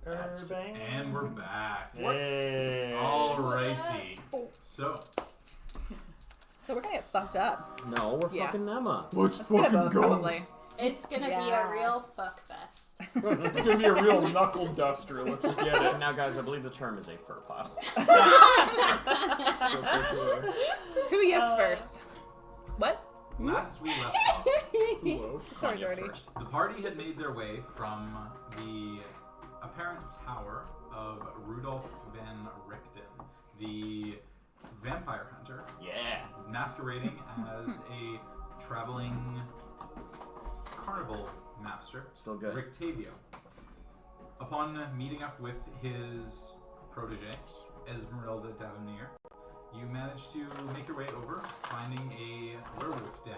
And we're back. Hey. Alrighty. So we're gonna get fucked up. No, we're fucking them up. Let's fucking go. Probably. It's gonna be a real fuck fest. It's gonna be a real knuckle duster. Let's get it. Now, guys, I believe the term is a fur pile. Who yes first? What? last we left off, Sorry, Jordy. the party had made their way from the apparent tower of Rudolph van Richten, the vampire hunter. Yeah. Masquerading as a traveling carnival master. Still good. Rictavio. Upon meeting up with his protege, Esmeralda Davenier, you managed to make your way over, finding a werewolf den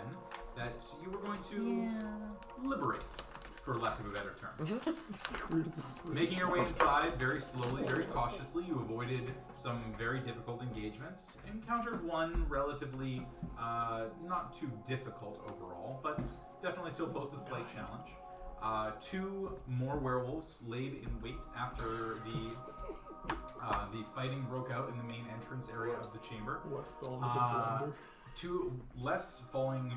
that you were going to liberate, for lack of a better term. Making your way inside very slowly, very cautiously, you avoided some very difficult engagements. Encountered one relatively not too difficult overall, but definitely still posed a slight challenge. Two more werewolves laid in wait after the fighting broke out in the main entrance area of the chamber. Two less falling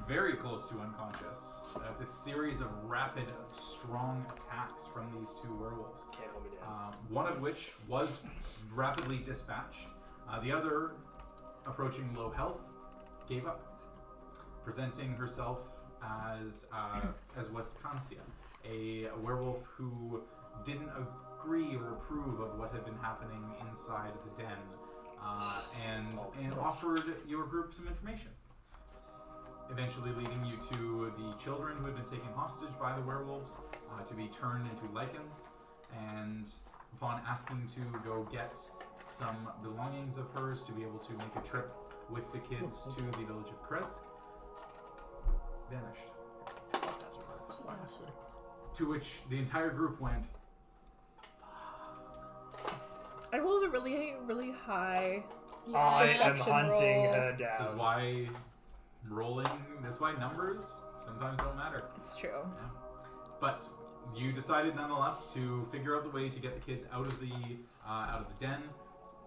very close to unconscious. This series of rapid, strong attacks from these two werewolves. Can't hold me down. One of which was rapidly dispatched. The other, approaching low health, gave up, presenting herself as Wescancia, a werewolf who didn't agree or approve of what had been happening inside the den, and offered your group some information. Eventually leading you to the children who had been taken hostage by the werewolves to be turned into Lycans, and upon asking to go get some belongings of hers to be able to make a trip with the kids to the village of Kresk, vanished. Classic. To which the entire group went, I rolled a really high. I am Perception hunting roll. her down. this is why numbers sometimes don't matter. It's true. Yeah. But you decided nonetheless to figure out the way to get the kids out of the den,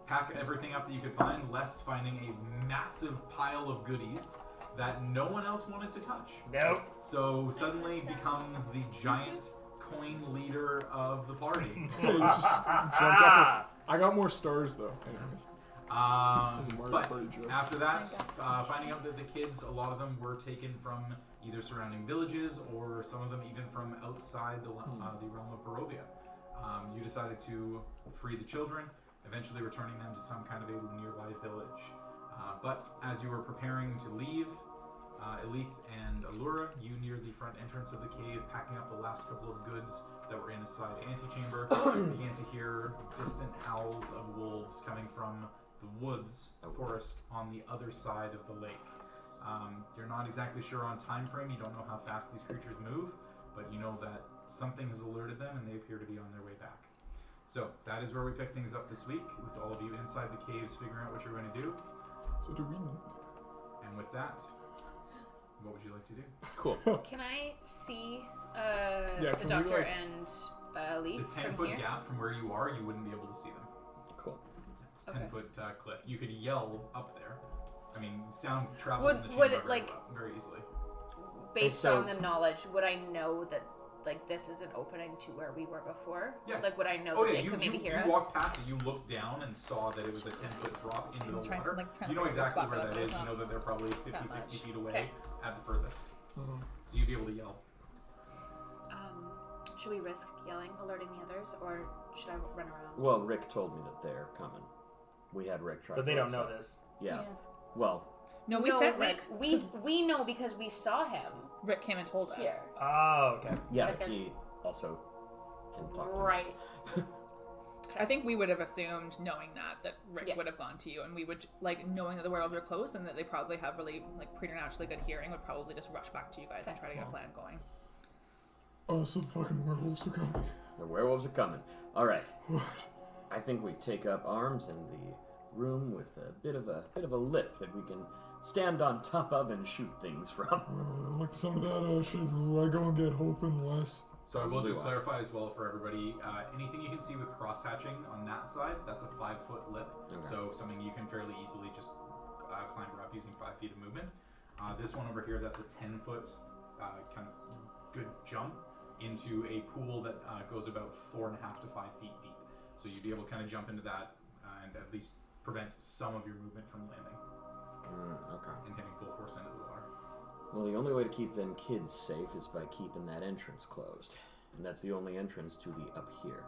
pack everything up that you could find, less finding a massive pile of goodies that no one else wanted to touch. Nope. So suddenly becomes the giant coin leader of the party. Hey, just jumped up. I got more stars though. Anyways. But after that, finding out that the kids, a lot of them were taken from either surrounding villages or some of them even from outside the realm of Barovia. You decided to free the children, eventually returning them to some kind of a nearby village. But as you were preparing to leave, Elith and Allura, you near the front entrance of the cave, packing up the last couple of goods that were in a side antechamber, began to hear distant howls of wolves coming from the woods forest on the other side of the lake. You're not exactly sure on time frame, you don't know how fast these creatures move, but you know that something has alerted them and they appear to be on their way back. So that is where we pick things up this week, with all of you inside the caves figuring out what you're going to do. So do we know? And with that, what would you like to do? Cool. Can I see Yeah, the can we, doctor like- and Leaf It's a from 10-foot here? gap from where you are, you wouldn't be able to see them. Cool. It's a Okay. 10-foot cliff. You could yell up there. I mean, sound travels in the chamber Would it, very easily. Based so- on the knowledge, would I know that this is an opening to where we were before? Yeah. Like, would I know Oh that yeah, they you could maybe hear us? walked past it, you looked down and saw that it was a 10-foot drop into the Trying- water. like, trying You to know figure out exactly the where spot that for is. it. You know that they're probably 50, That 60 much. feet away Okay. at the furthest. Mm-hmm. So you'd be able to yell. Should we risk yelling, alerting the others, or should I run around? Well, Rick told me that they're coming. We had Rick try. But they to don't us know up. this. Yeah. Well, No, we sent Rick. We know because we saw him Rick came and told us. here. Oh, okay. yeah, But but he also can talk. Right. I think we would have assumed, knowing that Rick Yeah. would have gone to you, and we would, knowing that the werewolves are close and that they probably have really, preternaturally good hearing, would probably just rush back to you guys and try to get a plan going. Oh, so the fucking werewolves are coming. The werewolves are coming. All right. I think we take up arms in the room with a bit of a lip that we can stand on top of and shoot things from. I like the sound of that. Should I go and get Hope and Les? So I will just clarify as well for everybody, anything you can see with cross-hatching on that side, that's a 5-foot lip. Okay. So something you can fairly easily just clamber up using 5 feet of movement. This one over here, that's a 10-foot kind of good jump into a pool that goes about 4.5 to 5 feet deep. So you'd be able to kind of jump into that and at least prevent some of your movement from landing. Okay. And hitting full force into the water. Well, the only way to keep them kids safe is by keeping that entrance closed. And that's the only entrance to the up here.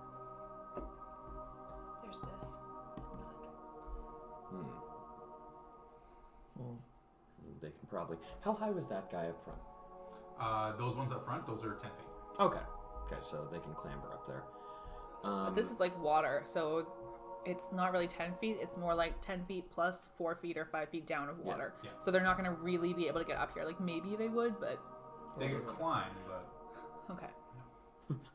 There's this. They can probably... How high was that guy up front? Those ones up front, those are 10 feet. Okay. Okay, so they can clamber up there. But this is like water, so it's not really 10 feet. It's more like 10 feet plus 4 feet or 5 feet down of water. Yeah. So they're not going to really be able to get up here. Like, maybe they would, but... They could climb, but... Okay.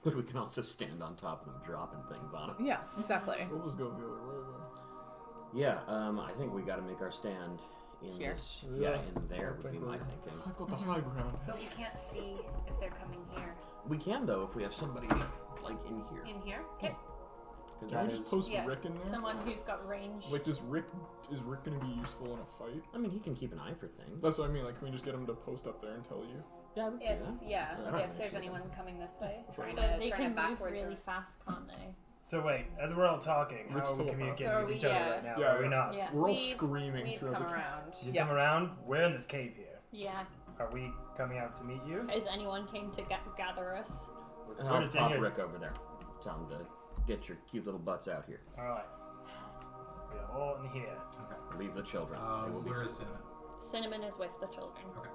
But we can also stand on top of them, dropping things on them. Yeah, exactly. We'll just go the other way, though. Yeah, I think we got to make our stand in Here? this. Yeah. Yeah, in there would be my thinking. I've got the high ground. But we can't see if they're coming here. We can, though, if we have somebody, like, in here. In here? Okay. Can we just post Rick in there? Someone who's got range. Like, is Rick going to be useful in a fight? I mean, he can keep an eye for things. That's what I mean. Like, can we just get him to post up there and tell you? Yeah, we can do that. If there's anyone coming this way, trying But they to can move backwards really fast, can't they? So wait, as we're all talking, how are we communicating So are with we- each other yeah. right now? Yeah, Are we not? Yeah. We're all screaming We've through come the around. You come around. We're in this cave here. Yeah. Are we coming out to meet you? Is anyone came to gather us? We're I'll just in pop here. Rick over there. Tell him to get your cute little butts out here. All right. So we are all in here. Okay. Leave the children. They will be Where safe. is Cinnamon? Cinnamon is with the children. Okay.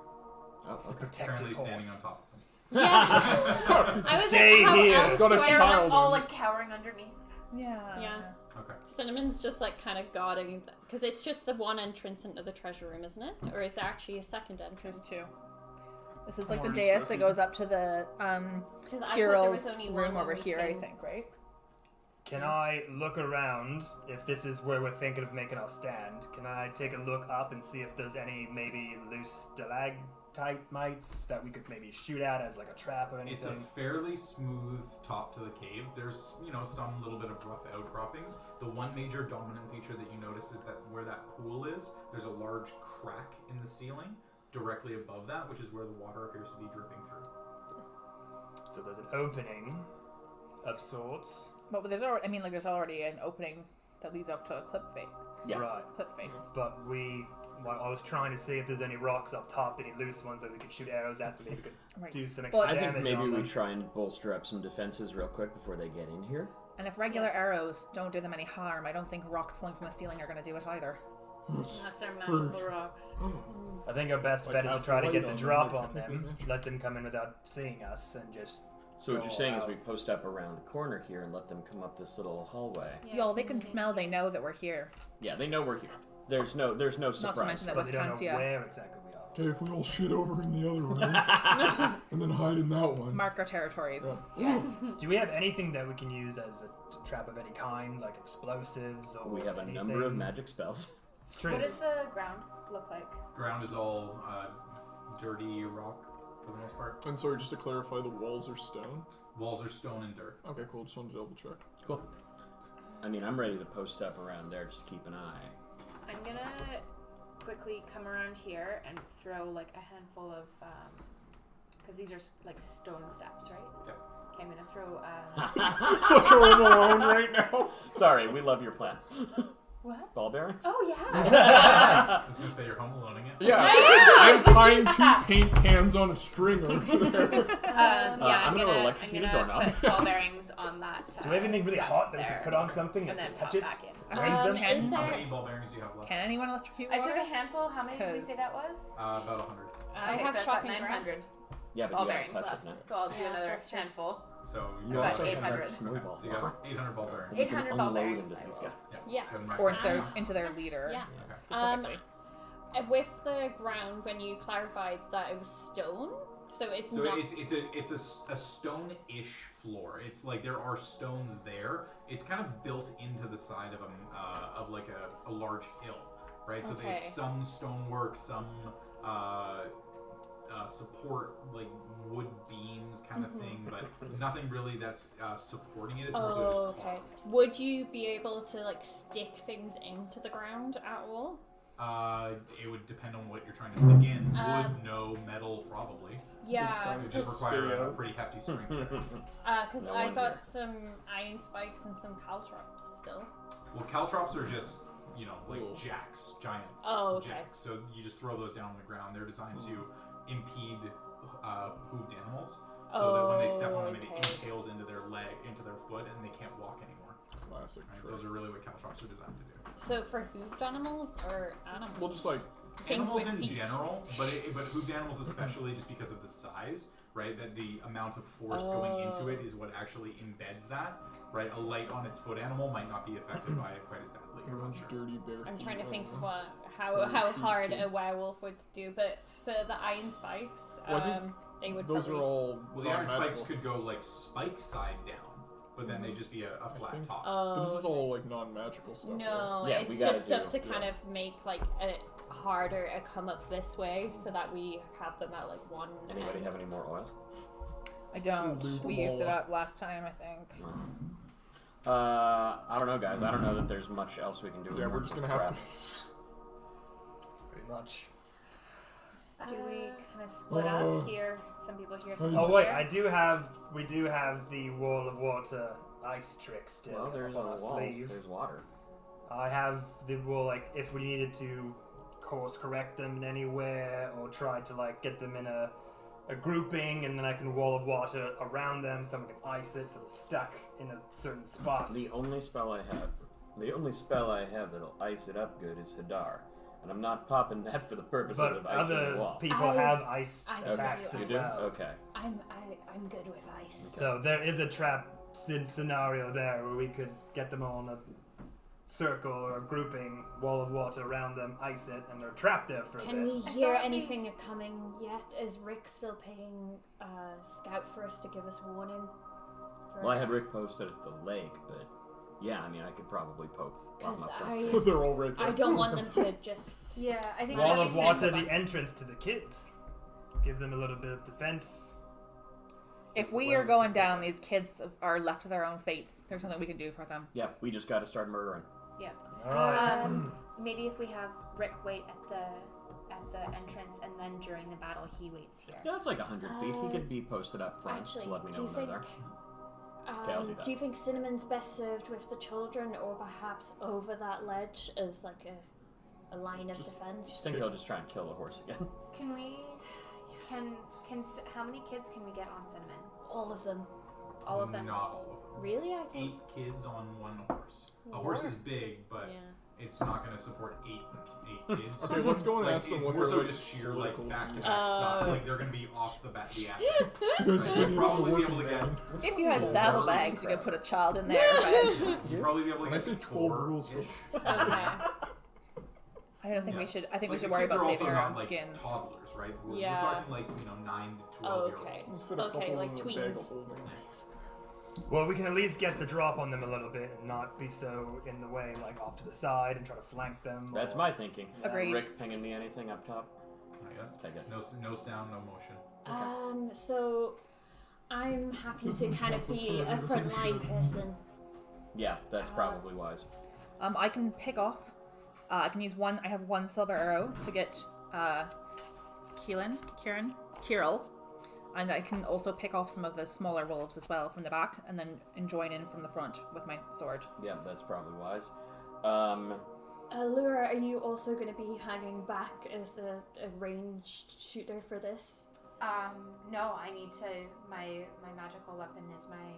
Oh, okay. Protective Currently standing on horse. top of them. Yeah. I was Stay like, how here. else It's got a do I child. All like cowering underneath. Yeah. Yeah. Okay. Cinnamon's just like kind of guarding, because it's just the one entrance into the treasure room, isn't it? Or is there actually a second entrance? There's 2. This is like More the dais that interesting. goes up to the 'Cause I thought there was Kirill's only one room when over we here, I came. think, right? Can I look around if this is where we're thinking of making our stand? Can I take a look up and see if there's any maybe loose stalagmites that we could maybe shoot at as like a trap or anything? It's a fairly smooth top to the cave. There's, some little bit of rough outcroppings. The one major dominant feature that you notice is that where that pool is, there's a large crack in the ceiling directly above that, which is where the water appears to be dripping through. So there's an opening of sorts. But there's already, there's already an opening that leads off to a cliff Yeah. Right. face. But I was trying to see if there's any rocks up top, any loose ones that we could shoot arrows at, that maybe could Right. do some Well, extra I damage think maybe on we them. try and bolster up some defenses real quick before they get in here. And if regular arrows don't do them any harm, I don't think rocks falling from the ceiling are going to do it either. Unless they're magical rocks. I think our best Like bet is to cast try to light get the on them, drop like on technically them, magic. let them come in without seeing us, and just So what go you're saying is out. we post up around the corner here and let them come up this little hallway. Y'all, they can smell, they know that we're here. Yeah, they know we're here. There's no surprise. Not to mention that but they don't know Wisconsin. where exactly we are. Okay, if we all shit over in the other one, and then hide in that one. Mark our territories. Yes. Do we have anything that we can use as a trap of any kind, like explosives or We have a anything? number of magic spells. It's true. What does the ground look like? Ground is all dirty rock for the most part. And sorry, just to clarify, the walls are stone. Walls are stone and dirt. Okay, cool. Just wanted to double check. Cool. I mean, I'm ready to post up around there just to keep an eye. I'm gonna quickly come around here and throw like a handful of, because these are like stone steps, right? Yep. Okay, I'm gonna throw. It's like you're home alone right now. Sorry, we love your plan. What? Ball bearings? Oh yeah. I was gonna say you're home aloneing it. Yeah, I'm tying 2 paint cans on a string over there. I'm gonna electrocute a doorknob. Put ball bearings on that. Do we have anything really step hot that we there, can put on something and then and touch pop it? back in. Range them? Is How there... many ball bearings do you have left? Can anyone electrocute I water? took a handful. How many did we 'Cause- say that was? About 100. I Okay, have so I've shock got and 900 Yeah, but ball you bearings gotta touch left. it now. So I'll do Yeah, another that's true. handful. So You About also have 800. that snowball. So you got 800 ball bearings. You 800 can ball unload bearings, into I these will. guys. Yeah. Go and mark Or that into their, down. into their leader, Yeah. specifically. With the ground, when you clarified that it was stone, so it's So not... it's a stone-ish floor. It's like there are stones there. It's kind of built into the side of a large hill, right? So Okay. it's some stonework, some support like wood beams kind of thing, but nothing really that's supporting it. It's more so Oh, just okay. cloth. Would you be able to like stick things into the ground at all? It would depend on what you're trying to stick in. Wood, no. Metal, probably. Yeah, It would just require a pretty hefty string. because No I wonder. got some iron spikes and some caltrops still. Well, caltrops are just, like Ooh. jacks, giant Oh, okay. jacks. So you just throw those down on the ground. They're designed to impede hooved animals, so that when they step on them, it impales into their leg, into their foot, and they can't walk anymore. Classic Right? trick. Those are really what caltrops are designed to do. So for hooved animals or animals? Well, just like things Animals with in feet. general, but hooved animals especially, just because of the size, right? That the amount of force going into it is what actually embeds that, right? A light on its foot animal might not be affected by it quite as badly. You're not everyone's sure. dirty bare I'm feet trying to right think now. how Sorry, how shoes, hard a kids. werewolf would do, but so the iron spikes, Well, I think they would Those are probably... all Well, the iron non-magical. spikes could go like spike side down, but then they'd just be a flat think- top. But this is Oh, all like non-magical stuff. right? no, Yeah, it's we gotta just stuff do- to kind yeah. of make like it harder to come up this way, so that we have them at like one. Anybody end. have any more oil? I don't. Some We used it lube up last time, I think. I don't know, guys. I don't know that there's much else we can do. with Yeah, we're more just gonna crap. have to. Pretty much. Do we kind of split up here? Some people here, some Oh people wait, there? we do have the wall of water ice trick still Well, there's a on our wall. sleeve. There's water. I have the wall, like, if we needed to course correct them in anywhere or try to, like, get them in a grouping, and then I can wall of water around them, someone can ice it so it's stuck in a certain spot. The only spell I have that'll ice it up good is Hadar, and I'm not popping that for the purposes But of icing other the wall. people have ice I do attacks do as You do? well. Okay. I'm good with ice. So there is a trap scenario there where we could get them all in a circle or a grouping, wall of water around them, ice it, and they're trapped there for a Can bit. we I hear thought anything coming yet? Is Rick still paying Scout for us to give us warning? Well, I had Rick posted at the lake, but yeah, I mean, I could probably pop them 'Cause up I- front. They're all right there. I don't want them to just. Yeah, I think Wall that of makes water, sense. the entrance to the kids. Give them a little bit of defense. If we are going down, these kids are left to their own fates. There's something we can do for them. Yep, we just got to start murdering. Yeah. Alright. Maybe if we have Rick wait at the entrance, and then during the battle he waits here. Yeah, it's like 100 feet. He could be posted up front Actually, to let me do know you when think? they're there. Okay, I'll do that. Do you think Cinnamon's best served with the children, or perhaps over that ledge as like a line of Just- I defense? think he'll just try and kill the horse again. Can we? How many kids can we get on Cinnamon? All of them. All of them. Not all of them. Really? I thought. 8 kids on one horse. A horse is big, but Yeah. it's not going to support eight kids. Okay, let's go and Like, ask them it's what more they're so like. just sheer like political back to views. back Oh. suck. Like they're going to be off the bat the ass. You guys Right, really you'll probably be working able to get. man. If you had Oh, saddlebags, you could put a child in there. But You'll probably be able to When I get say 12 rules 4-ish. Okay. I don't think Yeah. we should. I think we Like, should the worry kids about are saving also our not own like skins. toddlers, right? We're Yeah. talking like 9 to 12 Okay. year olds. Let's fit a Okay, couple like in a bag of tweens. holding. Well, we can at least get the drop on them a little bit and not be so in the way, like off to the side and try to flank them. That's or- my thinking. Agreed. Rick pinging me anything up top? Not yet. Okay, good. No sound, no motion. So I'm happy to kind of be Sorry, a I was frontline person. Yeah, that's probably wise. I can pick off. I can use one. I have one silver arrow to get Kirill, and I can also pick off some of the smaller wolves as well from the back, and then join in from the front with my sword. Yeah, that's probably wise. Laura, are you also going to be hanging back as a ranged shooter for this? No, I need to. My magical weapon is my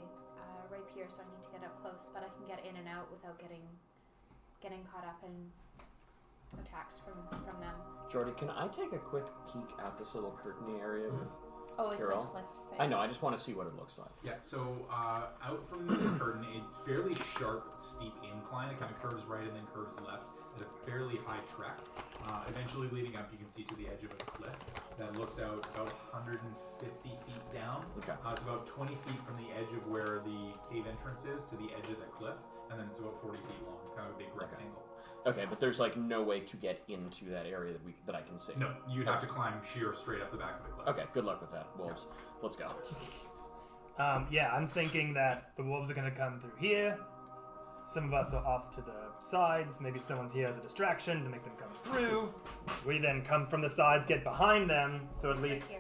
rapier, so I need to get up close. But I can get in and out without getting caught up in attacks from them. Jordy, can I take a quick peek out this little curtainy area with Oh, it's Carol? a cliff face. I know, I just want to see what it looks like. Yeah, so out from the curtain, it's fairly sharp, steep incline. It kind of curves right and then curves left at a fairly high trek. Eventually leading up, you can see to the edge of a cliff that looks out about 150 feet down. Okay. It's about 20 feet from the edge of where the cave entrance is to the edge of the cliff, and then it's about 40 feet long, kind of a big rectangle. Okay, but there's like no way to get into that area that I can see. No, you'd have to climb sheer straight up the back of the cliff. Okay, good luck with that, wolves. Let's go. Yeah, I'm thinking that the wolves are going to come through here. Some of us are off to the sides. Maybe someone's here as a distraction to make them come through. We then come from the sides, get behind them, so at It's least... right here,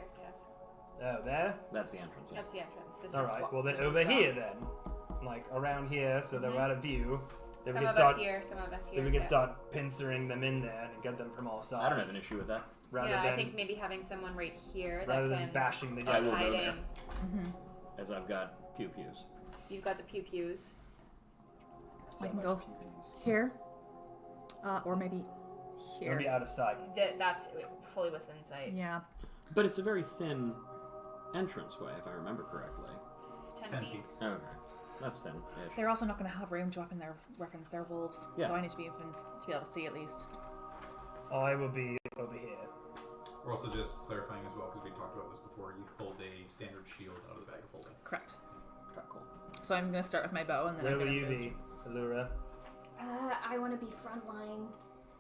Kev. Oh, there? That's the entrance. Yeah. That's the entrance. This All is right, what- well then this is over from. here then. Like around here, so they're out of view. Then Some we of can us start... here, some of us here. Then we can yeah. start pincering them in there and get them from all sides. I don't have an issue with that. Rather Yeah, than, I think maybe having someone right here rather that than can bashing the I guy. will go hiding. there. As I've got pew-pews. You've got the pew-pews. I can go here, or maybe here. Maybe out of sight. That's fully within sight. Yeah. But it's a very thin entranceway, if I remember correctly. 10 feet. Okay. That's thin. They're also not going to have range weapon their weapons. They're wolves, Yeah. so I need to be able to see at least. I will be over here. We're also just clarifying as well, because we talked about this before. You've pulled a standard shield out of the bag of holding. Correct. Okay, cool. So I'm going to start with my bow, and then Where I'm will going you to be, Allura? I want to be frontline.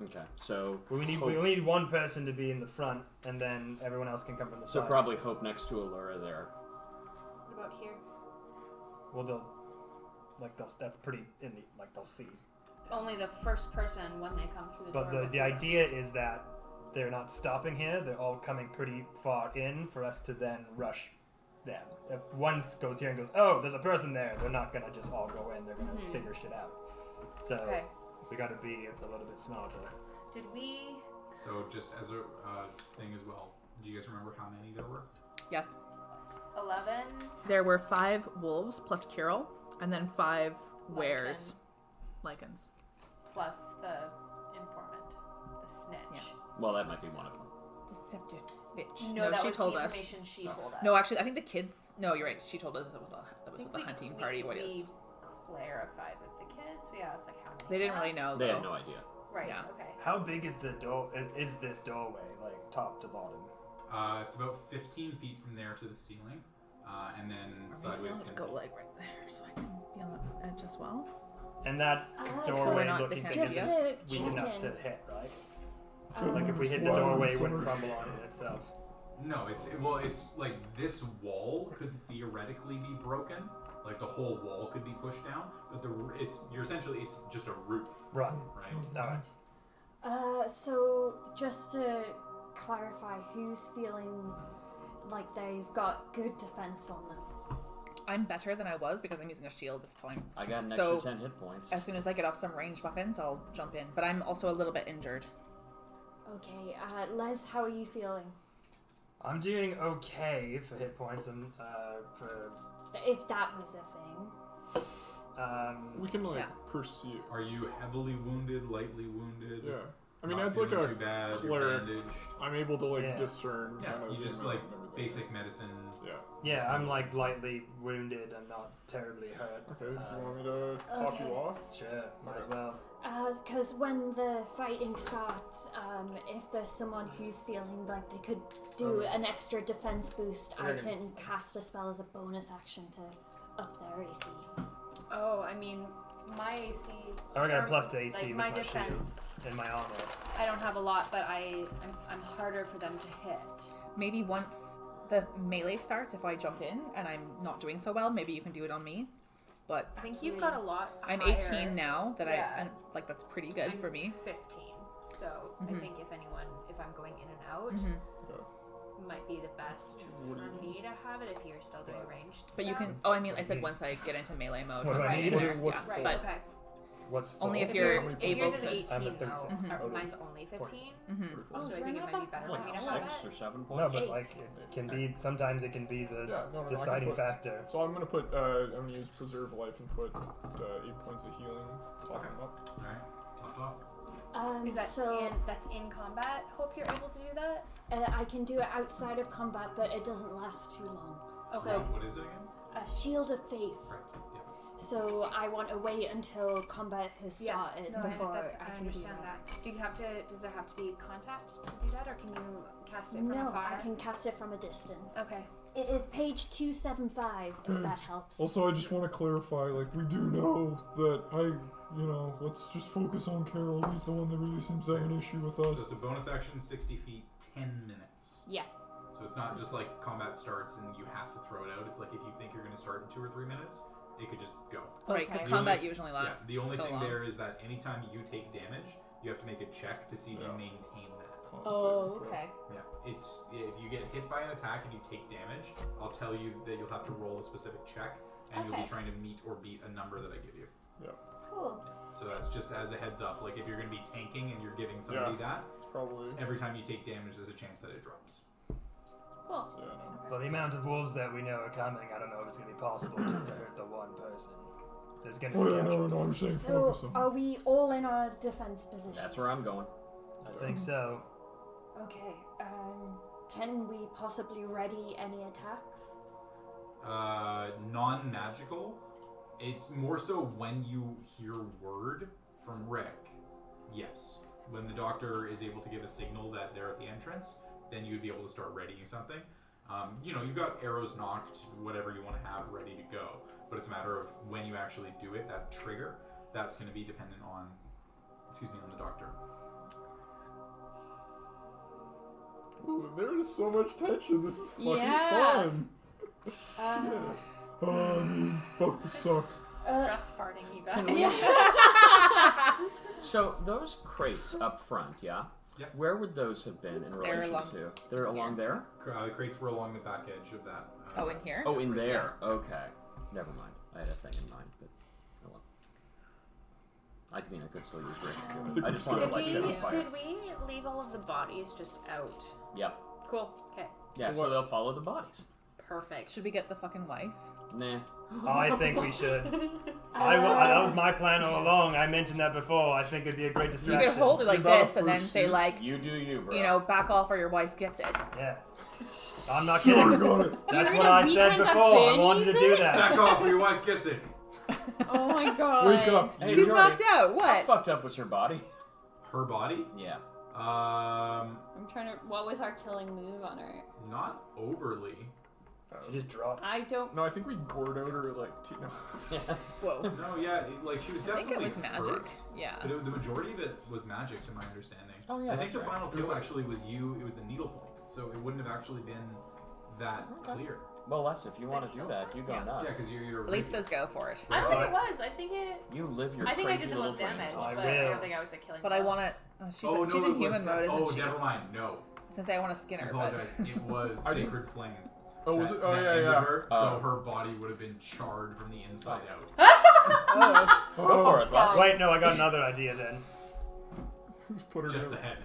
Okay, so... We need one person to be in the front, and then everyone else can come from the So sides. probably Hope next to Allura there. What about here? Well, that's pretty in the, like, they'll see. Only the first person when they come through the But door. the idea is that they're not stopping here. They're all coming pretty far in for us to then rush them. If one goes here and goes, oh, there's a person there, they're not going to just all go in. They're going to figure shit out. So Okay. we got to be a little bit smarter. Did we? So just as a thing as well, do you guys remember how many there were? Yes. 11. There were 5 wolves plus Kirill, and then 5 wares. Lycans. Plus the informant, the snitch. Yeah. Well, that might be one of them. Deceptive bitch. No, that she was told the us. information she told us. No, actually, I think the kids. No, you're right. She told us it was I with think the hunting we, party. What it is? We clarified with the kids. We asked like how many. They didn't really know. They though. had no idea. Right. Yeah. Okay. How big is the door? Is this doorway, like top to bottom? It's about 15 feet from there to the ceiling, and then sideways 10 Go feet. like right there, so I can be on the edge as well. And that So doorway we're not- looking they thing can't is Just see to weak enough check to in. hit, right? Like if we hit the doorway, it wouldn't crumble on it itself. No, it's like this wall could theoretically be broken, like the whole wall could be pushed down, but it's just a roof, Right. right? Alright. So just to clarify, who's feeling like they've got good defense on them? I'm better than I was because I'm using a shield this time. I got an So- extra 10 hit points. As soon as I get off some ranged weapons, I'll jump in. But I'm also a little bit injured. Okay, Les, how are you feeling? I'm doing okay for hit points and for If that was a thing. We can like Yeah. pursue. Are you heavily wounded, lightly wounded? Yeah. I mean, not as like feeling a too bad, you're cleric, bandaged? I'm able to like Yeah. discern. Yeah, kind of you the just amount like and everything. basic medicine. Yeah. yeah, I'm like lightly wounded. I'm not terribly hurt. Okay. Do you want me to top you Okay. off? Sure, might as well. Because when the fighting starts, if there's someone who's feeling like they could do an extra defense boost, I Okay. can cast a spell as a bonus action to up their AC. Oh, I mean, my AC. I got a or, plus to AC like, with my my defense. shield and my armor. I don't have a lot, but I'm harder for them to hit. Maybe once the melee starts, if I jump in and I'm not doing so well, maybe you can do it on me. But I think you've got a lot. I'm higher. 18 now. Yeah. And like that's pretty good I'm for me. 15. So I think if I'm going in and out, might be the best for me to have it if you're still doing ranged. But you stuff. can. Oh, I mean, I said once I get into melee mode. What do once I I need? enter, What's yeah. Right. But Okay. What's only full? if you're Yours able is an to. 18 I'm at though. 36. Mine's only 15. Oh, So I you're think it not might be that better for Like me to have 6 it. or 7 points? No, but 8. like it can be. Sometimes it can be the Yeah. No. I can deciding put- factor. So I'm gonna put. I'm gonna use preserve life and put 8 points of healing. Top them up. All right, topped off. Is that so that's in combat? Hope you're able to do that. I can do it outside of combat, but it doesn't last too long. Okay. So What is it again? a shield of faith. Correct. Yeah. So I want to wait until combat has started before I I can understand do that. Do you have to? Does there have to be contact to do that, or can you cast it from No, afar? I can cast it from a distance. Okay. It is page 275, if that helps. Also, I just want to clarify. Like, we do know that let's just focus on Carol. He's the one that really seems to have an issue with So us. it's a bonus action, 60 feet, 10 minutes. Yeah. So it's not just like combat starts and you have to throw it out. it's like if you think you're going to start in 2 or 3 minutes, it could just go. Right, because Okay. combat usually lasts. The only so thing long. there is that anytime you take damage, you have to make a check to see if you maintain that. Oh, okay. Yeah, it's if you get hit by an attack and you take damage, I'll tell you that you'll have to roll a specific check, and you'll be Okay. trying to meet or beat a number that I give you. Cool. So that's just as a heads up. Like if you're going to be tanking and you're giving somebody that, It's probably. every time you take damage, there's a chance that it drops. Cool. Yeah, no. Well, the amount of wolves that we know are coming, I don't know if it's gonna be possible just to hurt the one person. There's gonna Oh be yeah, no, casualties. I'm saying So, focus on. are we all in our defense positions? That's where I'm going. I think so. Okay. Can we possibly ready any attacks? Non-magical. It's more so when you hear word from Rick. Yes. When the doctor is able to give a signal that they're at the entrance, then you'd be able to start readying something. You've got arrows knocked, whatever you want to have ready to go. But it's a matter of when you actually do it, that trigger, that's going to be dependent on, on the doctor. Ooh, there's so much tension. This is fucking Yeah. fun. Oh, I mean, fuck, this sucks. Stress farting, you guys. So those crates up front, yeah? Yeah. Where would those have been in They're relation along- to? They're along there? The crates were along the back edge of that. Oh, in here? Oh, in there. Okay. Never mind. I had a thing in mind, but oh well. I mean, I could still use Rick. think I we just want to Did light shit on we fire. did we leave all of the bodies just out? Yep. Cool. Okay. Yeah, so they'll follow the bodies. Perfect. Should we get the fucking wife? Nah. I think we should. That was my plan all along. I mentioned that before. I think it'd be a great You distraction. could hold it like about this and then first say suit? like, You do you, bro. back off or your wife gets it. Yeah. I'm not Sure, kidding. got it. That's You're what gonna I said weekend at before. I wanted to Bernie's do it? Back that. off or your wife gets it. Oh my god. Wake up. Hey, She's Jordy, knocked out. How What? fucked up was her body? Her body? Yeah. I'm trying to. What was our killing move on her? Not overly. She just dropped. I don't. No, I think we gored out her, like, no. Whoa. No, yeah, she was I think definitely it was magic. hurt, Yeah. but the majority of it was magic, to my understanding. Oh, yeah, I think the that's right. final It was kill like- actually was you. It was the needle point, so it wouldn't have actually been that clear. Well, Les, if you want to do that, you go Yeah. nuts. Yeah, because you're. Leaf says go for it. I don't think it was. I think it. You live your I think I crazy did the little most damage, dreams. I but I will. don't think I was the killing. But I blow. want to. She's, no, she's it in was human that- mode, isn't oh, she? never mind. No, I was gonna say I want to skin I her, but apologize. It was I didn't- Sacred Flame. Oh, was it? Oh, that yeah, ended yeah. Her, Oh. So her body would have been charred from the inside out. oh, Go for it, Les. Wait, no, I got another idea then. Who's put her Just down? the head.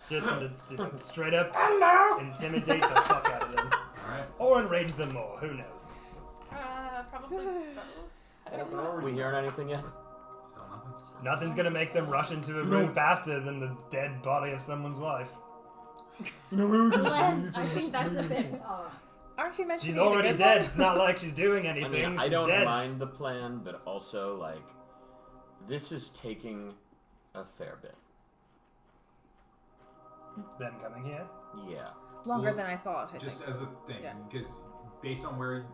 Just to straight up intimidate the fuck out of them. All right. Or enrage them more, who knows? Probably both. We hearing anything yet? Still nothing. Nothing's gonna make them rush into a room faster than the dead body of someone's wife. You know, maybe we can just Unless, leave I and think just that's a leave. bit far. aren't you mentioning She's the already good dead. one? It's not like she's doing I anything. mean, I She's don't dead. mind the plan, but also, like, this is taking a fair bit. Them coming here. Yeah. Longer Well, than I thought. I Just think. as a thing, Yeah. because based on where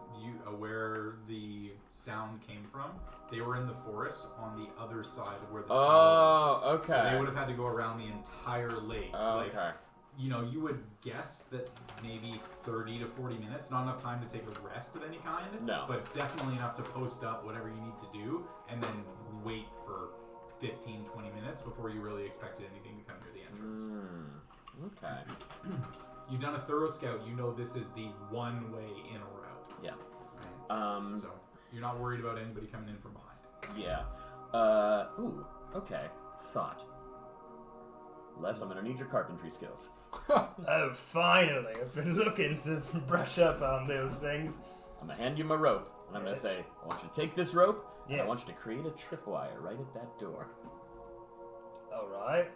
the sound came from, they were in the forest on the other side of where the tower was. Oh, okay. So they would have had to go around the entire lake. Oh, Like, okay. you would guess that maybe 30 to 40 minutes, not enough time to take a rest of any kind. No. But definitely enough to post up whatever you need to do, and then wait for 15, 20 minutes before you really expected anything to come near the entrance. Okay. You've done a thorough scout, you know this is the one way in or out. Yeah. Right? So you're not worried about anybody coming in from behind. Yeah. Ooh. Okay. Thought. Les, I'm gonna need your carpentry skills. Oh, finally! I've been looking to brush up on those things. I'm gonna hand you my rope, and I'm gonna say, I want you to take this rope, and I Yes. want you to create a tripwire right at that door. All right.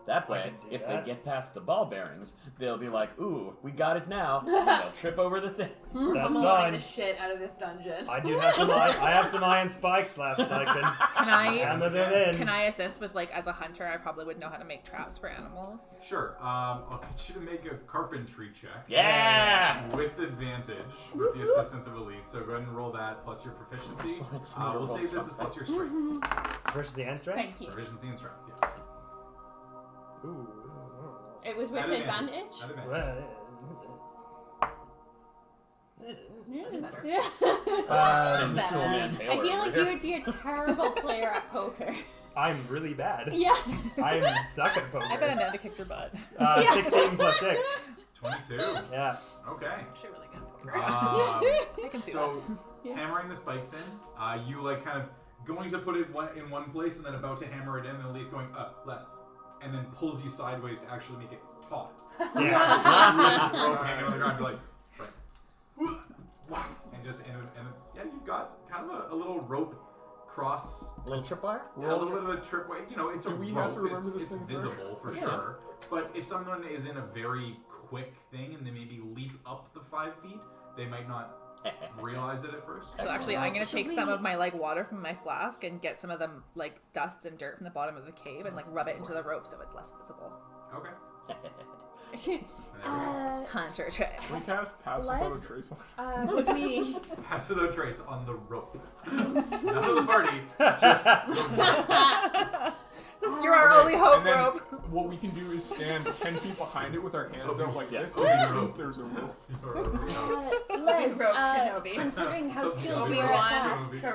That I way, can do if that. they get past the ball bearings, they'll be like, ooh, we got it now, and they'll trip over the thing. That's I'm loading fine. the shit out of this dungeon. I do have some. I have some iron spikes left. I can Can I? hammer them in. Can I assist with as a hunter? I probably would know how to make traps for animals. Sure, I'll get you to make a carpentry check. Yeah! With advantage, with the assistance of elite. So go ahead and roll that plus your proficiency. That's why it's We'll say this is plus your strength. Proficiency and strength. Thank you. Proficiency and strength, yeah. Ooh. It was with At advantage. At advantage. Well, Yeah. Send this to a man Taylor I feel over like here. you would be a terrible player at poker. I'm really bad. Yeah. I suck at poker. I bet Amanda kicks her butt. 16 plus 6. 22. Yeah. Okay. Actually, really good at poker. I can see So, hammering the spikes in, you like kind of going to put it in one place and then about to hammer it in, and Leith going, less. And then pulls you sideways to actually make it taut. Yeah. Hanging on the ground, you're like, right. And just, and yeah, you've got kind of a little rope cross. A little tripwire? Yeah, a little bit of a tripwire. You know, it's a Do we rope. have to remember it's this thing's there? visible for sure. But if someone is in a very quick thing and they maybe leap up the 5 feet, they might not realize it at first. So actually, I'm gonna take some of my like water from my flask and get some of the like dust and dirt from the bottom of the cave and like rub it into the rope so it's less visible. Okay. Hunter trick. Can we cast Pass Without a Trace on it? Would we? Pass without trace on the rope. None of the party, just the rope. You're our only hope, And then rope. what we can do is stand 10 feet behind it with our hands out like this, so Okay. we think there's a rope. Liz, Rope Kenobi. considering how skilled Obi-Wan. we are at that, Obi-Wan. So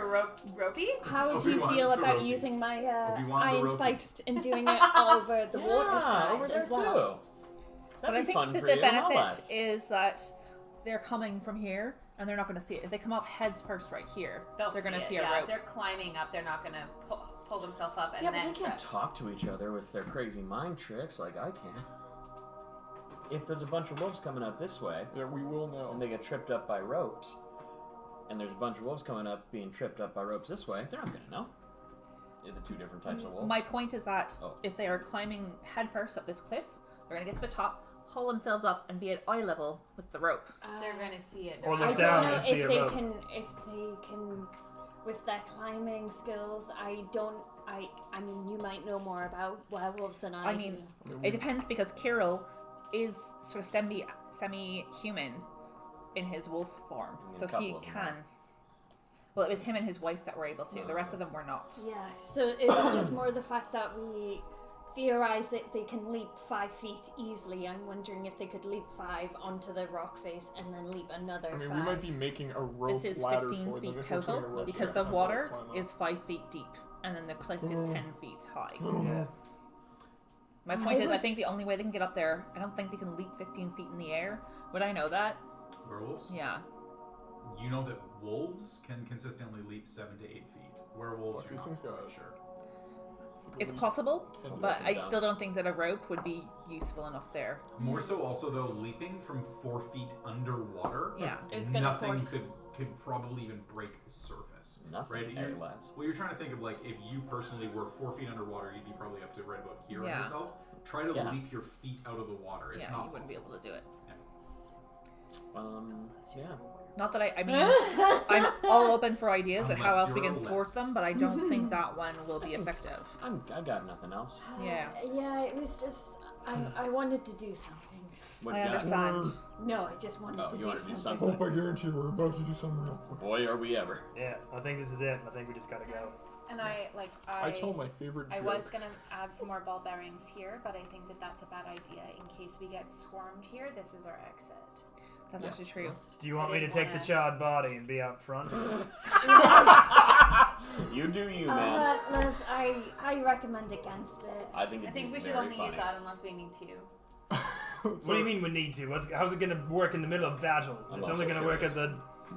ropey? how do you Obi-Wan feel the about ropey. using my Obi-Wan the iron ropey. spikes and doing it over the water Yeah, side over there as well? too. But I That'd be think fun that for the you and all benefit us. is that they're coming from here and they're not going to see it. If they come up heads first right here, they're going to see a If rope. they're climbing up, they're not going to pull themselves up and Yeah, but then they can't trip. talk to each other with their crazy mind tricks like I can. If there's a bunch of wolves coming up this way, Yeah, we will and know. they get tripped up by ropes, and there's a bunch of wolves coming up being tripped up by ropes this way, they're not going to know. They're the two different types of wolves. My point is that Oh. if they are climbing head first up this cliff, they're going to get to the top, haul themselves up, and be at eye level with the rope. They're going to see it. Or I look don't down know and see if a they rope. can, with their climbing skills. I mean, you might know more about werewolves than I I mean, do. it depends because Kirill is sort of semi-human in his wolf form, I mean, so a couple he of them can. Well, it was him and his wife that were able to. The rest of them were not. Yeah, so it was just more the fact that we theorize that they can leap 5 feet easily. I'm wondering if they could leap 5 onto the rock face and then leap another I mean, 5. we might be making a rope This is ladder 15 for them feet if we're total putting a rope because down the and water climb up. is 5 feet deep and then the cliff is 10 feet high. Yeah. My point is, I was- think the only way they can get up there, I don't think they can leap 15 feet in the air. Would I know that? Werewolves? Yeah. You know that wolves can consistently leap 7 to 8 feet. Werewolves, Fuck, you're these not things quite go- sure. It's possible, Can but up and I down. still don't think that a rope would be useful enough there. More so, also though, leaping from 4 feet underwater, Yeah. It's gonna nothing force- could probably even break the surface. Nothing, Right? You're, less. well, you're trying to think of like if you personally were 4 feet underwater, you'd be probably up to right about here on Yeah. yourself. Try to Yeah. leap your feet out of the water. It's Yeah, not you wouldn't be possible. able to do it. Yeah. Not that I mean, I'm all open for ideas at how Unless else we you're can a thwart less. them, but I don't think that one will be effective. I got nothing else. Yeah. Yeah, it was just I wanted to do something. What I you got? understand. No, I just wanted Oh, to you do wanted to do something. Hope I guarantee we're about to do something real quick. Boy, are we ever. Yeah, I think this is it. I think we just gotta go. And I told my favorite I joke. was gonna add some more ball bearings here, but I think that that's a bad idea in case we get swarmed here. This is our exit. That's Yeah. actually true. Do you want me to didn't take the wanna- charred body and be out front? You do you, man. Liz, I recommend against it. I think I it'd think be we should very only funny. use that unless we need to. What do you mean we need to? How's it gonna work in the middle of battle? I'm It's also only gonna work curious.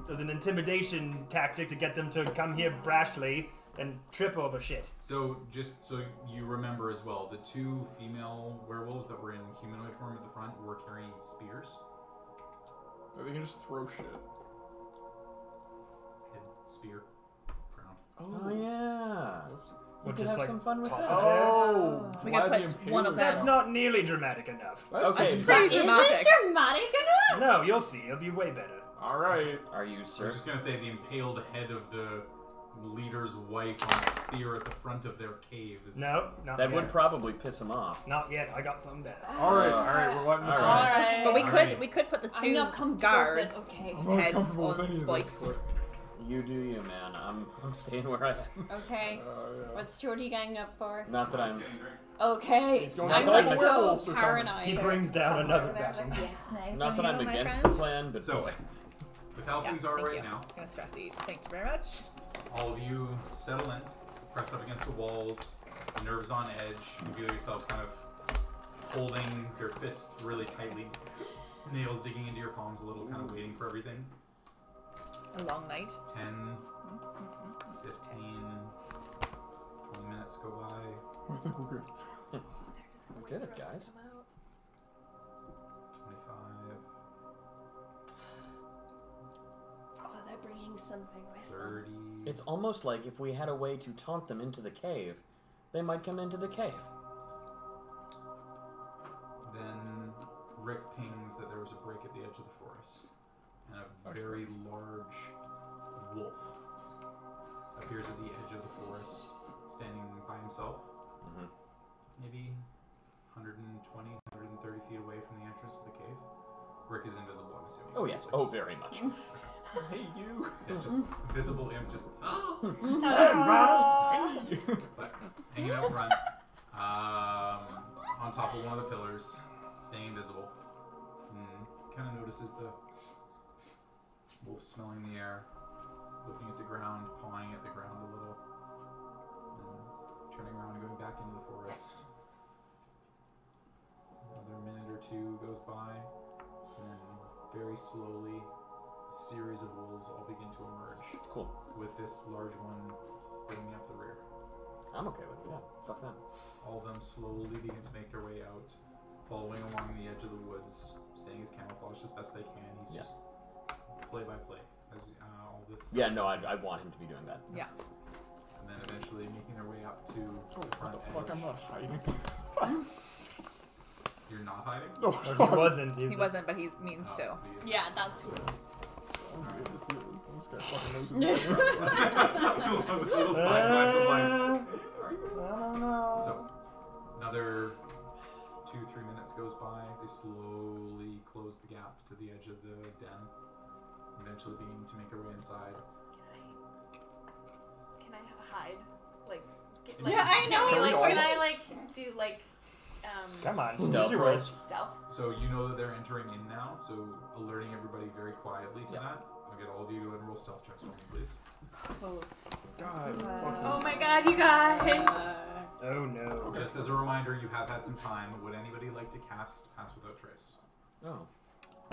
as an intimidation tactic to get them to come here brashly and trip over shit. So, just so you remember as well, the 2 female werewolves that were in humanoid form at the front were carrying spears. They can just throw shit. Head, spear, ground. Oh, yeah. We Or could just, have like, some fun with toss that. it there. Oh, We gotta Vlad put the one of Impaler. them. That's not nearly dramatic enough. That's Okay. just- Pretty Is dramatic. it dramatic enough? No, you'll see. It'll be way better. All right. Are you, I sir? was just gonna say the impaled head of the leader's wife on a spear at the front of their cave is No, not That yet. would probably piss him off. Not yet. I got something better. All right. We're letting this All run. right. But we Alright. could put the I'm 2 not comfortable, guards but okay. I'm not heads comfortable with on any of spikes. this. You do you, man. I'm staying where I am. Okay. Yeah. What's Jordy gang up for? Not that I'm. Okay. He's going I'm to like the so werewolves are coming. He paranoid. brings down another battle. Not that I'm my against friend. the plan, but So, boy. the how things are thank right you. now. I'm gonna stress eat. Thank you very much. All of you settle in, press up against the walls, nerves on edge. You feel yourself kind of holding your fists really tightly, nails digging into your palms a little, kind of waiting for everything. A long night. 10, 15, 20 minutes go by. I think we're good. We did it, guys. 25. Oh, they're bringing something with them. 30. It's almost like if we had a way to taunt them into the cave, they might come into the cave. Then Rick pings that there was a break at the edge of the forest, and a very large wolf appears at the edge of the forest, standing by himself, maybe 120, 130 feet away from the entrance to the cave. Rick is invisible, I'm assuming. Oh yes, oh very much. Hey, you. Yeah, just visible him, just but hanging out front, on top of one of the pillars, staying invisible. Kind of notices the wolf smelling the air, looking at the ground, pawing at the ground a little, and turning around and going back into the forest. Another minute or two goes by, and then very slowly, a series of wolves all begin to emerge. Cool. With this large one bringing up the rear. I'm okay with it. Yeah, fuck that. All of them slowly begin to make their way out, following along the edge of the woods, staying as camouflaged as best they can. He's just play by play as all this. Yeah, no, I want him to be doing that. Yeah. And then eventually making their way up to the front What the fuck? edge. I'm not hiding. You're not hiding? No, He wasn't. He wasn't, but he means to. Yeah, that's. This guy fucking knows him. Little side glance of like, I don't know. so, another 2-3 minutes goes by. They slowly close the gap to the edge of the den, eventually beginning to make their way inside. Can I hide? Like, get, Yeah, I know. Can, Like, can I like do like Come on, Stealth use your rolls. stealth? So you know that they're entering in now, so alerting everybody very quietly to that. I'll get all of you to go ahead and roll stealth checks for me, please. God. Oh my god, you guys! Oh no. Just as a reminder, you have had some time. Would anybody like to cast Pass Without Trace? Oh,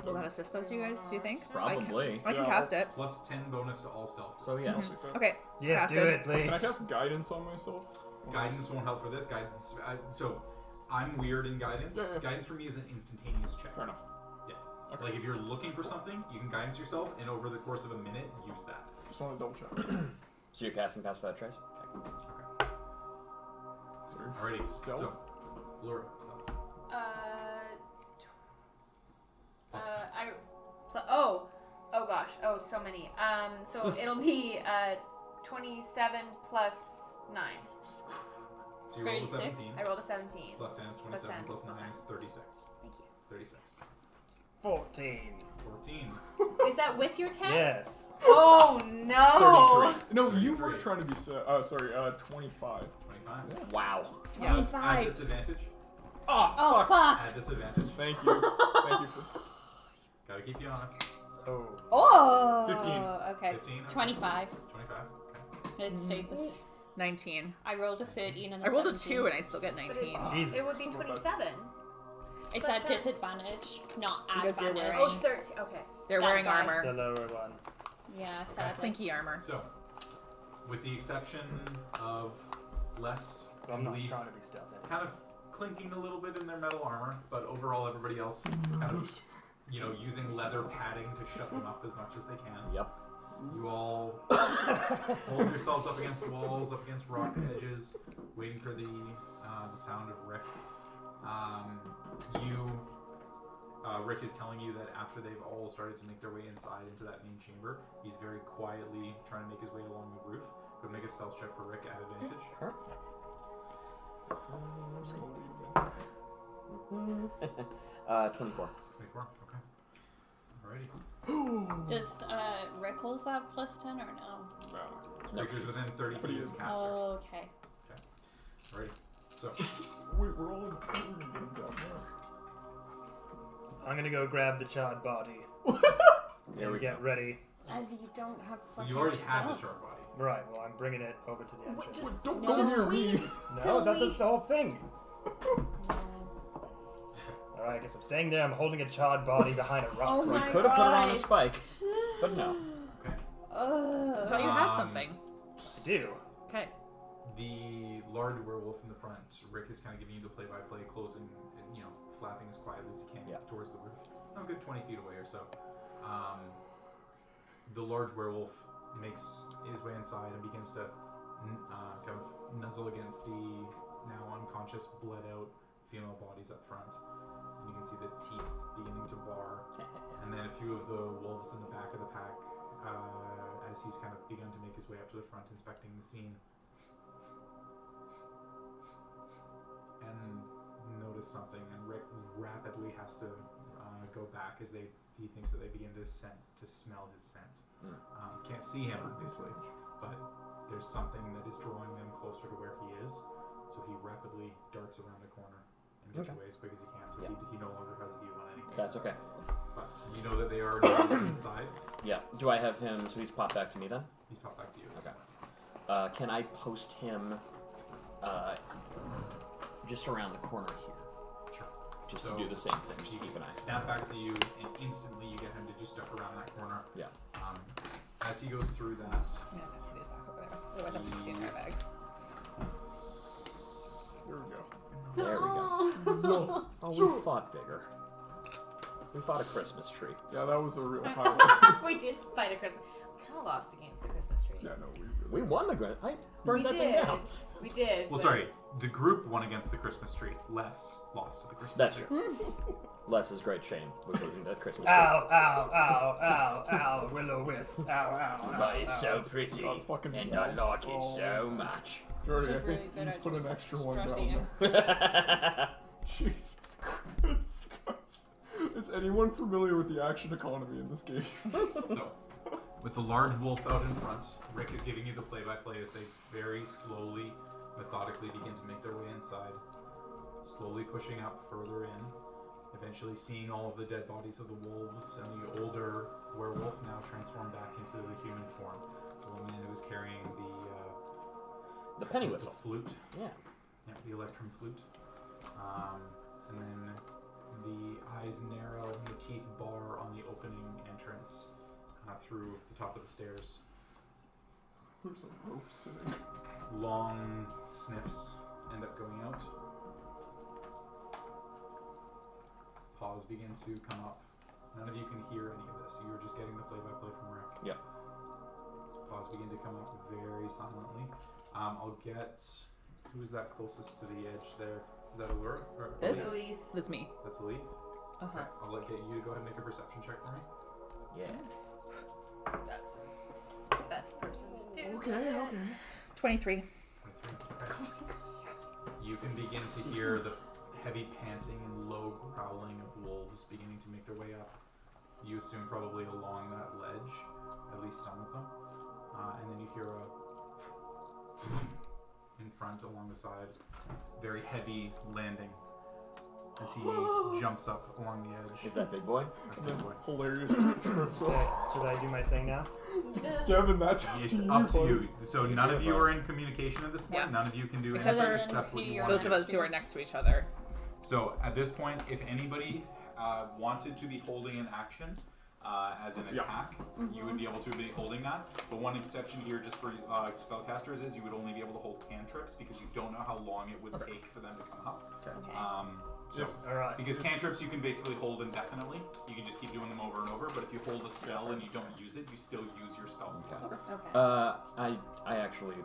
Will that assist us, you guys? Do you think? probably. I can cast it. Plus 10 bonus to all stealth. So yes. Okay. Yes, cast do it, please. Can I cast guidance on myself? Guidance won't help for this. Guidance. So I'm weird in guidance. Yeah. Guidance for me is an instantaneous check. Fair enough. Yeah. Okay. Like if you're looking for something, you can guidance yourself, and over the course of a minute, use that. Just want to double check. So you're casting past that trace? Okay. Okay. Alrighty. Stealth? So, Laura, stealth. Plus 10. Oh gosh, so many. So it'll be 27 plus 9. So you rolled a 36. 17. I rolled a 17. Plus 10 is 27. 10, Plus plus 9 is 36. Thank you. 36. 14. 14. Is that with your 10? Yes. Oh no! 33. No, you were 33. trying to be. 25. 25. Wow. Add 25. disadvantage. Oh, fuck. Add disadvantage. Thank you. Thank you for. Gotta keep you honest. Oh. Oh. 15. Okay. 15. Okay. 25. 25. Okay. It stayed the same. 19. I rolled a 13 and a I rolled a 17. 2 and I still get 19. Jesus. It would be 27. It's Plus at 10. disadvantage, not Because you're advantage. wearing- Oh, 13. Okay. They're That's wearing why. armor. The lower one. Yeah, sadly. Clinky armor. So, with the exception of less, I'm not leaf trying to be stealthy. kind of clinking a little bit in their metal armor, but overall everybody else kind of, using leather padding to shut them up as much as they can. Yep. You all hold yourselves up against walls, up against rock edges, waiting for the sound of Rick. Rick is telling you that after they've all started to make their way inside into that main chamber, he's very quietly trying to make his way along the roof. Go make a stealth check for Rick at advantage. That's gonna lead me. 24. 24. Okay. Alrighty. Does Rickles have plus 10 or no? No. Rick is within 30 But he feet of is. the caster. Oh, okay. Alrighty. So, Wait, we're all in. We're gonna get him down there. I'm gonna go grab the charred body. Here we Get ready Leslie, you don't have fucking You already stuff. have the chart body. Right. Well, I'm bringing it over to the entrance. Just, Don't no, go just near wait me. till No, that we... does the whole thing. No. All right. I guess I'm staying there. I'm holding a charred body behind a rock. Oh We my could have put her on a God. spike, but no. Okay. I thought you had something. I do. Okay. The large werewolf in the front, Rick is kind of giving you the play-by-play, closing, and, flapping as quietly as he can towards the roof. A good 20 feet away or so. The large werewolf makes his way inside and begins to kind of nuzzle against the now unconscious, bled-out female bodies up front. And you can see the teeth beginning to bar. And then a few of the wolves in the back of the pack, as he's kind of begun to make his way up to the front, inspecting the scene. And notice something, and Rick rapidly has to go back as he thinks that they begin to smell his scent. Can't see him obviously, but there's something that is drawing them closer to where he is. So he rapidly darts around the corner and gets away as quick as he can. So he no longer has a view on anything. That's okay. But you know that they are now inside. Yeah. Do I have him? So he's popped back to me then. He's popped back to you. Okay. Can I post him just around the corner here? Sure. Just So to do the same thing. Just he keep an eye. snap back to you, and instantly you get him to just duck around that corner. Yeah. As he goes through that, Yeah, I see his back over there. Otherwise, I'm just in my bag. Here we go. There we go. Oh, we fought bigger. We fought a Christmas tree. Yeah, that was a real highlight. We did fight a Christmas. We kind of lost against the Christmas tree. Yeah, no, We won the grand. I burned We that thing did. down. We did. well, but- sorry, the group won against the Christmas tree. Les lost to the Christmas That's tree. true. Les's great shame was losing the Christmas tree. Ow! Ow! Ow! Ow! Ow! Will-o-wisp! Ow! Ow! Ow! But it's ow. so pretty, got fucking and I melts like it all so over. much. Jordy, I Just think really good you at put just an extra one down stressing there. Jesus Christ, guys. Is anyone familiar with the action economy in this game? So, with the large wolf out in front, Rick is giving you the play-by-play as they very slowly, methodically begin to make their way inside, slowly pushing up further in, eventually seeing all of the dead bodies of the wolves and the older werewolf now transformed back into the human form. The woman who was carrying The penny the whistle. flute. Yeah. Yeah, the electrum flute. And then the eyes narrow and the teeth bar on the opening entrance through the top of the stairs. There's a rope sitting. Long sniffs end up going out. Paws begin to come up. None of you can hear any of this. You're just getting the play-by-play from Rick. Yep. Paws begin to come up very silently. I'll get... Who is that closest to the edge there? Is that Allura? Or This? Relief. That's me. That's Elif. Uh huh. Okay, I'll get you to go ahead and make a perception check for me. Yeah. That's the best person to do. Okay. 23. 23. Okay. You can begin to hear the heavy panting and low growling of wolves beginning to make their way up. You assume probably along that ledge, at least some of them. And then you hear a in front along the side, very heavy landing as he jumps up along the edge. Is that big boy? That's Big Boy. Hilarious. Okay, should I do my thing now? Kevin, that's It's up up to buddy. you. So none of you are in communication at this point. Yeah. None of you can do Except anything for except what you want Those to of do. us who are next to each other. So at this point, if anybody wanted to be holding an action as an Yeah. attack, you would be able to be holding that. But one exception here, just for spellcasters, is you would only be able to hold cantrips because you don't know how long it would take for them to come up. Okay. So All right. because cantrips you can basically hold indefinitely, you can just keep doing them over and over. But if you hold a spell and you don't use it, you still use your spell slot. Okay. I actually.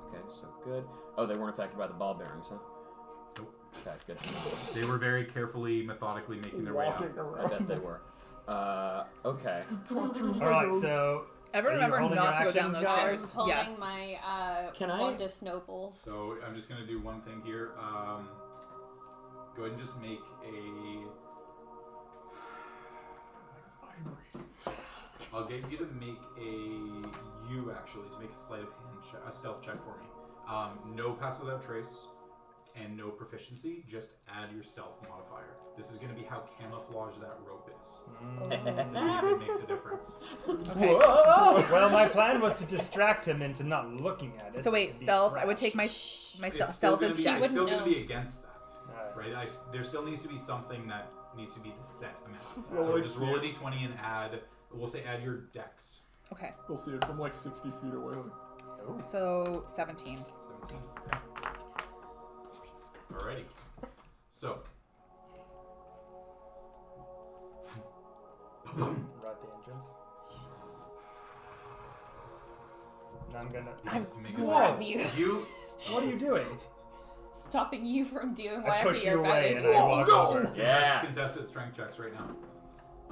Okay, so good. Oh, they weren't affected by the ball bearings, huh? Nope. Okay, good to know. They were very carefully, methodically making their way up. Walking I around. bet they were. Okay. All right. So Everyone Are you remember holding not to your go down actions, those guys? stairs. Holding Yes. my Can I- Wandus Nobles. So I'm just gonna do one thing here. Go ahead and just make a. I'll get you to make to make a sleight of hand check, a stealth check for me. No pass without trace. and no proficiency, just add your stealth modifier. This is going to be how camouflage that rope is. To see if it makes a difference. Okay. Well, my plan was to distract him into not looking at it. So wait, It'd be stealth. I would brash. take my It's stealth. still Stealth gonna is be, dex. it's still going to know. be against that. Alright. Right? There still needs to be something that needs to be the set amount. Well, So like, just roll a d20 and add, we'll say add your dex. Okay. They'll see it from like 60 feet away. So 17. 17. Alrighty. So. Right at the entrance. And I'm gonna. I'm Make grab it- you, You What are you doing? stopping you from doing I whatever push you're you about away to and do. I walk over. Yeah. contested strength checks right now.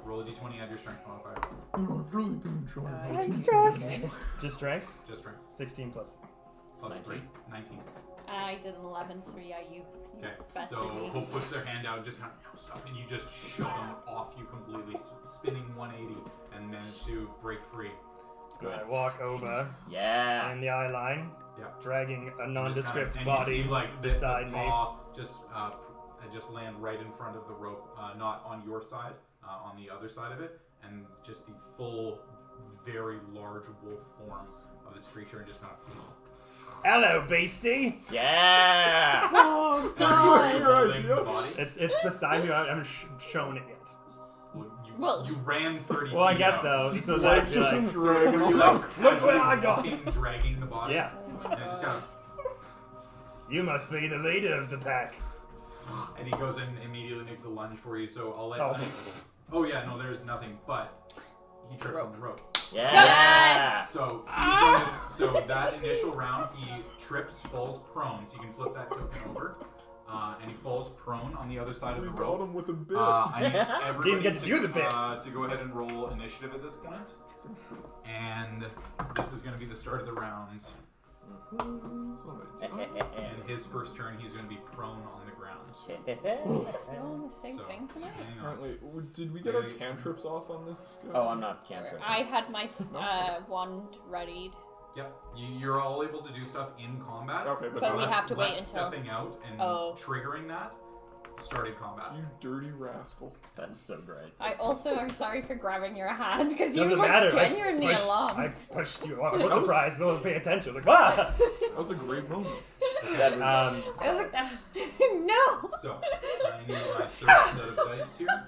Roll a d20, add your strength modifier. You know, I've really been enjoying it. I'm stressed. Just strength? Just strength. 16 plus. Plus 19. 3. 19. I did an 11, so yeah, you Okay. bested So me. Hope puts their hand out and just kind of, no, stop. And you just shove them off you completely, spinning 180 and manage to break free. Good. I walk over Yeah. in the eye line, Yeah. dragging a nondescript and body you see, like, beside the me. paw just land right in front of the rope, not on your side, on the other side of it, and just the full, very large wolf form of this creature, and just kind of. Hello, beastie! Yeah. Oh That's god! your holding idea. the body. It's beside me. I haven't shown it yet. Well, you ran 30 Well, I feet guess out. so. So Legs that's just like, dragging You on. like Look what I casually got. walking, dragging the body. yeah. And it just kind of, You must be the leader of the pack. and he goes in and immediately makes a lunge for you. So I'll let. Oh. Oh yeah, no, there's nothing. But he trips on the rope. Yeah. So he's doing this, so that initial round, he trips, falls prone. So you can flip that token over, and he falls prone on the other side of We the got rope. him with a bit. I need everybody Didn't get to do the bit. To go ahead and roll initiative at this point. And this is going to be the start of the round. It's not ideal. And his first turn, he's going to be prone on the ground. We're all the same So, thing tonight. hang on. Apparently, did we get our cantrips off on this guy? Oh, I'm not cantrip. I had my wand readied. Yep, you're all able to do stuff in combat. Okay, But we less- have to wait less until- stepping out and Oh. triggering that started combat. You dirty rascal. That's so great. I also am sorry for grabbing your hand because you Doesn't looked matter. genuinely I alarmed. pushed you. I was surprised. I wasn't paying attention. Like, ah! That was a great moment. That was. I was like, no! So, I need my third set of dice here.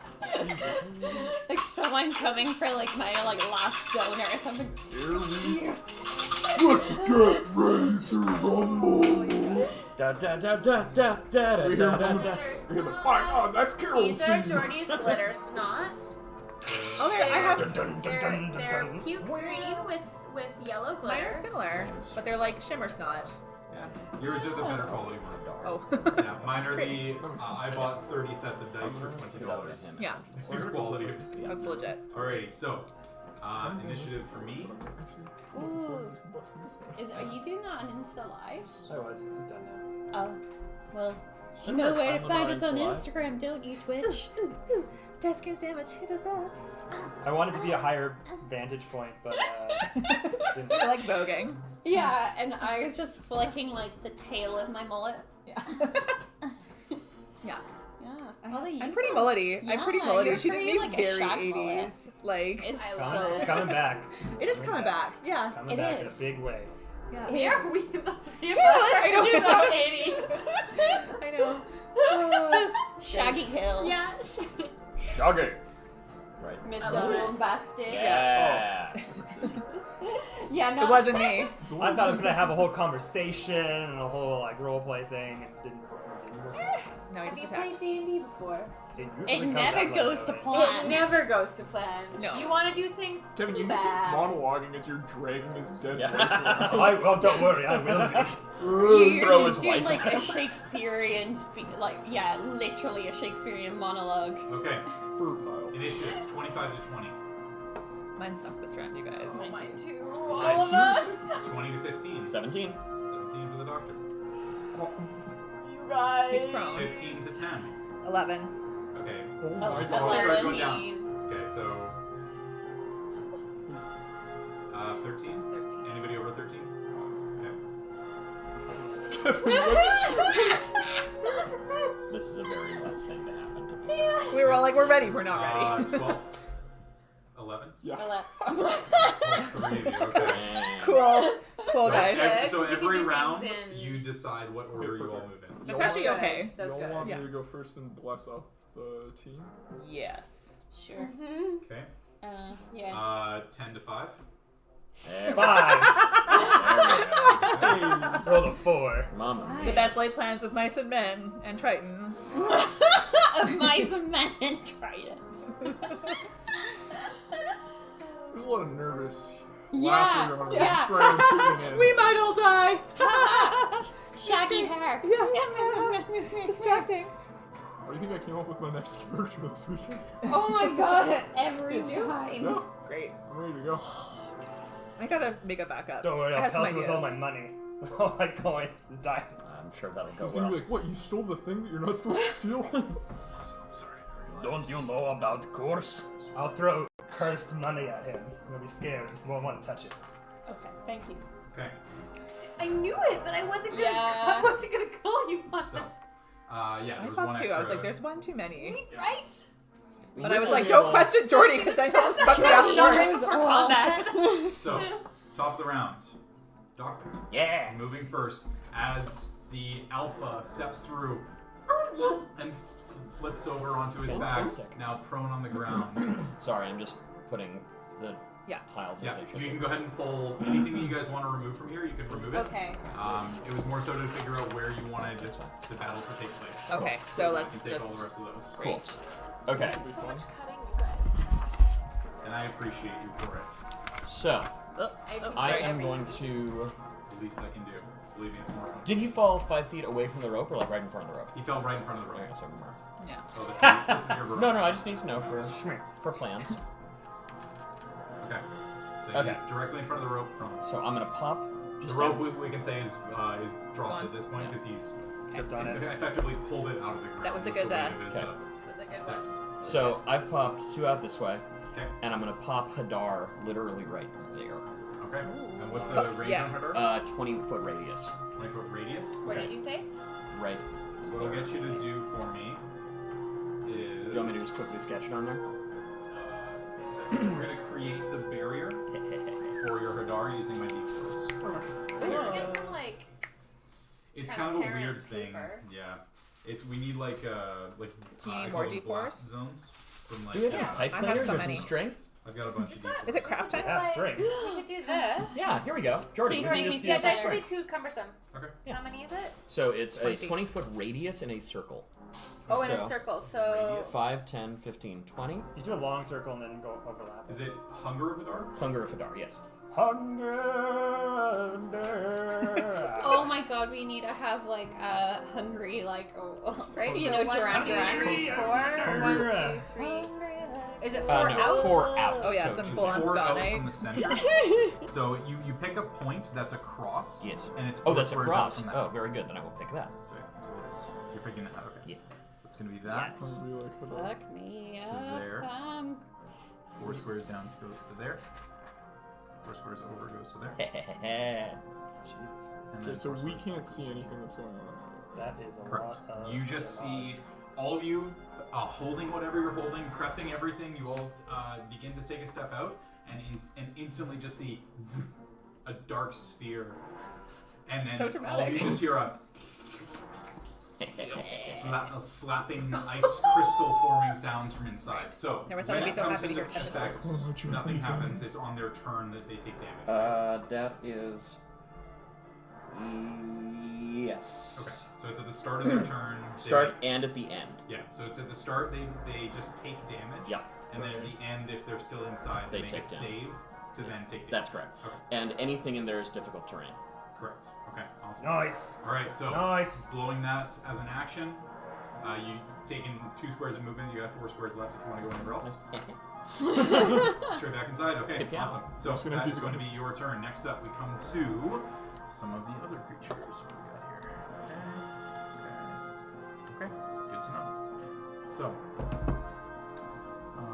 Like someone coming for like my last donor or something. Here we Let's get ready to rumble. Da da da da da da da We da hear da him. da. We hear the, oh my god, that's Carol's These are theme. Jordy's glitter snot. Oh, I have. They're puke green with yellow Mine are glitter. similar, but they're like shimmer snot. Yeah. Yours are the better quality ones. Oh. Yeah, mine are the. I bought 30 sets of dice for $20. Yeah, Good quality. that's legit. Alrighty, so initiative for me. Actually, Ooh. just busting this one. Are you doing that on Insta Live? I was. It's done now. Oh, well, you Shouldn't know our where time to find limit us on on Insta Instagram, don't you, Twitch? Dicecream Sandwich, hit us up. I wanted to be a higher vantage point, but didn't. I like voguing. Yeah, and I was just flicking like the tail of my mullet. Yeah. Yeah. Yeah, I'm pretty mullety. I'm pretty Yeah, mullety. you're She didn't pretty, need like, a very shag 80s. Like, It's It's coming back. it is coming back. Yeah. Coming It back in is. a big way. Yeah. Here we the three of Yeah, us I know. are just so 80s. I know. just shaggy hills. Yeah. Shaggy. Right. Mr. Bombastic. Yeah. Yeah, no. It wasn't me. I thought I was gonna have a whole conversation and a whole like role play thing, and didn't. No, I Have you just played attacked. D&D before? It It usually comes never out like goes that to way. It plan. never goes to plan. No. You want to do things Kevin, you keep bad. monologuing as you're dragging his dead Yeah. wife around. Well, don't worry, I will be. You're Throw just his doing wife like a out. Shakespearean literally a Shakespearean monologue. Okay, Fur pile. initiatives 25 to 20. Mine sunk this round, you guys. Mine Mine too. too. All of us. 20 to 15. 17. 17 for the doctor. You guys. He's prone. 15 to 10. 11. Okay. Oh my Let's god. start going down. 13. Okay, so 13. 13. Anybody over 13? Okay. Kevin, what? this is a very less thing to happen to me. We were all like, we're ready. We're not ready. 12. 11. Yeah. All 3 of you. Okay. Cool. Cool, So, guys. Good, so 'cause we can every do round, things in- you decide what order you all perfect. move in. That's Y'all- actually okay. That's Y'all good. want Yeah. me to go first and bless up the team? Yes. Sure. Mm-hmm. Okay. Yeah. 10 to 5. There we 5. go. Roll a 4. Mama Nice. The mia. best laid plans of mice and men and tritons. Of mice and men and tridents. There's a lot of nervous Yeah, laughing on yeah. Strahd tuning in. We might all die. Shaggy hair. Yeah. Distracting. What do you think I came up with my next character this weekend? Oh my god, every Did you? time. No, Great. I'm ready to go. I gotta make a backup. Don't worry, I I'll have some pelt you with all my ideas. money. All my coins and diamonds. I'm sure that'll go He's gonna well. be like, what, you stole the thing that you're not supposed to steal? Sorry. Don't you know about course? I'll throw cursed money at him. He'll be scared. He won't want to touch it. Okay, thank you. Okay. I knew it, but I wasn't gonna. Yeah. I wasn't gonna call you on So, it. yeah, I there was thought one too. extra. I was like, there's one too many. Right? But I was like, don't question Jordy because I know this fucked me Jordy up knows worse. For all. combat. So, top of the round. Doctor. Yeah. Moving first as the alpha steps through and flips over onto his back, Fantastic. now prone on the ground. Sorry, I'm just putting the Yeah. tiles as Yeah, they should you be. can go ahead and pull anything that you guys want to remove from here, you can remove it. Okay. It was more so to figure out where you wanted the battle to take place. Okay, so You let's can take all the just. rest of those. Cool. Okay, So much cutting for us. And I appreciate you for it. so Oh, I sorry. am going to. It's the least I can do. Believe me, it's more fun. Did he fall 5 feet away from the rope or like right in front of the rope? He fell right in front of the rope. Okay, so more. Yeah. Oh, this is your rope. No, I just need to know for plans. Okay. So Okay. he's directly in front of the rope, prone. So I'm gonna pop. The Just rope we can say is dropped Gone. at this point Yeah. because he's Tripped on it. effectively pulled it out of the ground. That was a with good, the weight of his, okay. This was a good steps. one. So I've popped 2 out this way, Okay. and I'm gonna pop Hadar literally right there. Okay. And what's the range yeah. on her? 20-foot radius. 20-foot radius. What Okay. did you say? Right. What I'll get you to do for me is. Do you want me to just quickly sketch it on there? So we're gonna create the barrier for your Hadar using my D4s. We can get some like. It's kind of a Transparent weird thing. paper. Yeah. We need like Do you I need more call them blast D4s? zones from like. Do we have Yeah, any pipe I have cleaners so or many. some string? I've got a bunch of D4s. Is it craft time? Yeah, string. We could do this. Yeah, here we go. Jordy, Please we can make me. just Yeah, use the that should be string. too cumbersome. Okay. Yeah. How many is it? So it's 20. a 20-foot radius in a circle. Oh, in a So, circle. So. radius. 5, 10, 15, 20. Just do a long circle and then go overlap. Is it Hunger of Hadar? Hunger of Hadar, yes. Hunger. Oh my god, we need to have like a hungry, like, Right? you so know, 1, Duran 2, Duran. 3, 4. 1, 2, 3. Is it 4 No, out? 4 out. Oh yeah, So some just full on 4 spell out night. from the center. So you pick a point that's a cross. Yes. And it's Oh, 4 that's a squares out cross. from that. Oh, very good. Then I will pick that. So you're picking that. Okay. Yeah. It's gonna be that. Yes. I really like Hadar. Fuck me To up. there. 4 squares down goes to there. 4 squares over goes to there. Jesus. And Okay, then so 4 we squares. can't see anything that's going on. That is a Correct. lot of. You just see all of you holding whatever you're holding, prepping everything. You all begin to take a step out, and instantly just see a dark sphere, and then So all of dramatic. you just hear a slapping ice crystal forming sounds from inside. So Never thought when I'd be it so comes happy to into hear tentacles. effect, Oh, nothing Japanese happens. anime. It's on their turn that they take damage. That is. Yes. Okay, so it's at the start of their turn. They Start and at the end. Yeah, so it's at the start they just take damage. Yeah. And then at the end, if they're still inside, They they make a take damage. save to then take damage. That's correct. Okay, And anything in there is difficult terrain. correct. Okay, awesome. Nice. All right, so Nice. blowing that as an action, you've taken 2 squares of movement. You got 4 squares left if you want to go anywhere else. Straight back inside. Okay, Hip, yeah. awesome. So It's gonna that be is going to be the- your turn. Next up, we come to some of the other creatures. What do we got here? Okay, good to know. So,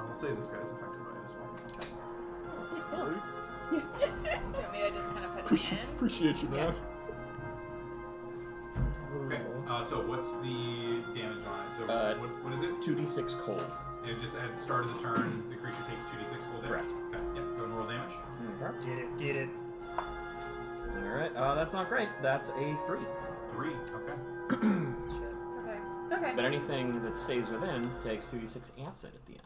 we'll say this guy's affected by it as well. Okay. Oh, thanks, Jordy. Do you want me to just kind of put it Appreciate, in? appreciate you, man. Okay, So what's the damage on it? So what is it? 2d6 cold. And just at the start of the turn, the creature takes 2d6 cold damage? Correct. Okay, yep, go and roll damage. Get it. Alright, that's not great. That's a 3. 3, okay. It's okay. It's okay. But anything that stays within takes 2d6 acid at the end.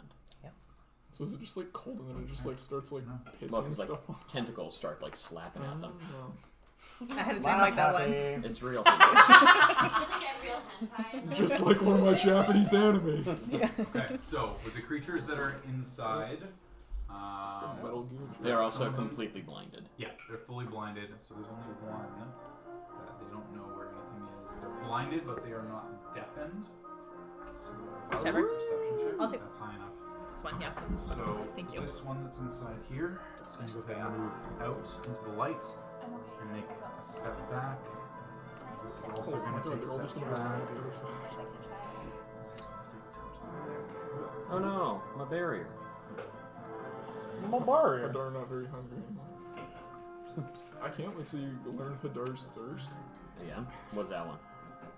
So is it just like cold and then it just like starts like pissing Well, because stuff like off? tentacles start like slapping at them. I had a dream like that once. It's real. Doesn't get real hentai. Just like one of my Japanese animes. Okay, so with the creatures that are inside, Metal Gear. They're also some of them- completely blinded. Yeah, they're fully blinded, so there's only one that they don't know where anything is. They're blinded, but they are not deafened. So Whichever. perception check. I'll take- That's high enough. This one, yeah. This is So Thank you. this one that's inside here, Just I'm finish going this to guy move out into the light I'm okay. and make Second. a step back. This is also Oh my going to god, take they're all just steps gonna go back. on the other side. I can try. This is going to stay back. Oh no, my barrier. My barrier. Hadar not very hungry anymore. I can't wait till you learn Hadar's thirst. Yeah. What's that one?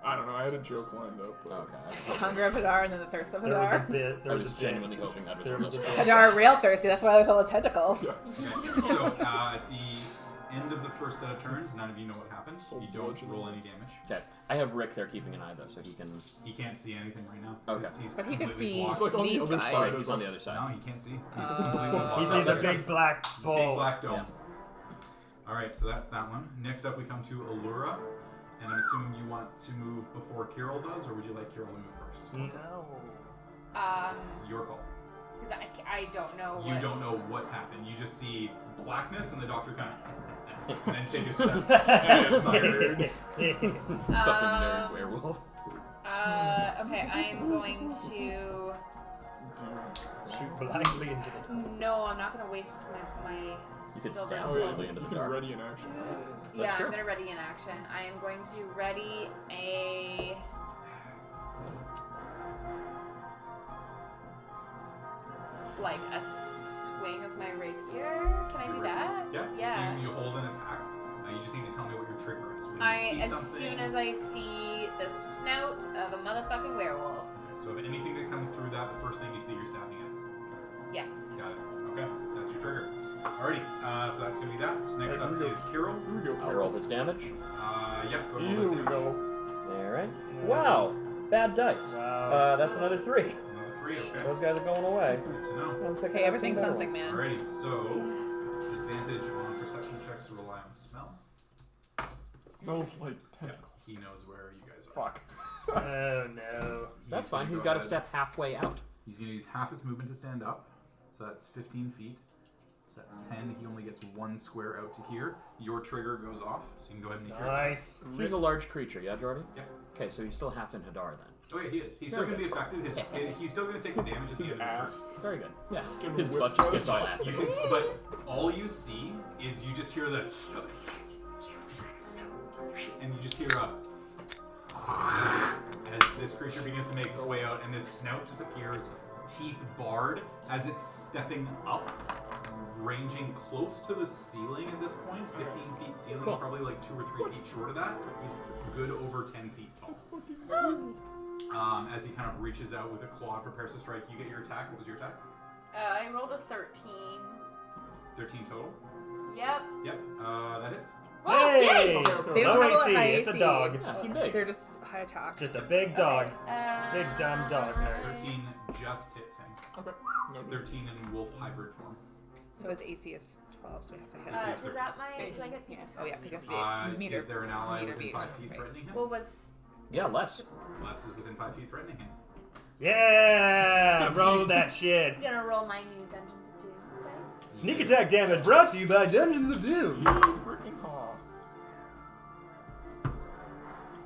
I don't know, I had a joke lined up. But Okay. Hunger of Hadar and then the thirst of There was a Hadar. bit. I was genuinely hoping that was There the was a most bit. Hadar real thirsty, that's why there's all those tentacles. Okay, so at the end of the first set of turns, none of you know what happened. So You don't bludgeoning. roll any damage. Okay. I have Rick there keeping an eye though, so he can. He can't see anything right now. Okay. He's But he could completely see blocked. He's like on the these other guys. side. He's on the other side. No, he can't see. He's Uh, completely blocked. He sees a That's big right. black Big ball. black dome. Yeah. Alright, so that's that one. Next up we come to Allura. And I'm assuming you want to move before Kirill does, or would you like Kirill to move first? No. It's your call. Because I don't know You what... don't know what's happened. You just see blackness, and the doctor kind of and then take a step. And Cyrus. Fucking nerd werewolf. Okay, I am going to... Shoot blindly into the No, I'm not going to waste my You could silver stab Oh gold. yeah, wildly into you the can dark. ready in action. Yeah, That's I'm true. going to ready in action. I am going to ready a... Like a swing of my rapier? Can I do that? Yeah. Yeah. So you hold an attack. You just need to tell me what your trigger is. When you see As something, soon as I see the snout of a motherfucking werewolf. So if anything that comes through that, the first thing you see, you're stabbing it. Yes. Got it. Okay, that's your trigger. Alrighty, so that's gonna be that. Next up is Kirill. Here we go. I'll roll his damage. Yep, go Here roll we this go. Alright. Wow. Bad dice. Wow. That's another 3. Another 3, okay. Those guys are going away. Good to know. I'm picking Hey, up everything's some better something, ones. man. Alrighty, so advantage on perception checks to rely on smell. Smells like tentacles. He knows where you guys are. Fuck. Oh no. That's gonna fine. He's go got to ahead. step halfway out. He's gonna use half his movement to stand up. So that's 15 feet. So that's 10. He only gets 1 square out to here. Your trigger goes off, so you can go ahead and make your attack. Nice. He's a large creature, yeah, Jordy? Yep. Okay, so he's still half in Hadar then. Oh yeah, he is. He's still Very gonna be affected. He's still gonna take the damage at the His end of his ass. turn. Very good. Yeah. give him His a butt whip just gets all punch. acid. You can, but all you see is you just hear the, and you just hear as this creature begins to make its way out, and this snout just appears, teeth barred, as it's stepping up, ranging close to the ceiling at this point. 15 feet ceiling. Cool. He's probably like 2 or 3 feet short of that. He's good over 10 feet tall. As he kind of reaches out with a claw, prepares to strike. You get your attack. What was your attack? I rolled a 13. 13 total. Yep. Yep. That hits. Oh, Hey! yay! They don't Low have a AC, high it's a AC. dog. Yeah, he's Oh, big. they're just high attack. Just a big dog. Okay, Big dumb dog nerd. 13 just hits him. Okay. No, 13 in wolf hybrid form. So his AC is 12, so we have to hit. does that do I get sneak attack? Oh yeah, because he has to be meter. Is there an ally meter within beat, 5 feet right. threatening him? What was... Yeah, less. Less is within 5 feet threatening him. Yeah! Roll that shit. I'm gonna roll my new Dungeons of Doom dice. Sneak attack damage brought to you by Dungeons of Doom. You freaking haw.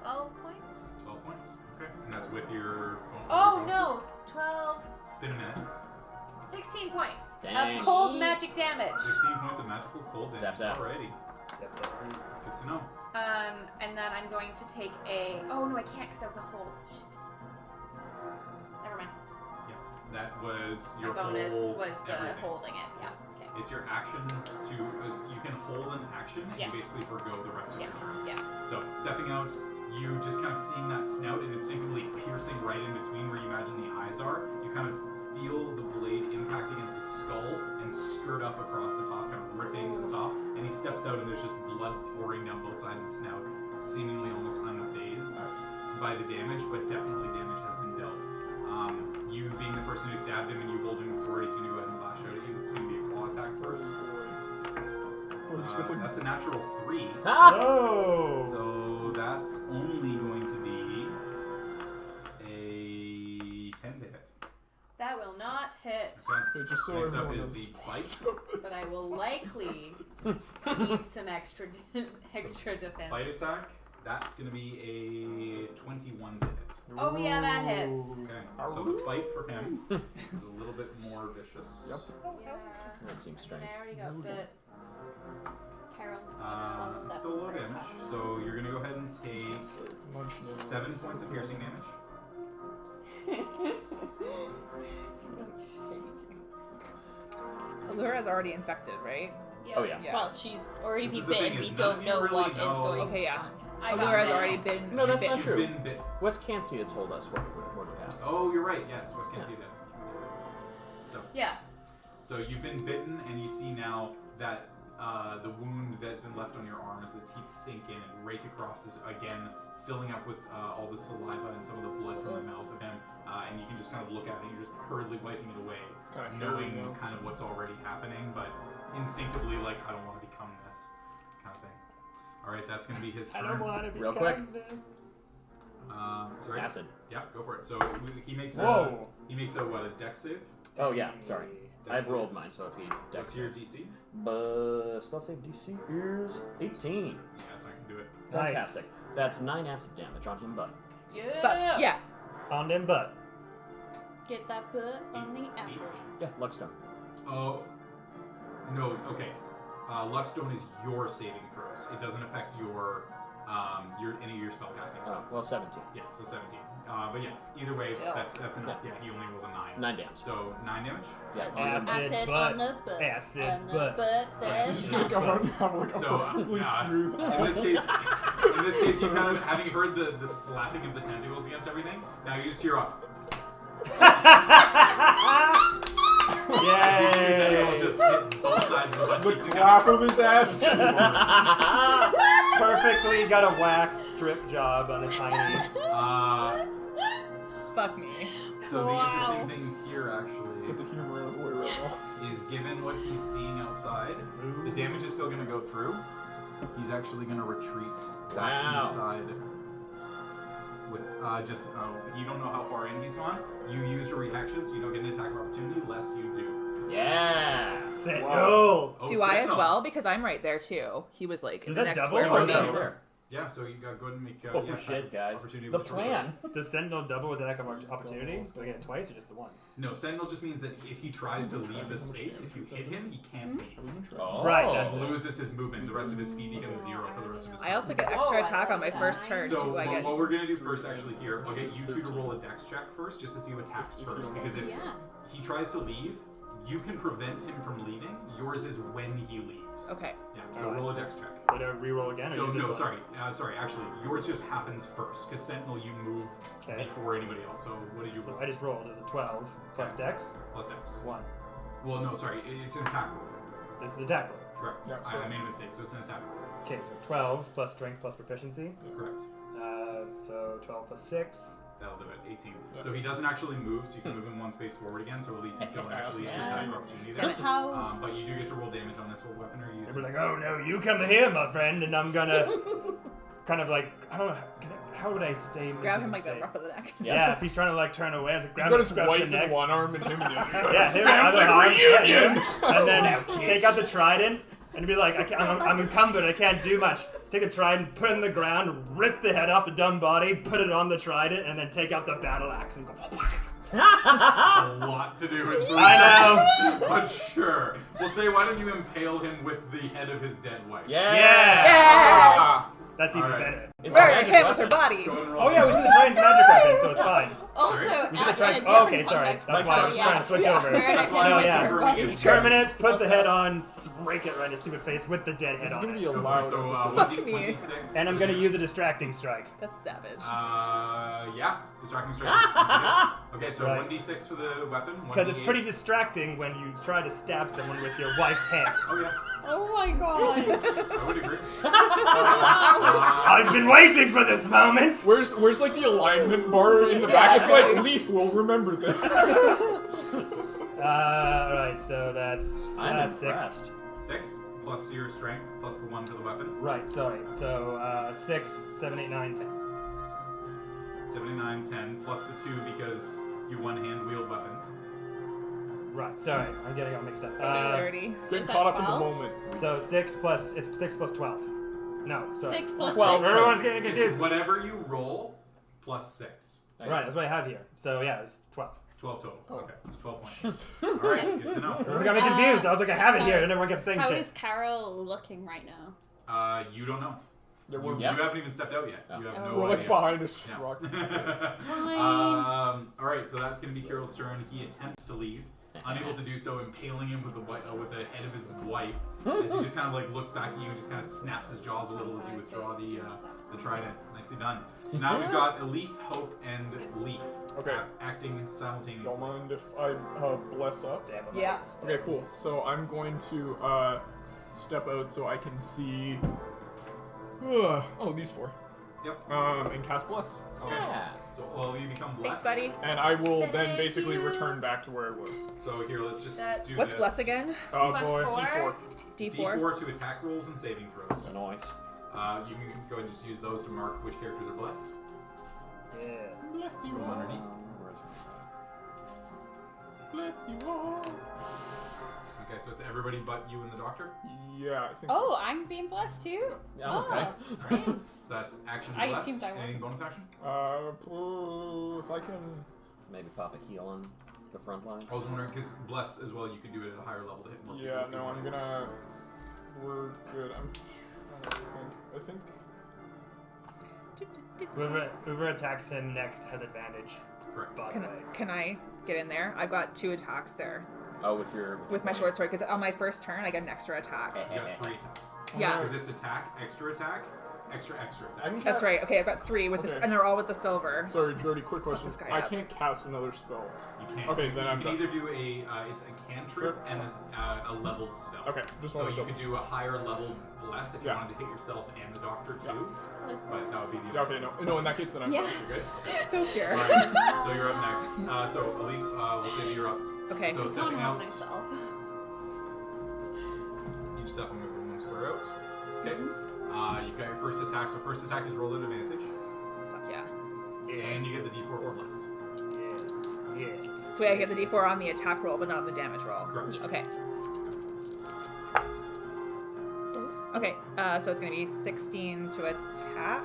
12 points? 12 points. Okay. And that's with your. Oh your no! 12... It's been a minute. 16 points Dang. of cold magic damage. 16 points of magical cold damage. Zap, zap. Alrighty. Good to know. And then I'm going to take a... Oh no, I can't because that was a hold. Shit. Never mind. Yeah. That was your My bonus whole was the everything. holding it. Yeah. Okay. It's your action to. You can hold an action and Yes. you basically forgo the rest of Yes. your turn. Yeah. So, stepping out you just kind of seeing that snout and instinctively piercing right in between where you imagine the eyes are, you kind of feel the blade impact against his skull and skirt up across the top, kind of ripping the top, and he steps out and there's just blood pouring down both sides of the snout, seemingly almost unfazed by the damage, but definitely damage has been dealt. You being the person who stabbed him and you holding the sword, he's going to go ahead and lash out at you. This is going to be a claw attack first. That's a natural 3. Oh! So that's only going to be a 10 to hit. That will not hit, Okay. Just so Next up everyone is knows. the bite. but I will likely need some extra defense. Bite attack. That's going to be a 21 to hit. Oh yeah, that hits. Okay. So the bite for him is a little bit more vicious. Yep. Yeah. That seems And strange. I already got upset. Carol's plus Still 7 low for damage. attacks. So you're going to go ahead and take Munching 7 points of piercing damage. Allura's already infected, right? Oh yeah. Yeah. Well, she's already This been is the thing, bitten. We is don't none know of you what really is know- going Okay, yeah. I got Allura's bit. already been. No, that's bitten. not true. You've been bit. Wes Cancy had told us what would happen. Oh, you're right. Yes, West Can't see that. So, Yeah. so you've been bitten, and you see now that the wound that's been left on your arm as the teeth sink in and rake across is again filling up with all the saliva and some of the blood from the mouth of him. And you can just kind of look at it and you're just hurriedly wiping it away, Kinda knowing hairy now. kind of what's already happening, but instinctively, like, I don't want to become this kind of thing. All right, that's going to be his turn. I don't want to be Real quick. this. Sorry. Acid. Yeah, go for it. So he makes Whoa. a dex save. Oh yeah, sorry. Dex I've save. rolled mine, so if he What's your DC? spell save DC is 18. Yeah, so I can do it. Nice. Fantastic. That's 9 acid damage on him, bud. Yeah. But yeah, On them butt. Get that butt on the acid. Yeah, Luckstone. Oh, no. Okay. Luckstone is your saving throws. It doesn't affect your any of your spellcasting Oh, stuff. well, 17. Yeah, so 17. But yes, either way, Still. that's enough. Yeah, he only rolled a 9. 9 damage. So 9 damage. Yeah. Acid Acid butt. on the butt. Acid on the butt. butt. There's Just like I'm about to have like a So, perfectly yeah, smooth. in this case, you kind of having heard the slapping of the tentacles against everything. Now you just hear up. Yay! Just hit both sides of the butt The cheeks clap of his ass cheeks. Perfectly got a wax strip job on a tiny. fuck me. So the interesting thing here, Let's get actually, the humor out of the way right now. is given what he's seeing outside, the damage is still going to go through. He's actually going to retreat back Wow. inside. With just you don't know how far in he's gone. You used a reaction, so you don't get an attack of opportunity, less you do. Yeah. Say Wow. no! Oh, Do I as Sentinel. well? Because I'm right there too. He was like Is the that next double square or from me. no? Right there. Yeah, so you got to go ahead and make Oh, yeah, shit, guys. opportunity The with plan. Does Sentinel double with attack of opportunity? Do I get it twice or just the one? No, Sentinel just means that if he tries to leave the space, if you hit him, he can't leave. Oh. Right, that's He loses his movement. The rest of his speed becomes 0 for the rest of his I also turn. get extra Oh, I attack on my like that. first turn. So Do I get? what we're gonna do first, actually, here, I'll get you two to roll a dex check first, just to see who attacks first. Because if Yeah. he tries to leave, you can prevent him from leaving. Yours is when he leaves. Okay. Yeah. So roll a dex check. So do I reroll again or So use this no, one? sorry. Actually, yours just happens first because Sentinel you move Okay. before anybody else. So what did you So roll? I just rolled. It was a 12 plus Okay. dex. Plus dex. 1. Well, no, sorry. It's an attack roll. This is attack roll. Correct. Yeah, so- I made a mistake. So it's an attack roll. Okay, so 12 plus strength plus proficiency. Correct. So 12 plus 6. That'll do it. 18. So he doesn't actually move, so you can move him one space forward again. So you don't actually use just your opportunity Damn there. it. How? But you do get to roll damage on this whole weapon or use. And we're like, oh no, you come here, my friend, and I'm gonna kind of like, I don't know, how would I stay? Grab him like stay? the rough of the neck. Yeah, if he's trying to like turn away, I was like, grab Got him, his scrap wife the in neck. one arm and him in the other. Yeah, here, other arm. reunion! And then take out the trident and be like, I'm encumbered, I can't do much. Take the trident, put it in the ground, rip the head off the dumb body, put it on the trident, and then take out the battle axe and go. It's a lot to do with I know. but sure. We'll say, why don't you impale him with the head of his dead wife? Yeah. Yeah. Yes. That's even Alright. better. It's Murder magic him with her weapon. body. Go and roll. Oh yeah, we should have tried magic weapon, so it's fine. Also, We should have in a tried. different Oh, okay, sorry. context. That's why I was trying to switch over. Murder That's why I him Oh, was with yeah. her confirming body. it. Terminate, put the head on, rake it right in his stupid face with the dead This head is on gonna be it. a loud So, episode. 1d6. And I'm gonna use a distracting strike. That's savage. Yeah. Distracting strike. Okay, so Right. 1d6 for the weapon. Because it's 1d8. pretty distracting when you try to stab someone with your wife's hand. Oh, yeah. Oh my god. I would agree. I've been waiting for this moment! Where's like the alignment bar in the back? It's like Leaf will remember this. Alright, so that's I'm 6. impressed. 6 plus your strength plus the 1 to the weapon. Right, sorry. So 6, 7, 8, 9, 10. 79, 10 plus the 2 because you one-hand wield weapons. Right, sorry. I'm getting all mixed up. 30. Get Is that caught up in the 12? moment. So 6 plus, it's 6 plus 12. No, sorry. 6 plus 12. 6. Everyone's getting It's confused. whatever you roll plus 6. Right, that's what I have here. So yeah, it's 12. 12 total. Oh. Okay, it's 12 points. Alright, good to know. Everyone got me confused. I was like, I have it here, sorry. and everyone kept saying How shit. is Carol looking right now? You don't know. There You, were, you Yeah. haven't even stepped out yet. You have no we're like idea. behind a Yeah. struck. Alright, so that's going to be Carol's turn. He attempts to leave. Unable to do so, impaling him with the head of his wife. As he just kind of like looks back at you and just kind of snaps his jaws a little as you withdraw the trident. Nicely done. So now we've got Elite, Hope, and Leaf Okay. acting simultaneously. Don't mind if I bless up. Damn it. Yeah. Okay, cool. So I'm going to step out so I can see. These 4. Yep. And cast bless. Okay. Yeah. So, well, you become Thanks, blessed. buddy. And I will then Thank basically you. return back to where I was. So here, let's just That's- do What's this. bless again? Oh Plus boy, 4. D4. D4. D4 to attack rolls and saving throws. Nice. You can go and just use those to mark which characters are blessed. Yeah. Bless Let's go underneath. Bless you all. Okay, so it's everybody but you and the doctor. Yeah, I think Oh, I'm being blessed too? Yeah, Oh, okay. thanks. So that's action I bless. assumed I Anything wasn't. bonus action? so. If I can. Maybe pop a heal on the front line. I was wondering because bless as well, you could do it at a higher level to hit more. Yeah, people if you no, I'm wanted. gonna. We're good. I'm trying to think. Whoever attacks him next has advantage. Correct. By the Can, way. can I get in there? I've got 2 attacks there Oh, with your with my short sword because on my first turn I get an extra attack. You got 3 attacks. Yeah. Because it's attack, extra attack. I can That's cast- right. Okay, I've got 3 with this, Okay. and they're all with the silver. Sorry, Jody. Quick question. this guy I up. can't cast another spell. You can't. Okay, you, then you I'm can done. either do it's a cantrip and a leveled spell. Okay, just So wanted you to. could do a higher level bless if you Yeah. wanted to hit yourself and the doctor too. Yeah. But that would be the Yeah, okay, no. In that case, then I'm. Yeah. You're good. So pure. Alright, so you're up next. So Elite, we'll say that you're up. Okay. So stepping out, myself. each step I'm moving 1 square out. Okay. You've got your first attack. So first attack is roll at advantage, Fuck yeah. and you get the D4 for bless. Yeah. Yeah. So wait, I get the D4 on the attack roll, but not on the damage roll. Correct. Okay. Okay. So it's gonna be 16 to attack.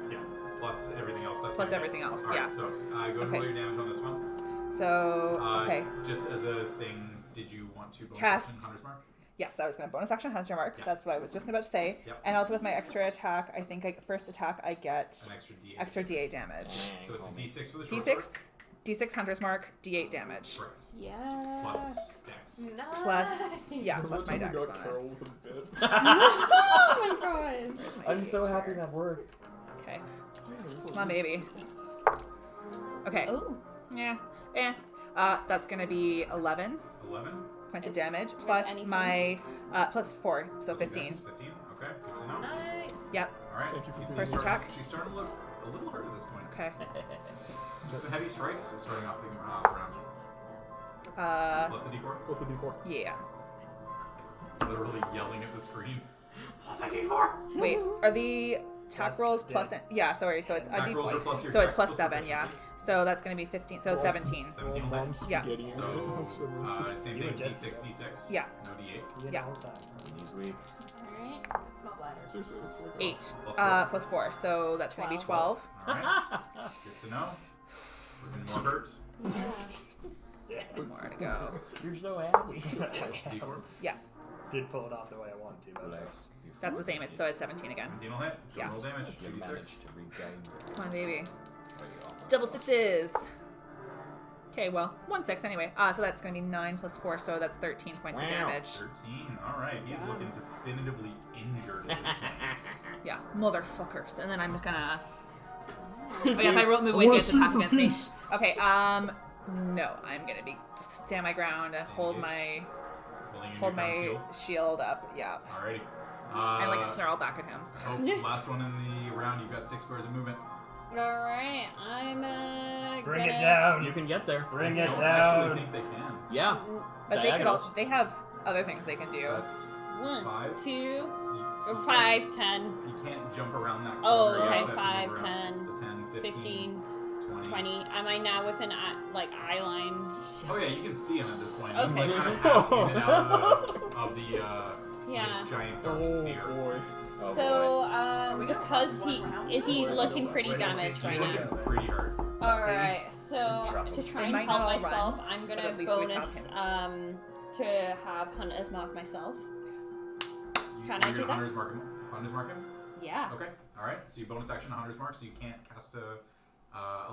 Yeah. Plus everything else. That's Plus gonna be- everything else, Alright, yeah. So go and Okay. roll your damage on this one. So okay. Just as a thing, did you want to bonus Cast. action Hunter's Mark? Yes, I was gonna bonus action Hunter Mark. Yeah. That's what I was just about to say. Yep. And also with my extra attack, I think first attack I get An extra D8. extra D8 damage. So it's a D6 for the short sword. D6 Hunter's Mark, D8 damage. Correct. Yeah. Plus Dex. Nice. Plus yeah, plus my Remember dex we got Carol bonus. with a bit. Oh my god. Where's my I'm D8 so happy here? that worked. Okay. Come on, baby. Okay. Oh. Yeah. That's gonna be 11 11. points of damage plus anything? my plus 4, so 15. 15. Okay, good to know. Nice. Yep. All right. Thank you for She's being First starting- attack. She's starting to look a little hurt at this point. Okay. Just the heavy strikes starting off the round. Plus a D4. Plus a D4. Yeah. Literally yelling at the screen. Plus a D4. Wait, are the attack Plus rolls the plus? dead. Yeah, sorry. So it's a Attack D. rolls are plus your So it's dex plus plus 7. Yeah. proficiency. So that's gonna be 15. So 17. 17 Oh, will hit. mom's Yeah. spaghetti. and So, same You thing, adjust D6, it. D6. Yeah. No D8. Yeah. He's weak. Alright. It's my bladder. Seriously, it's like 8. Plus four. Plus 4. So that's gonna be 12. 12. Alright. Good to know. We're getting more hurt. One more to go. You're so happy. Plus D4. Yeah. Did pull it off the way I wanted to, but Relax. That's the same. It's 17 again. 17 will hit. Yeah. Roll damage. You 2d6. managed to regain your... Come on, baby. What are you on? Double sixes. Okay, well, 1 6 anyway. So that's going to be 9 plus 4, so that's 13 points of Wow. damage. 13. Alright, he's looking definitively injured at this point. Yeah, motherfuckers. And then I'm just gonna. Oh yeah, if I roll move away, he gets attack against me. Okay, no, I'm gonna just stand my ground, hold my Holding your newfound shield. shield up, yeah, Alrighty. and like snarl back at him. Oh, last one in the round. You've got 6 squares of movement. Alright, I'm Bring gonna... it down. You can get there. Bring I it don't down. actually think they can. Yeah. But they could Diagonals. also, they have other things they can do. That's 1, 5. 2, You 5, 10, You can't jump around that Oh, corner. okay, You just have to move 5, around. 10, So 10, 15, 20. 20. Am I now within eye line? Oh yeah, you can see him at this point. Okay. He's like kind of half in and out of the Yeah. giant dark Oh sphere. boy. Oh, So, because is he looking pretty Wait, damaged He's right looking now? pretty hard. Alright, so trouble. to try They and might help not all myself, run, I'm but gonna at least we have bonus him. to have Hunter's Mark myself. Can I You're do gonna that? Hunter's mark him? Yeah. Okay. All right. So you bonus action Hunter's mark, so you can't cast a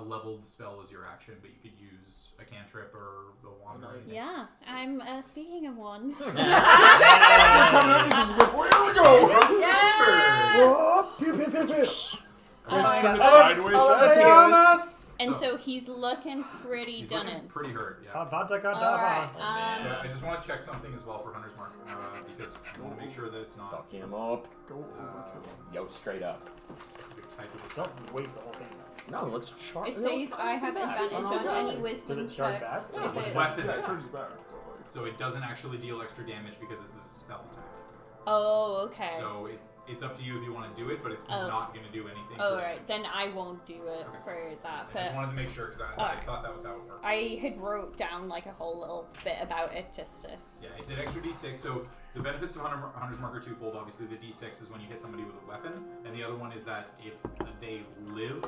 leveled spell as your action, but you could use a cantrip or a wand or anything. Yeah, I'm speaking of wands. Where we go? Yeah! Oh, pew, pew, pew, pew. Turn it Oh, sideways. And So- so he's looking pretty He's done looking in. pretty hurt. Yeah. Avada Alright, Kedavra. So I just want to check something as well for Hunter's mark because I want to make sure that it's not Fuck him up. Go overkill. Yo, straight up. a specific type of. Don't waste the whole thing. No, let's charge. It says I have advantage on any Does wisdom it charge checks. back? If it, Weapon Yeah, it attack. charges back. So it doesn't actually deal extra damage because this is a spell attack. oh, okay. So it's up to you if you want to do it, but it's Oh. not going to do anything. Oh, for right. damage. Then I won't do it Okay. for that. I just But wanted to make sure because I Alright. thought that was how it worked. I had wrote down like a whole little bit about it just to. Yeah, it's an extra d6. So the benefits of Hunter's Mark are twofold. Obviously, the d6 is when you hit somebody with a weapon, and the other one is that if they live,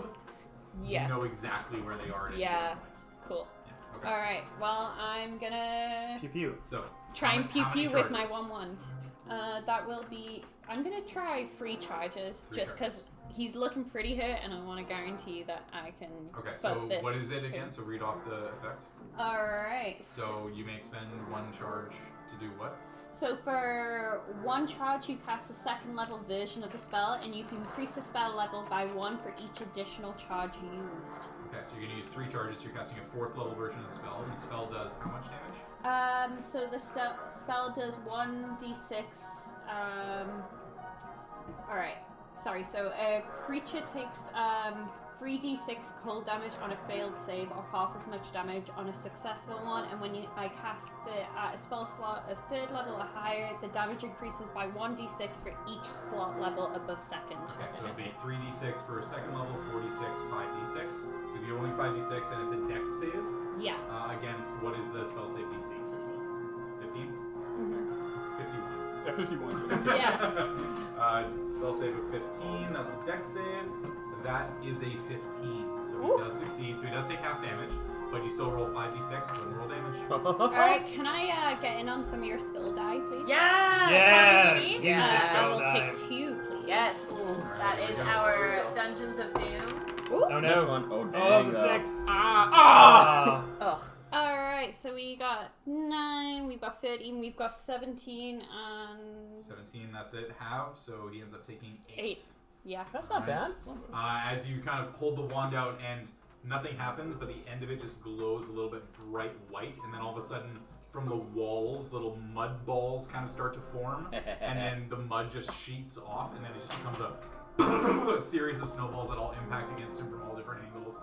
Yeah. you know exactly where they are at any Yeah. given point. Cool. Yeah. Okay. All right. Well, I'm gonna Pew pew. So try how and ma- pew how many pew with my charges? 1/1. That will be. I'm gonna try 3 charges Three just because he's looking pretty hurt, and I want to guarantee that I can. Okay. buff So this. what is it again? So read off the effect. All right. So you may expend 1 charge to do what? So for 1 charge, you cast a 2nd level version of the spell, and you can increase the spell level by 1 for each additional charge used. Okay, so you're going to use 3 charges. So you're casting a 4th level version of the spell. And the spell does how much damage? So the spell does 1d6. Alright. Sorry, so a creature takes 3d6 cold damage on a failed save, or half as much damage on a successful one, and when I cast it at a spell slot of 3rd level or higher, the damage increases by 1d6 for each slot level above 2nd. Okay, so it'd be 3d6 for 2nd level, 4d6, 5d6. So if you're only 5d6 and it's a dex save Yeah. against what is the spell save DC? 15? 51. Yeah, 51. Yeah. Spell save of 15, that's a dex save. That is a 15. So he Oof. does succeed, so he does take half damage, but you still roll 5d6, don't roll damage. Alright, can I get in on some of your skill die, please? Yeah. Yeah. What do you need? Use the I skill will die. take 2, please. Yes. That is our Dungeons of Doom. Ooh. Oh This no. one. Oh, Oh, dang. that was a 6. Ah! Ugh. Alright, so we got 9, we've got 13, we've got 17, and 17, that's it, halved, so he ends up taking 8. 8. Yeah. That's not bad. As you kind of hold the wand out and nothing happens, but the end of it just glows a little bit bright white, and then all of a sudden from the walls, little mud balls kind of start to form, and then the mud just sheets off, and then it just becomes a series of snowballs that all impact against him from all different angles.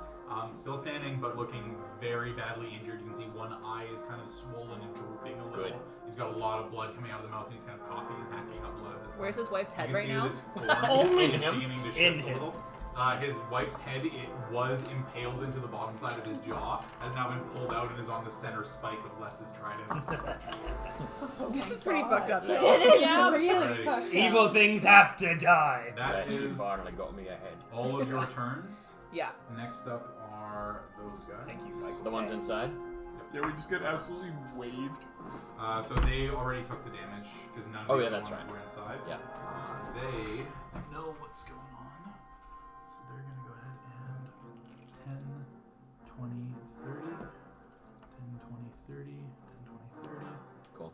Still standing, but looking very badly injured. You can see one eye is kind of swollen and drooping a little. Good. He's got a lot of blood coming out of the mouth, and he's kind of coughing and hacking up blood at this point. Where's his wife's head You right can now? see this form is In him. beginning to shift In a him. little. His wife's head, it was impaled into the bottom side of his jaw, has now been pulled out and is on the center spike of Les's trident. This is pretty fucked up. It is Yeah. really Alrighty. fucked up. Evil things have to die. That Bless you is finally got me ahead. all of your turns. Yeah. Next up are those guys. Thank you, Michael. The ones inside? Yep. Yeah, we just get absolutely waved. So they already took the damage because none of the other that's ones right. were inside. Yeah. They know what's going on, so they're gonna go ahead and 10, 20, 30, 10, 20, 30, 10, 20, 30. Cool.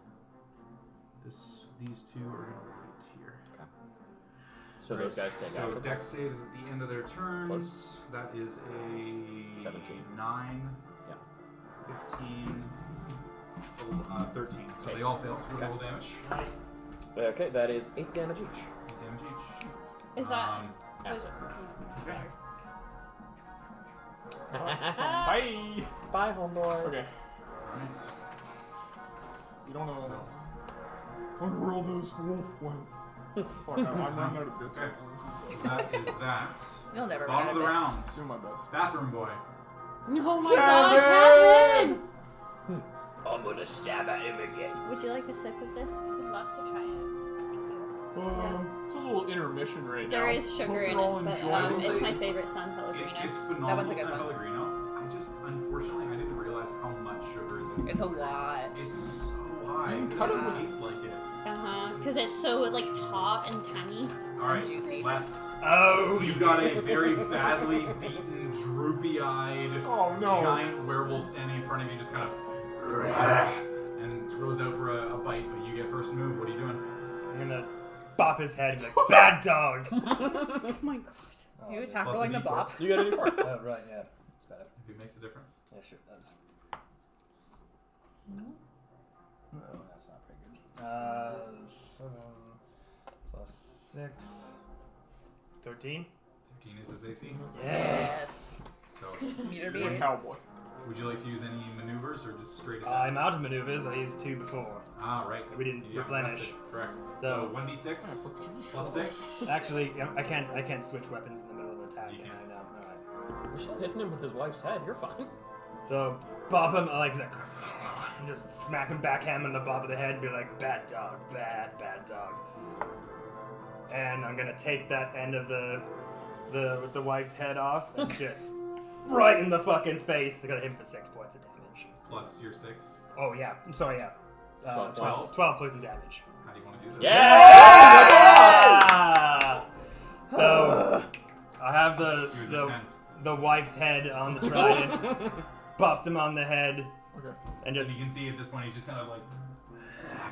These two are gonna wait here. Okay. So those guys take So acid. dex saves at the end of their turns. Plus that is a 17. 9. Yeah. 15. 13. So Okay. they all fail. So Okay. roll damage. Nice. Okay, that is 8 damage each. 8 damage each. Is that Acid. Okay. Bye! Bye, homeboys. Okay. Alright. You don't know. So, I wonder where all those wolf went. Fuck, I'm running out of bits Okay. right now. that is that. You'll never Bottom run of the out round. Do my best. Bathroom boy. Oh my god, Kevin! I'm gonna stab at him again. Would you like a sip of this? Would love to try it. It's a little intermission right now. There is sugar Hope in you're all it, but enjoying it's it. my favorite San Pellegrino. It's That phenomenal one's a good San one. Pellegrino. Unfortunately, I didn't realize how much sugar is in it. It's a lot. It's so high. You can cut it It with- tastes like it. Because it's so like taut and tangy. Alright, juicy. Les. Oh, You've got a very badly beaten, droopy-eyed, Oh no. giant werewolf standing in front of you, just kind of and throws out for a bite. But you get first move. What are you doing? I'm gonna bop his head and be like, bad dog! Oh my god. You attack Plus rolling a the D4. bop. You got any for it? Oh, right, yeah. It's bad. If it makes a difference. Yeah, sure, it does. No, that's not very good. 7 plus 6. 13? 13 is his AC. Yes! So, Meter You're a beat. cowboy. would you like to use any maneuvers or just straight attacks? I'm out of maneuvers. I used 2 before. Ah, right. We didn't Yeah, replenish. that's it. Correct. So- So 1d6 plus 6. Actually, I can't switch weapons in the middle of an attack. You can can't. I? No, alright. We're still hitting him with his wife's head. You're fine. So, bop him, and just smack him backhand on the bob of the head and be like, bad dog, bad dog. And I'm gonna take that end of with the wife's head off and just right in the fucking face. I gotta hit him for 6 points of damage. Plus your 6. Oh yeah, I'm sorry, yeah. 12 points of damage. How do you want to do this? Yeah! So, I have Here's a 10. the wife's head on the trident, bopped him on the head, Okay. and And just you can see at this point he's just kind of like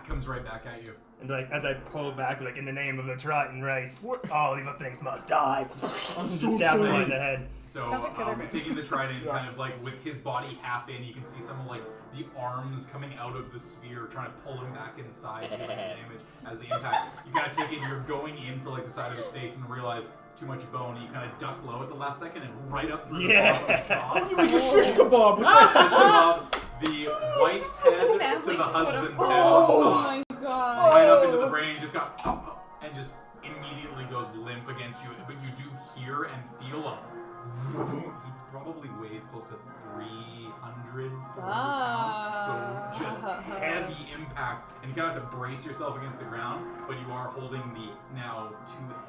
comes right back at you. and like as I pull back, like in the name of the Triton race, all evil things must die. Just stab him right in the head. So Sounds like Sailor Moon. taking the trident, kind of like with his body half in, you can see some of like the arms coming out of the spear, trying to pull him back inside, doing damage as the impact. You kind of take it, you're going in for like the side of his face, and realize too much bone, and you kind of duck low at the last second and right up through the top of the jaw. You make a shish kebab! The wife's head to family the totem. husband's head Oh on top. my god. Right up into the brain, just got and just immediately goes limp against you. But you do hear and feel a. He probably weighs close to 300, 400 pounds. So just heavy impact, and you kind of have to brace yourself against the ground. But you are holding the now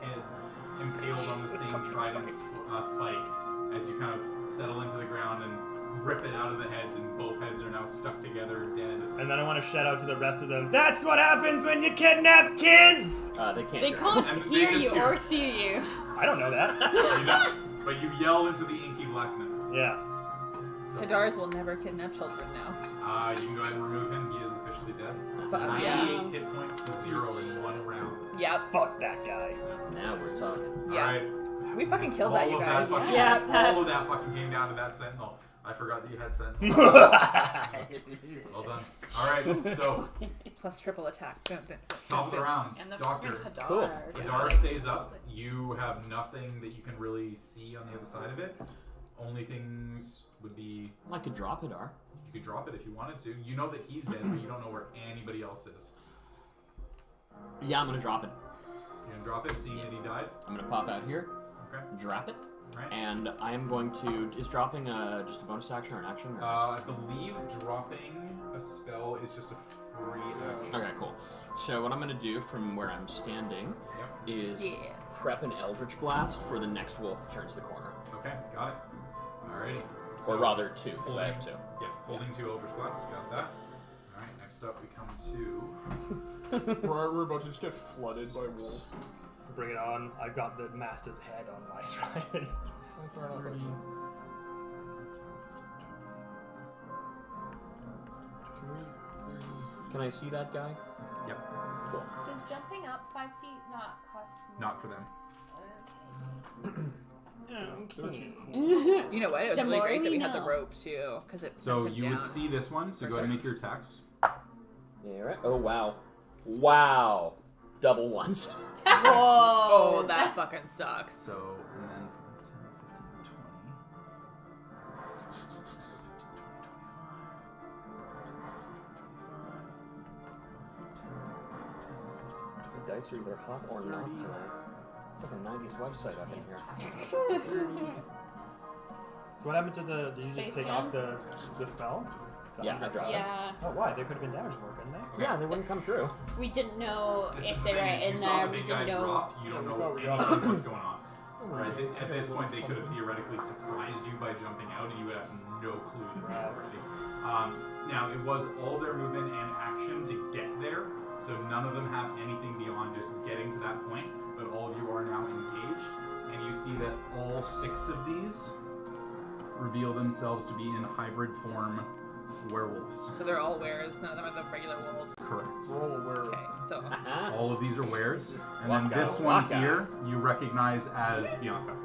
2 heads impaled on the same trident spike as you kind of settle into the ground and rip it out of the heads, and both heads are now stuck together, dead. And then I want to shout out to the rest of them. That's what happens when you kidnap kids. They can't. They hear can't And they hear just you hear- or see you. I don't know that. But you yell into the inky blackness. Yeah. So, Hadars will never kidnap children now. you can go ahead and remove him. He is officially dead. Fuck 98 yeah. hit points to 0 in 1 round. Yep. Fuck that guy. Now we're talking. Yeah. Alright. We fucking killed that, you guys. All of that fucking came down to that sentinel. I forgot that you had sentinel. Well done. Alright, so Plus triple attack. top of the round. And the Doctor. fucking Hadar. Cool. just, Hadar like, stays up. You have nothing that you can really see on the other side of it. Only things would be I could drop it, R. you could drop it if you wanted to. You know that he's dead, but you don't know where anybody else is. Yeah, I'm gonna drop it. You're gonna drop it, seeing that he died. I'm gonna pop out here, Okay. drop it, Right. and I am going to. Is dropping just a bonus action or an action? Or? I believe dropping a spell is just a free action. Okay, cool. So what I'm gonna do from where I'm standing Yep. is Yeah. prep an Eldritch Blast for the next wolf that turns the corner. Okay, got it. Alrighty. Or rather 2, because I have 2. Yeah, holding 2 Eldritch Blasts. Got that. Alright, next up we come to... We're about to just get flooded by wolves. Bring it on. I've got the master's head on my trident. Oh, fair enough, actually. Can I see that guy? Yep. Cool. Does jumping up 5 feet not cost more? Not for them. Okay. You know what? It was The really more great that we we had the know. rope too, because it So sent him you down. would see this one, so go ahead and make your attacks. Yeah, right. Oh, wow. Wow. Double ones. Oh, Whoa. that fucking sucks. So, and then 10, 15, 20. The dice are either hot or not tonight. It's like a 90s website up in here. So what happened to the... Did you Space just take Jam? off the spell? Yeah, I dropped Yeah. Oh, why? They could have been damage more, couldn't they? it. Yeah, they wouldn't come through. We didn't know This is if the they were thing is, you in saw there. the We big guy didn't know. drop, you don't Yeah, we know thought we got anything what's going on. Oh, Right? yeah. At this point, they could have Something. theoretically surprised you by jumping out, and you would have no clue that they Right. were ready. Now, it was all their movement and action to get there, so none of them have anything beyond just getting to that point, but all of you are now engaged, and you see that all 6 of these reveal themselves to be in hybrid form werewolves. So they're all wares. None of them are the regular wolves. Correct. We're all aware of Okay, so All of these are wares, and Walk then this out, one walk out. here you recognize as Bianca.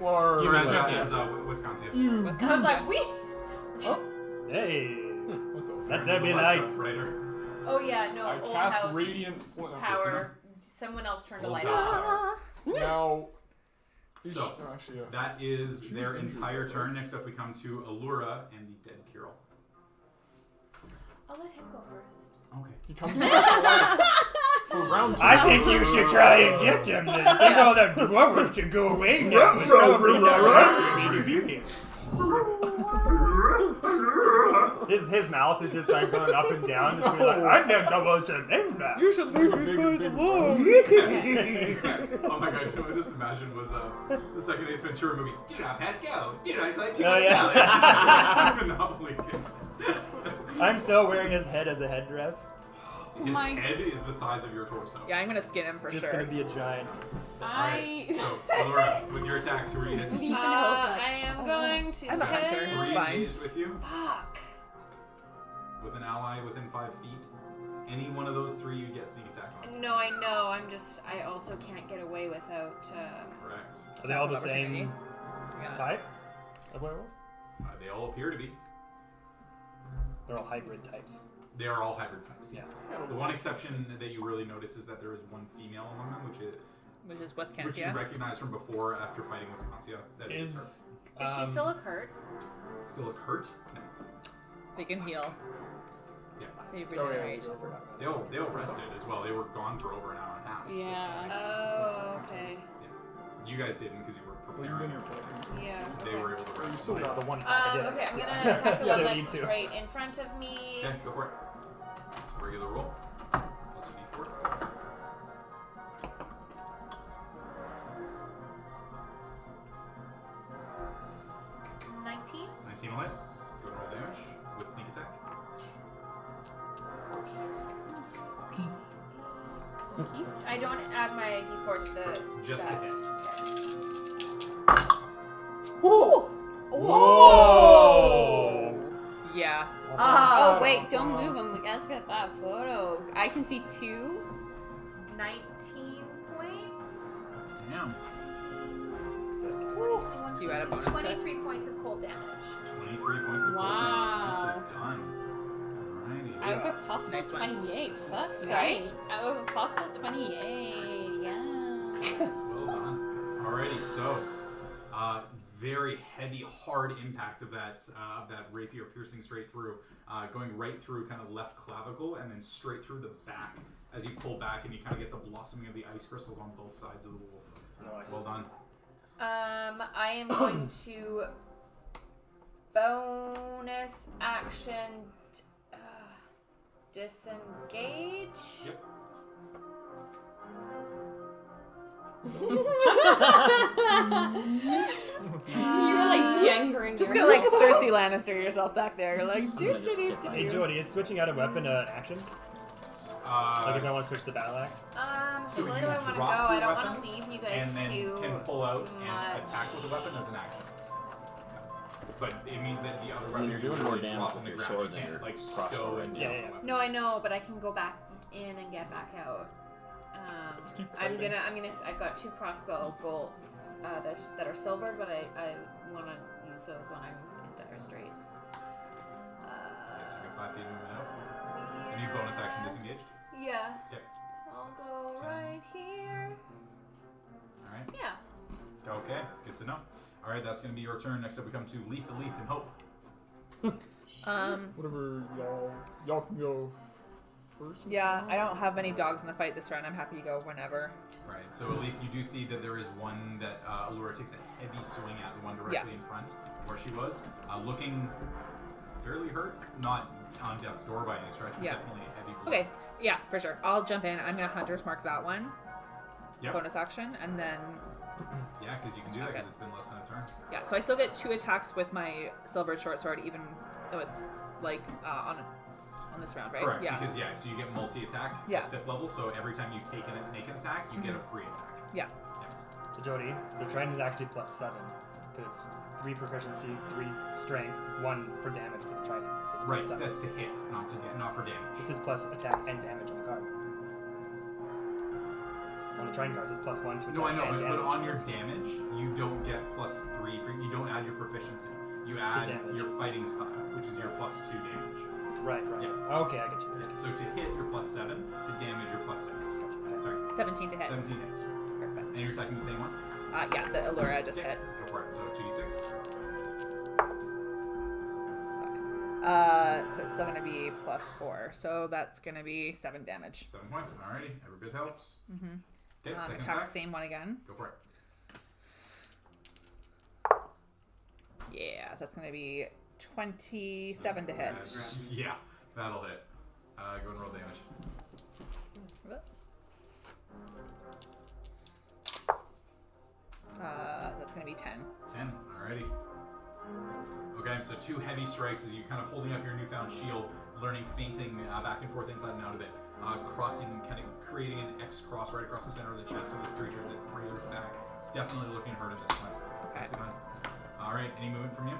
Or Or as, Wisconsin. Wisconsin. what's I was like, we. Hey! What the Let fuck? there be light! Writer. Oh yeah, no. I Old cast house Radiant Flint. power. Someone else turned a Old light house on. power. Now. So, oh, actually, yeah. That is She their was injured, entire right? turn. Next up, we come to Allura and the dead Kirill. I'll let him go first. Okay. He comes back to life for round 2. I think you should try and get them then. I think all the werewolves should go away now. It's probably not his mouth is just like going up and down. Just being like, I can't double to live now. You should leave these guys alone. Oh my god, you know what I just imagined was the second Ace Ventura movie. Do not pass go. Do not play too Oh, much yeah. Monopoly. I'm still wearing his head as a headdress. His My- head is the size of your torso. yeah, I'm gonna skin him for Just sure. gonna be a giant. I So, Allura, with your attacks, who are you hitting? leave it open. I am going to. I'm a hunter. hit- It's Three fine. is with you, Fuck. with an ally within 5 feet. Any one of those 3, you get sneak attack on. No, I know. I also can't get away without. Correct. Are they all the Opportunity. same Yeah. type of werewolf? They all appear to be. They're all hybrid types. They are all hybrid types, yes. The one exception that you really notice is that there is one female among them, which is Which is which you Wisconsin. recognize from before after fighting Wisconsin. That is Is Is she still a Kurt? her. Still look hurt? No. They can heal. Yeah. They Oh, yeah, regenerate. I forgot about They all rested as well. They were gone for over an hour and a half. Yeah. Oh, okay. Yeah. You guys didn't because you were Well, you've been preparing. here for Yeah. They Okay. were able to You rest. still got the one. Okay, I'm gonna attack the Yeah, one they that's need to. right in front of me. Okay, go for it. Regular roll. Plus a d4. 19. 19 will hit. Go to roll damage with sneak attack. I don't add my d4 to the. Just that. a hit. Whoa! Whoa! Yeah. Oh wait, don't move him. We gotta get that photo. I can see 2. 19 points. Damn. So you add a bonus to it? 23 points of cold damage. 23 points of cold damage. This is done. Alrighty. Out of a possible Nice one. 28. Fuck. Sorry? Out of a possible 28. Yeah. Well done. Alrighty, so very heavy, hard impact of that rapier piercing straight through, going right through kind of left clavicle and then straight through the back as you pull back and you kind of get the blossoming of the ice crystals on both sides of the wolf. Nice. Well done. I am going to bonus action disengage. Yep. You were like angering Just yourself. gonna like Cersei Lannister yourself back there. You're like, I'm gonna just get by. Hey, Jordy, is switching out a weapon an action? Like if I want to switch the battle axe? So where you do I want to go? drop your I don't weapon want to leave you guys and then too can pull out much. and attack with the weapon as an action. But it means that the other weapon You're doing more damage drop on with the your ground. sword You than can't, your like crossbow stow right and now. drop Yeah, the yeah. weapon. No, I know, but I can go back in and get back out. Just keep I'm fighting. gonna. I've got 2 crossbow bolts that are silvered, but I want to use those when I'm in dire straits. Okay, so you get 5 feet movement out. Any bonus action disengaged? Yeah. Okay. I'll go 10. right here. Alright. Yeah. Okay, good to know. Alright, that's going to be your turn. Next up we come to Leaf, and Hope. Whatever, y'all can go first. Yeah, I don't have any dogs in the fight this round. I'm happy to go whenever. Right, so Leaf, you do see that there is one that Allura takes a heavy swing at, the one directly in front where she was, looking fairly hurt. Not on death's door by any stretch, but definitely a heavy blow. Okay, yeah, for sure. I'll jump in. I'm gonna Hunter's Mark that one. Yep. Bonus action, and then Yeah, because you can do that because it's been less than a turn. yeah. So I still get 2 attacks with my silver short sword, even though it's like on this round, right? Correct, Yeah. because so you get multi-attack at 5th level, so every time you make an attack, you get a free attack. Yeah. So Jody, the trident is actually +7 because it's 3 proficiency, 3 strength, 1 for damage for the trident. So it's Right, +7. that's to hit, not for damage. This is plus attack and damage on the card. On the trident cards, it's +1 to attack No, I know, and damage. but on your damage, you don't get +3 for. You don't add your proficiency. You add damage. your fighting style, which is your +2 damage. Right. Yeah. Okay, I get you. Yeah. So to hit, you're +7. To damage, you're +6. Sorry, 17 to hit. 17 hits. Perfect. And you're attacking the same one. Yeah, the Allura I just hit. Go for it. So 2d6. So it's still gonna be +4. So that's gonna be 7 damage. 7 points. Alrighty, every bit helps. Mm-hmm. Okay, second Attack attack. same one again. Go for it. Yeah, that's gonna be 27 to hit. Yeah, that'll hit. Go and roll damage. That's gonna be 10. 10. Alrighty. Okay, so 2 heavy strikes as you're kind of holding up your newfound shield, learning feinting back and forth inside and out of it. Crossing, kind of creating an X cross right across the center of the chest of this creature as it razors back. Definitely looking hurt at this point. Okay. Alright, any movement from you?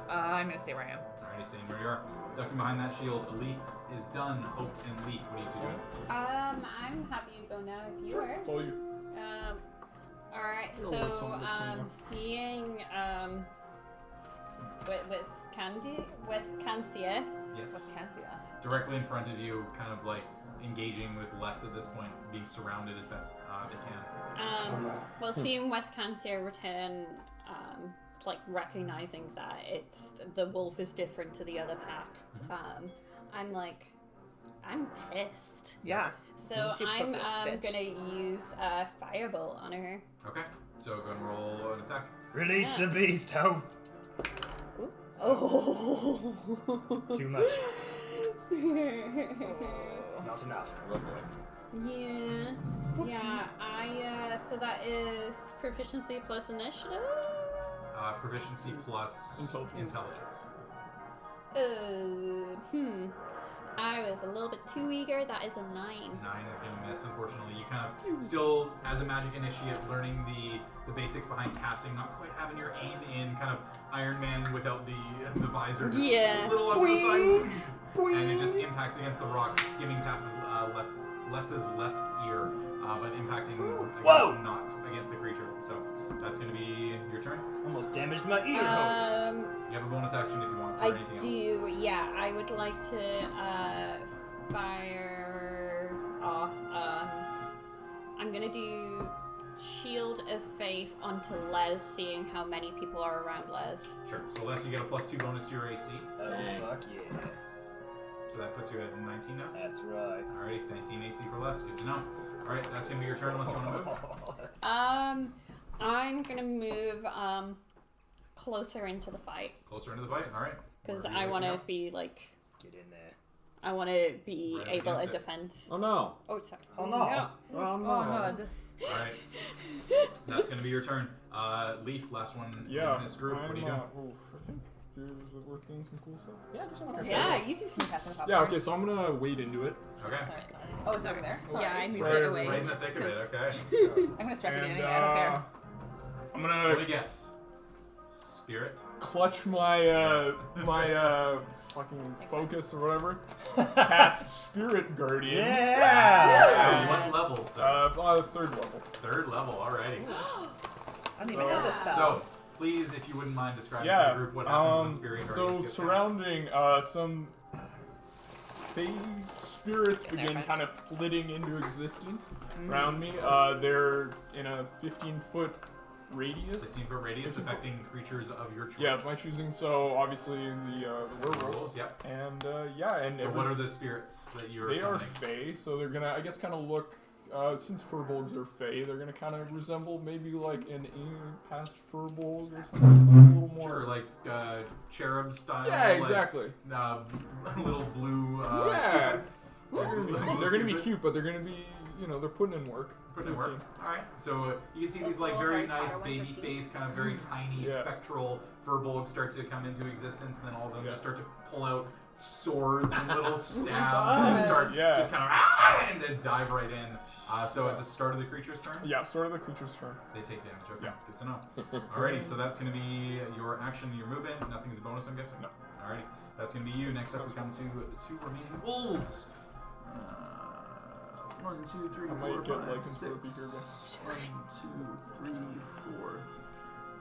I'm gonna stay where I am. Alrighty, staying where you are. Ducking behind that shield. Leaf is done. Hope and Leaf, what are you two doing? I'm happy to go now if you are. It's all you. Alright, You'll listen so to the cleaner. seeing Wisconsia. Yes. Cancia. Directly in front of you, kind of like engaging with Les at this point, being surrounded as best they can. Well, seeing Wisconsia return, like recognizing that the wolf is different to the other pack, I'm pissed. Yeah. So You I'm pussiest bitch. gonna use Firebolt on her. Okay, so go and roll an attack. Release the beast, Hope. Ooh. Oh. Too much. Not enough. Oh boy. Yeah. So that is proficiency plus initiative. Proficiency plus Intelligence. I was a little bit too eager. That is a 9. 9 is going to miss, unfortunately. You kind of still, as a magic initiate, learning the basics behind casting, not quite having your aim in kind of Iron Man without the visor. Just a little up to the side. And it just impacts against the rock, skimming past Les's left ear, but impacting not against the creature. So that's going to be your turn. Almost damaged my ear, Hope. You have a bonus action if you want for I anything else. do, yeah. I would like to fire off. I'm gonna do Shield of Faith onto Les, seeing how many people are around Les. Sure. So Les, you get a +2 bonus to your AC. Oh, fuck yeah. So that puts you at 19 now. That's right. Alright, 19 AC for Les. Good to know. Alright, that's going to be your turn unless you want to move. I'm gonna move closer into the fight Closer into the fight. Alright. because Wherever I you'd like want to go. be like Get in there. I want to be Right able to against it. defend. Oh no. Oh, sorry. Oh no. No. Oh no. Oh no. Alright. That's going to be your turn. Leaf, last one Yeah. in this group. What are you doing? I think, dude, is it worth getting some cool stuff? Yeah, just want to Yeah, you do some catching popcorn. Yeah, okay, so I'm gonna wade into it. Okay. Sorry. Oh, it's over there. Yeah, I moved Sorry, it away Right in the just thick of it, because. okay. I'm gonna stress it And, anyway. I don't care. I'm Let gonna me guess. Spirit? clutch my fucking focus or whatever. Cast Spirit Guardians. Yeah. What level, sir? Third level. Third level, alrighty. I don't even know this spell. So, please, if you wouldn't mind describing to Yeah. the group what happens when Spirit Guardians So get surrounding some fey spirits begin fine. kind of flitting into existence around me. They're in a 15-foot radius. 15-foot radius 15 foot. affecting creatures of your choice. Yeah, of my choosing. So obviously the werewolves. Werewolves, yep. And yeah, and So what are the spirits that you're they are summoning? fey, so they're gonna, I guess, kind of look. Since furbolgs are fey, they're gonna kind of resemble maybe like an past furbolg or something a little more. Sure, like cherub style. Yeah, like, exactly. little blue. Yeah. Cupids. They're gonna be cute, but they're gonna be, they're putting in work. Putting in Good work. team. Alright, so you can see Those these like little very Harry nice Potter ones baby with face, kind of very tiny Yeah. spectral furbolgs start to come into existence, and then all of them Yeah. just start to pull out swords and little stabs God. and start Yeah. just kind of and then dive right in. So at the start of the creature's turn, Yeah, sort of the creature's turn. they take damage. Okay, Yeah. good to know. Alrighty, so that's going to be your action, your movement. Nothing's a bonus, I'm guessing? No. Alrighty, that's going to be you. Next up, we come to the two remaining wolves. 1, 2, 3, I might 4, get 5, Lycans for a bigger 6. 1, 2, 3, 4.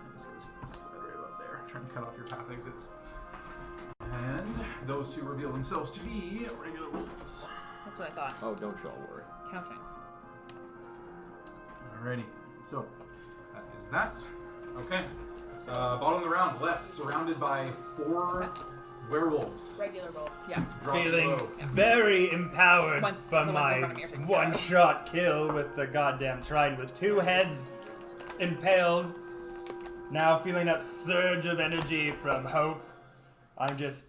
And this guy's just right about there. Try and cut off your path exits. And those two reveal themselves to be regular wolves. That's what I thought. Oh, don't y'all worry. Counting. Alrighty, so that is that. Okay. Bottom of the round, Les, surrounded by 4 werewolves. Regular wolves. Yeah. Drop Feeling low. very empowered Once from the ones in my front of me are taken care of. one-shot kill with the goddamn trident with 2 heads impaled. Now feeling that surge of energy from hope, I just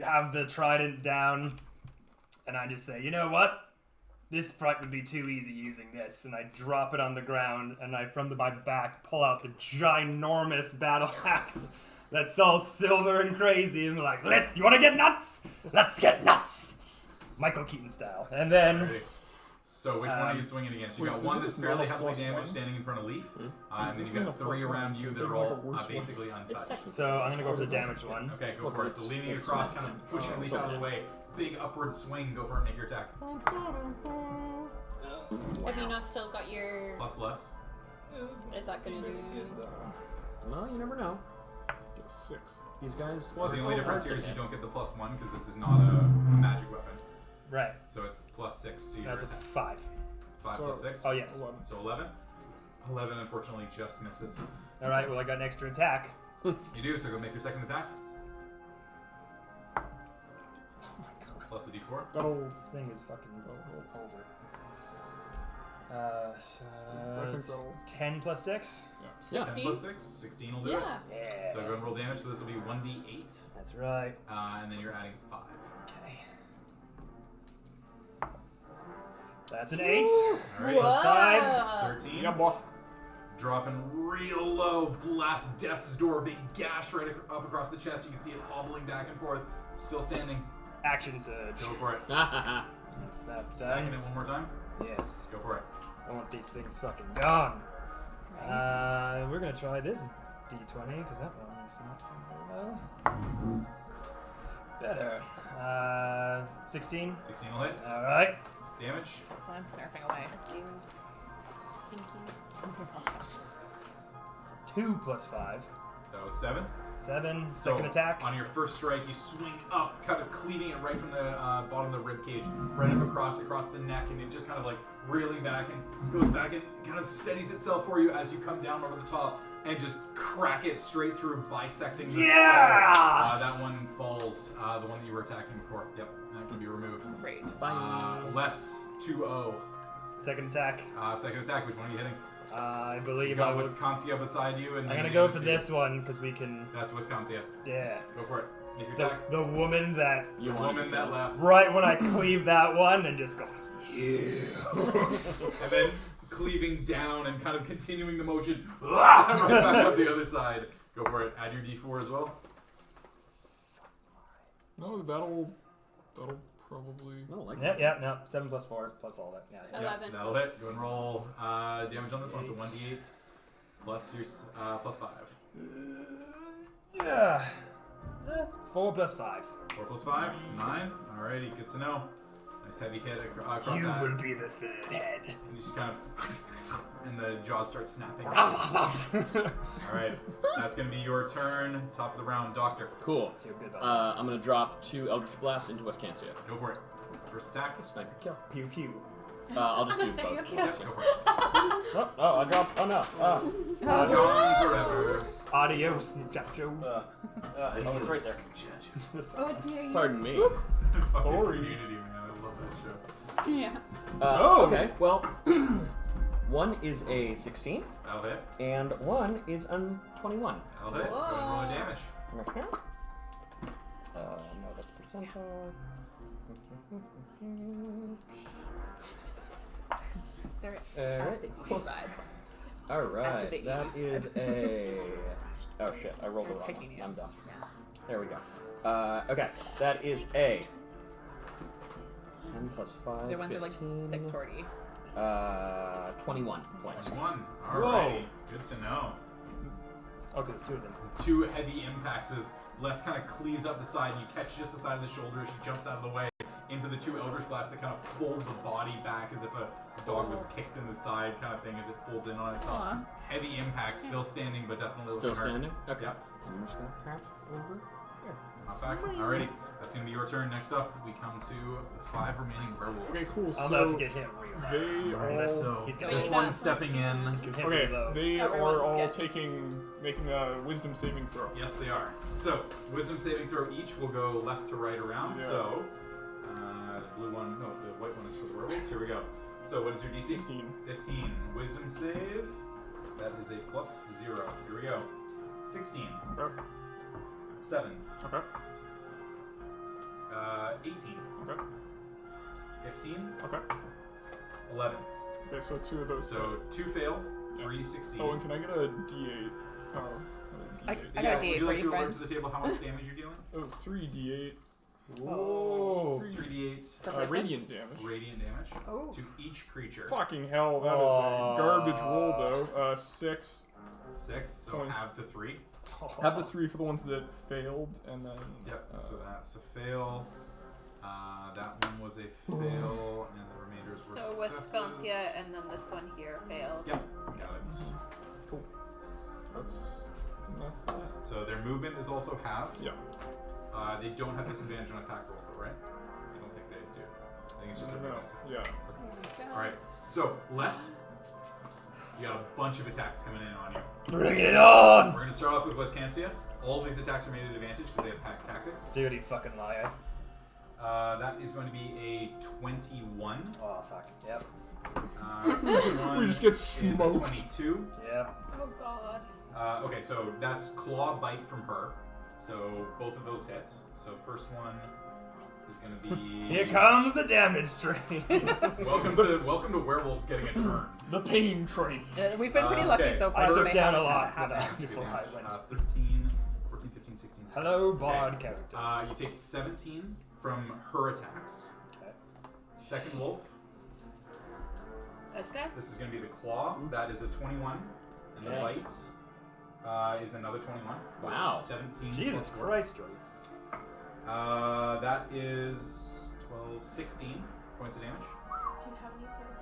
have the trident down, and I just say, you know what? This fight would be too easy using this, and I drop it on the ground, and I, from my back, pull out the ginormous battle axe that's all silver and crazy, and I'm like, you want to get nuts? Let's get nuts! Michael Keaton style. And then, Alrighty. So which one are you swinging against? You wait, got is one it that's just fairly not a heavily plus damaged one? standing in front of Leaf, and then This you one got a plus 3 one, around so you it's that are like a all worse one. basically It's untouched. technically. so I'm going to go for the damaged one. Okay, go Look, for it. So it's- leaning it's across, nice. kind of pushing Leaf so out of the way. Big upward swing. Go for it. Make your attack. Have you not still got your? Plus. Is that gonna do? Well, you never know. Get a 6. These guys. So the only so difference hard here to is you hit. don't get the +1 because this is not a magic weapon. Right. So it's +6 to your That's a attack. 5. 5 So- plus 6. Oh, yes. 11. So 11. 11 unfortunately just misses. Alright, well, I got an extra attack. You do, so go make your second attack. Plus the d4. That'll. This thing is fucking over. I think that'll. 10 plus 6? Yeah. 10 plus 6. 16 will do Yeah. it. Yeah. So go and roll damage. So this will be 1d8. That's right. And then you're adding 5. Okay. That's an 8. Alright. Plus 5. 13. Yeah, boy. Dropping real low. Blast death's door. Big gash right up across the chest. You can see it hobbling back and forth. Still standing. Action surge. Go for it. That's that Attacking done. it one more time. Yes. Go for it. I want these things fucking gone. We're gonna try this d20 because that one is not going very well. Better. 16. 16 will hit. All right. Damage. So I'm snarfing away. Thank you. 2 plus 5. So 7. 7. So Second attack. On your first strike, you swing up, kind of cleaving it right from the bottom of the rib cage, right up across the neck, and it just kind of like reeling back and goes back and kind of steadies itself for you as you come down over the top and just crack it straight through, bisecting the skull. Yes! That one falls. The one that you were attacking before. Yep, that can be removed. Great. Less 2-0. Second attack. Second attack. Which one are you hitting? I You believe I got was. Wisconsia beside you, and I'm then gonna go damage for you. this one because we can. That's Wisconsia. Yeah. Go for it. Make your attack. The woman that... You The want woman to that left. Right when I cleave that one and just go, yeah. And then cleaving down and kind of continuing the motion. Right back up the other side. Go for it. Add your d4 as well. No, that'll probably. No, like No. 7 plus 4 plus all that. Yeah. 11. That'll hit. Go and roll damage on this one. So 1d8 plus your plus 5. Yeah. 4 plus 5. 4 plus 5, 9. Alrighty, good to know. Nice heavy hit across that. will be the third head. And you just kind of, and the jaws start snapping. Alright, that's going to be your turn. Top of the round, Doctor. Cool. Feel good about I'm gonna drop 2 Eldritch Blasts into Westcancia. Go for it. First attack. Sniper kill. that. Pew pew. I'll just I'm do a serial both. killer. Yep, go for it. Oh, I dropped. Oh no. Gone forever. Adios, muchacho. Oh, it's right there. Oh, it's near you. Pardon me. Fucking Sorry. Community, man. I love that show. Yeah. Okay. Well, one is a 16, That'll hit. and one is a 21. That'll hit. Go ahead and roll a damage. Okay. No, that's percentile. They're Alright. at the east side. Alright, Actually, that east. is a... Oh shit, I rolled the There's wrong one. titanium. I'm done. Yeah. There we go. Okay, that is a 10 plus 5, The ones that are like 15, thick torty. 21 points. 21. Alrighty. Good to know. Okay, there's 2 of them. 2 heavy impacts as Les kind of cleaves up the side, and you catch just the side of the shoulder as she jumps out of the way into the 2 Eldritch Blasts that kind of fold the body back as if a dog was kicked in the side kind of thing as it folds in on itself. Aw. Heavy impact, still standing, but definitely Still looking hurt. standing? Okay. Yep. I'm just gonna pop over here. Not back. Alrighty. That's going to be your turn. Next up, we come to the 5 remaining werewolves. Okay, cool. I'm about to So get hit real hard. they all. So, He's this going one's stepping in. Can hit Okay, me low. they Everyone's are all good. making a wisdom saving throw. Yes, they are. So, wisdom saving throw each will go left to right around. Yeah. So, the blue one, no, the white one is for the werewolves. Here we go. So, what is your DC? 15. 15. Wisdom save. That is a plus 0. Here we go. 16. Okay. 7. Okay. 18. Okay. 15. Okay. 11. Okay, so 2 of those. So, 2 fail, 3 succeed. Oh, and can I get a D8? Oh, I a D8. got a Yeah, D8 would you for like you, to alert friend. to the table how much damage you're dealing? Oh, 3 D8. Whoa. 3d8 Per person? Radiant damage. radiant damage Oh. to each creature. Fucking hell, that is a garbage roll though. 6. 6, so Points. have to 3. Have the 3 for the ones that failed, and then. Yep, so that's a fail. That one was a fail, and the remainders were So successes. Wisconsia and then this one here failed. Yep, got it. Cool. That's that. So their movement is also halved. Yeah. They don't have disadvantage on attack rolls, though, right? I don't think they do. I think it's just their No. movement. Yeah. Alright, so Les, you got a bunch of attacks coming in on you. Bring it on! We're going to start off with Westcancia. All of these attacks are made at advantage because they have pack tactics. Dude, you fucking liar. That is going to be a 21. Oh, fuck. Yep. Second one We just get is a smoked. 22. Yep. Oh god. Okay, so that's claw bite from her. So both of those hit. So first one is going to be. Here comes the damage train. welcome to werewolves getting a turn. The pain train. We've been pretty lucky okay. so I far. so took they down a haven't lot had with it. that before I went. 13, 14, 15, 16. Hello, bod Okay. character. You take 17 from her attacks. Okay. Second wolf. This guy? This is going to be the claw. Oops. That is a 21. And the Okay. bite is another 21. Wow. 17. Jesus plus 4. Christ, Joey. That is 12, 16 points of damage. Do you have any sort of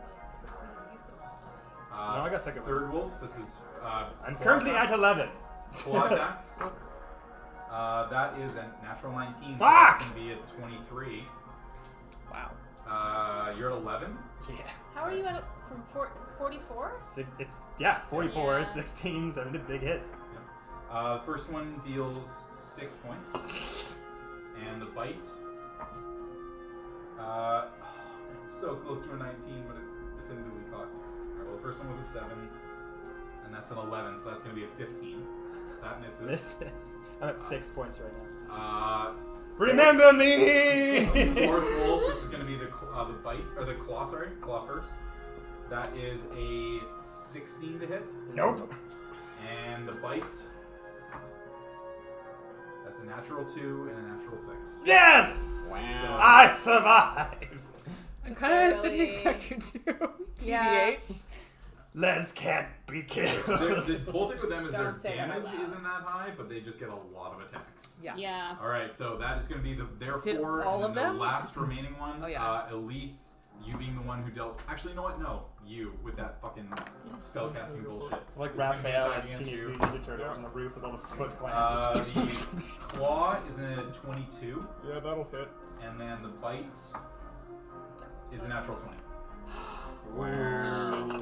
like we use this all the time? No, I got second. Third wolf. This is. I'm claw currently attack. at 11. Claw attack. That is a natural 19. So Fuck! that's going to be a 23. Wow. You're at 11. Yeah. How are you at from 44? It's 44, Yeah. 16, 7 big hits. First one deals 6 points. And the bite. That's so close to a 19, but it's definitively cocked. Alright, well, the first one was a 7. And that's an 11, so that's going to be a 15. That misses. Misses. I'm at 6 points right now. Remember me! Fourth wolf. This is going to be the bite or the claw. Sorry, claw first. That is a 16 to hit. Nope. And the bite. That's a natural 2 and a natural 6. Yes! Wow. I survived. I kind of didn't expect you to. Yeah. TBH. Les can't be killed. The whole thing with them is Don't their say that out damage loud. isn't that high, but they just get a lot of attacks. Yeah. Yeah. All right, so that is going to be their Did 4, all and of then them? the last remaining one. Oh, yeah. Elith, you being the one who dealt. Actually, you know what? No, you with that fucking spellcasting bullshit. Like It's gonna be Raphael attacking and against Teenage you. Mutant Ninja Turtles on the roof with all the Foot Clan. The claw is a 22, Yeah, that'll hit. and then the bite is a natural 20.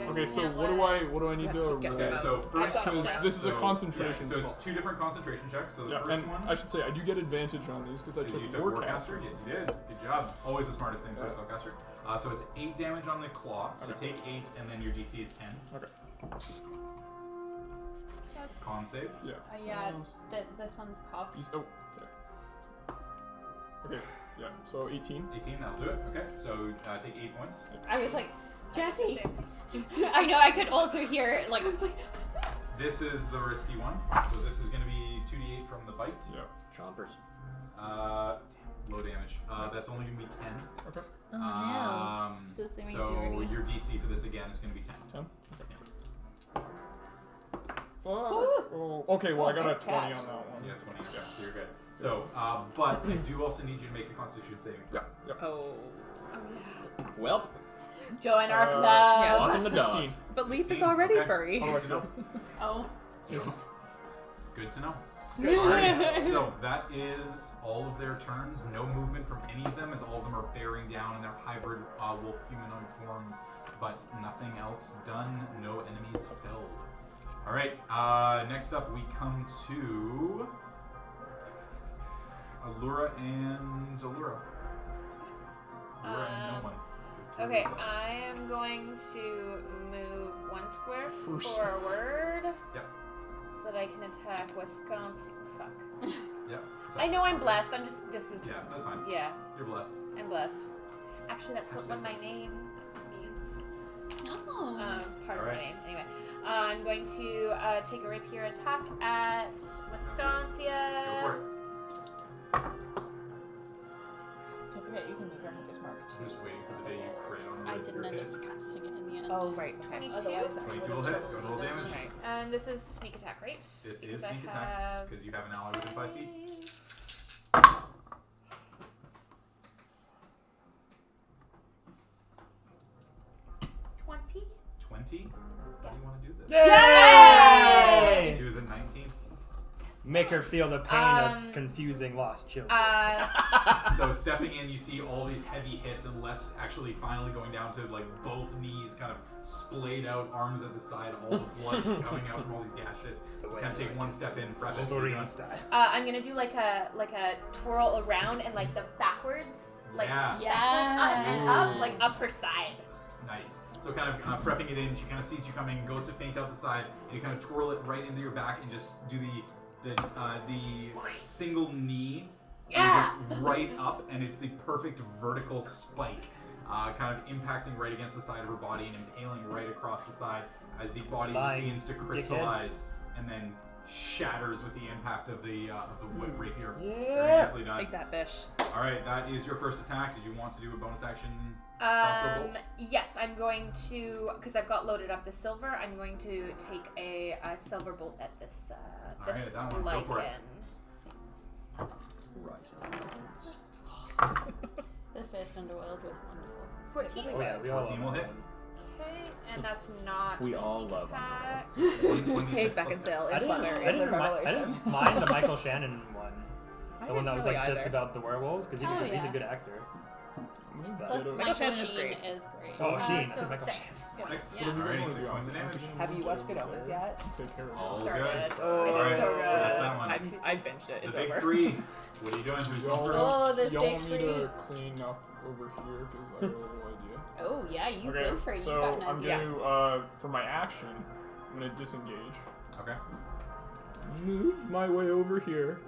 Okay, so what do I need to roll? Okay, so first, Because this is a concentration So it's spell. 2 different concentration checks. So the Yeah, first and one. I should say I do get advantage on these because I You took took Warcaster. Yes, you did. Good job. Always the smartest thing for a spellcaster. So it's 8 damage on the claw. So Okay. take 8, and then your DC is 10. Okay. That's Con save. Yeah. Yeah, this one's cocked. Oh, okay. Okay, yeah, so 18. 18, that'll do it. Okay, so take 8 points. I was like, Jesse. I know. I could also hear it. Like I was like, This is the risky one. So this is going to be 2d8 from the bite. Yeah. Chompers. Low damage. That's only going to be 10. Okay. Oh no. So it's the So majority. your DC for this again is going to be 10. 10? Oh, okay, well, I got a nice 20 catch. on that one. Yeah, 20. Yeah, so you're good. So, but I do also need you to make a Constitution saving throw. Yeah. Oh. Welp. Join our club. yeah. Walking the 16. dogs. But Leaf is 16, already okay. furry. How do I Good to know. feel? Oh. Good to know. Alright, so that is all of their turns. No movement from any of them, as all of them are bearing down in their hybrid wolf humanoid forms, but nothing else done. No enemies felled. Alright, next up we come to Allura and Allura. Allura and no one. Okay, I am going to move 1 square First. forward. Yep. So that I can attack Wisconsin. Fuck. Yep. I know I'm blessed. I'm just. This is. Yeah, that's fine. Yeah, You're blessed. I'm blessed. Actually, that's what my name means. Oh. Part of my Alright. name. Anyway, I'm going to take a rapier attack at Wisconsin. Go for it. Don't forget you can move your hunter's mark I'm just waiting for the day you crit on I the didn't your end hit. up casting it in the end. Oh, right. Okay. 22. Otherwise, I 22 would will have hit. totally Go roll done damage. it. Okay, and this is sneak attack, right? This is Because sneak I attack have because you have an ally within 5 feet. 20. 20? How do you want to do this? Yay! She was at 19. Make her feel the pain of confusing lost children. So stepping in, you see all these heavy hits, and Les actually finally going down to like both knees, kind of splayed out, arms at the side, all the blood coming out from all these gashes. You kind of take one step in, prep it. Wolverine style. I'm gonna do like a twirl around and like the backwards, like Yeah. backwards and up, like upper side. Nice. So kind of prepping it in, she kind of sees you coming, goes to feint out the side, and you kind of twirl it right into your back and just do the single knee, Yeah. just right up, and it's the perfect vertical spike, kind of impacting right against the side of her body and impaling right across the side as the body just Lying begins to crystallize and then shatters with the impact of the whip rapier. Very nicely done. Take that, bish. All right, that is your first attack. Did you want to do a bonus action? Crossbow bolt? Yes, I'm going to, because I've got loaded up the silver, I'm going to take a silver bolt at this Alright, this that one, go for it. Lycan. The first Underworld was wonderful. 14. Oh yeah, we all 14 will hit. Okay, and that's not We a all sneak love attack. 1d6 Back plus and sale. I It's fun didn't, areas of I revelation. didn't mind the Michael Shannon one. I The one that was didn't like really just either. about the werewolves, because Oh, he's a yeah. good actor. Plus, Ditto. Michael Shannon is Sheen great. is great. Oh, Sheen. So That's Michael 6. Shannon. 6. Yeah. Alright, 6 points of damage. Have you watched Good Omens yet? Take care of All this. Started. good. Oh, It's Alright, so good. that's that one. I binged it. The It's big over. 3. What are you doing? Who's going first? Oh, this Y'all big want me three. to clean up over here because I have no idea. Oh yeah, you Okay, go for it. You so got an I'm idea. going to, for my action, I'm going to disengage. Okay. move my way over here.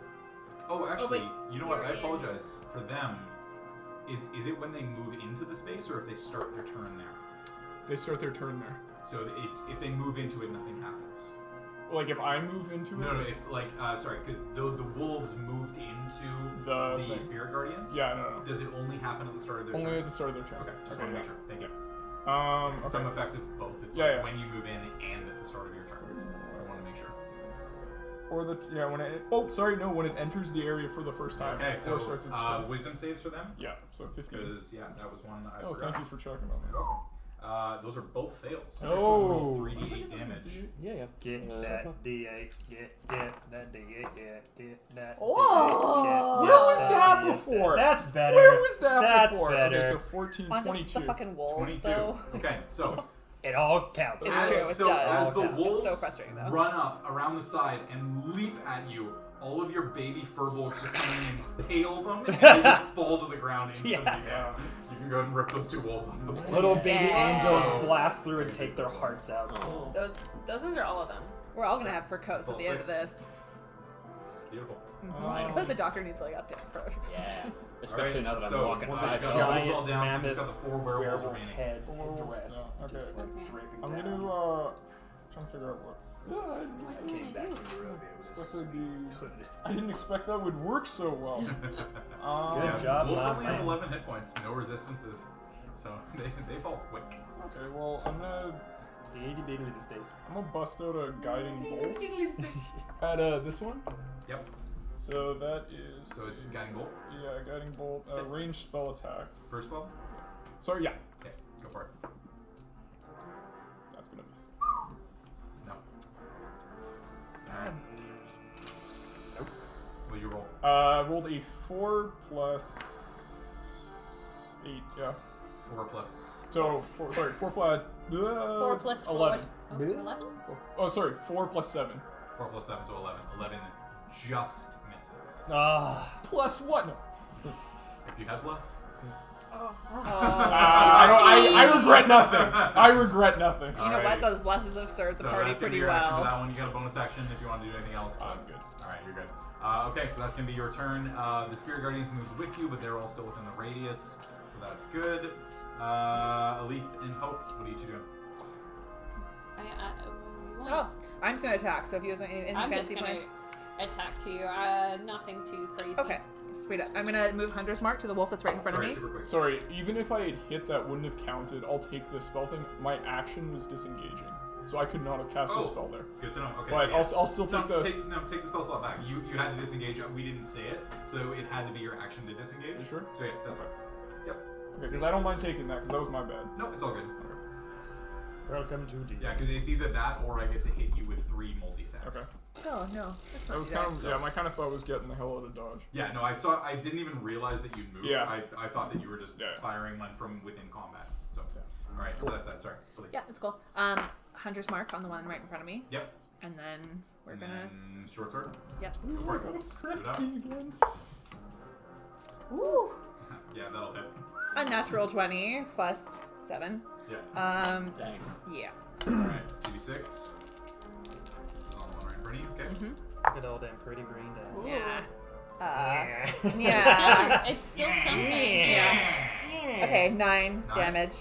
Oh, actually, wait, you know what? you're I in. apologize for them. Is it when they move into the space or if they start their turn there? They start their turn there. So it's if they move into it, nothing happens. Like if I move into it. No, if sorry, because the wolves moved into The the thing. spirit guardians. Yeah, no. Does it only happen at the start of their turn? Only at the start of their turn. Okay, just want to make sure. Thank you. Okay. Some effects it's both. It's Yeah, like yeah. when you move in and at the start of your turn. I want to make sure. Or when it enters the area for the first time. Okay, so or starts its turn. wisdom saves for them. Yeah, so 15. Because that was one I Oh, forgot. thank you for checking on You're welcome. Those are both fails. Oh. Roll 3d8 damage. Yeah. Get that D8. Get that D8. Get that. Oh. D8. Where was that before? That's better. Where was that That's before? better. Okay, so 14, On just 22. the fucking wolves, 22. though. Okay, so It all counts. It's true, it does. as the Okay. wolves It's so frustrating, though. run up around the side and leap at you, all of your baby furbolgs just come in and impale them, and they just fall to the ground instantly. Yes. Yeah. You can go ahead and rip those two wolves off the board. Little baby Yeah. angels blast through and take their hearts out. Those ones are all of them. We're all gonna have fur coats All at the end of 6. this. Beautiful. I feel like the doctor needs like a pick for Yeah. Especially now that I'm so walking once 5 it's got shots. wolves all down, so mammoth it's got the 4 werewolves Werewolf remaining. head Werewolf, dress. yeah, okay. Just like Okay. draping I'm down. gonna trying to figure out what. I came back from Barovia. It was Especially the. good. I didn't expect that would work so well. Good Yeah, job, wolves my only have man. 11 hit points, no resistances, so they fall quick. Okay, well I'm gonna bust out a guiding bolt at this one. Yep. So that is. So it's guiding bolt. Yeah, guiding bolt. Ranged spell attack. First spell. Sorry, yeah. Okay, go for it. That's gonna miss. No. Nope. What was your roll? Rolled a 4 plus 8. Yeah. 4 plus. So 4 plus. 4 plus 4. 11. 11? Oh, sorry. 4 plus 7. 4 plus 7, so 11. 11 just misses. Ah, Plus what? No. If you had bless. I regret nothing. I regret nothing. You know what? Those blessings have served the So party that's gonna be pretty your action for well. that one. You got a bonus action if you want to do anything else. I'm good. Alright, you're good. Okay, so that's gonna be your turn. The Spirit Guardians moves with you, but they're all still within the radius, so that's good. Aleth and Hope, what are you two doing? Oh, I'm just gonna attack. So if you have anything I'm just fancy gonna planned. attack to you. Nothing too crazy. Okay, sweet. I'm gonna move Hunter's Mark to the wolf that's right in front Sorry, of me. super quick. Sorry, even if I had hit that wouldn't have counted. I'll take this spell thing. My action was disengaging, so I could not have cast a spell there. Good to know. Okay, But so yeah. I'll still take the. Take the spell slot back. You had to disengage. We didn't say it, so it had to be your action to disengage. You sure? So yeah, that's fine. Yep. Okay, because I don't mind taking that because that was my bad. No, it's all good. welcome to D. Yeah, because it's either that or I get to hit you with 3 multi-attacks. Okay. Oh no. That was kind of my kind of thought was getting the hell out of dodge. Yeah, no, I didn't even realize that you'd moved. Yeah. I thought that you were just Yeah. firing one from within combat. So, alright, so that's that. Sorry. Please. Yeah, it's cool. Hunter's Mark on the one right in front of me, Yep. and then we're And gonna. then short sword. Yep. Go for it. That's Shoot it up. crafty again. Woo! Yeah, that'll hit. A natural 20 plus 7. Yeah. Dang. Yeah. Alright, 2d6. This is on the one right in front of you. Okay. Good old damn pretty green day. Yeah. Yeah. Yeah. It's still something. Yeah. Okay, 9 9. damage.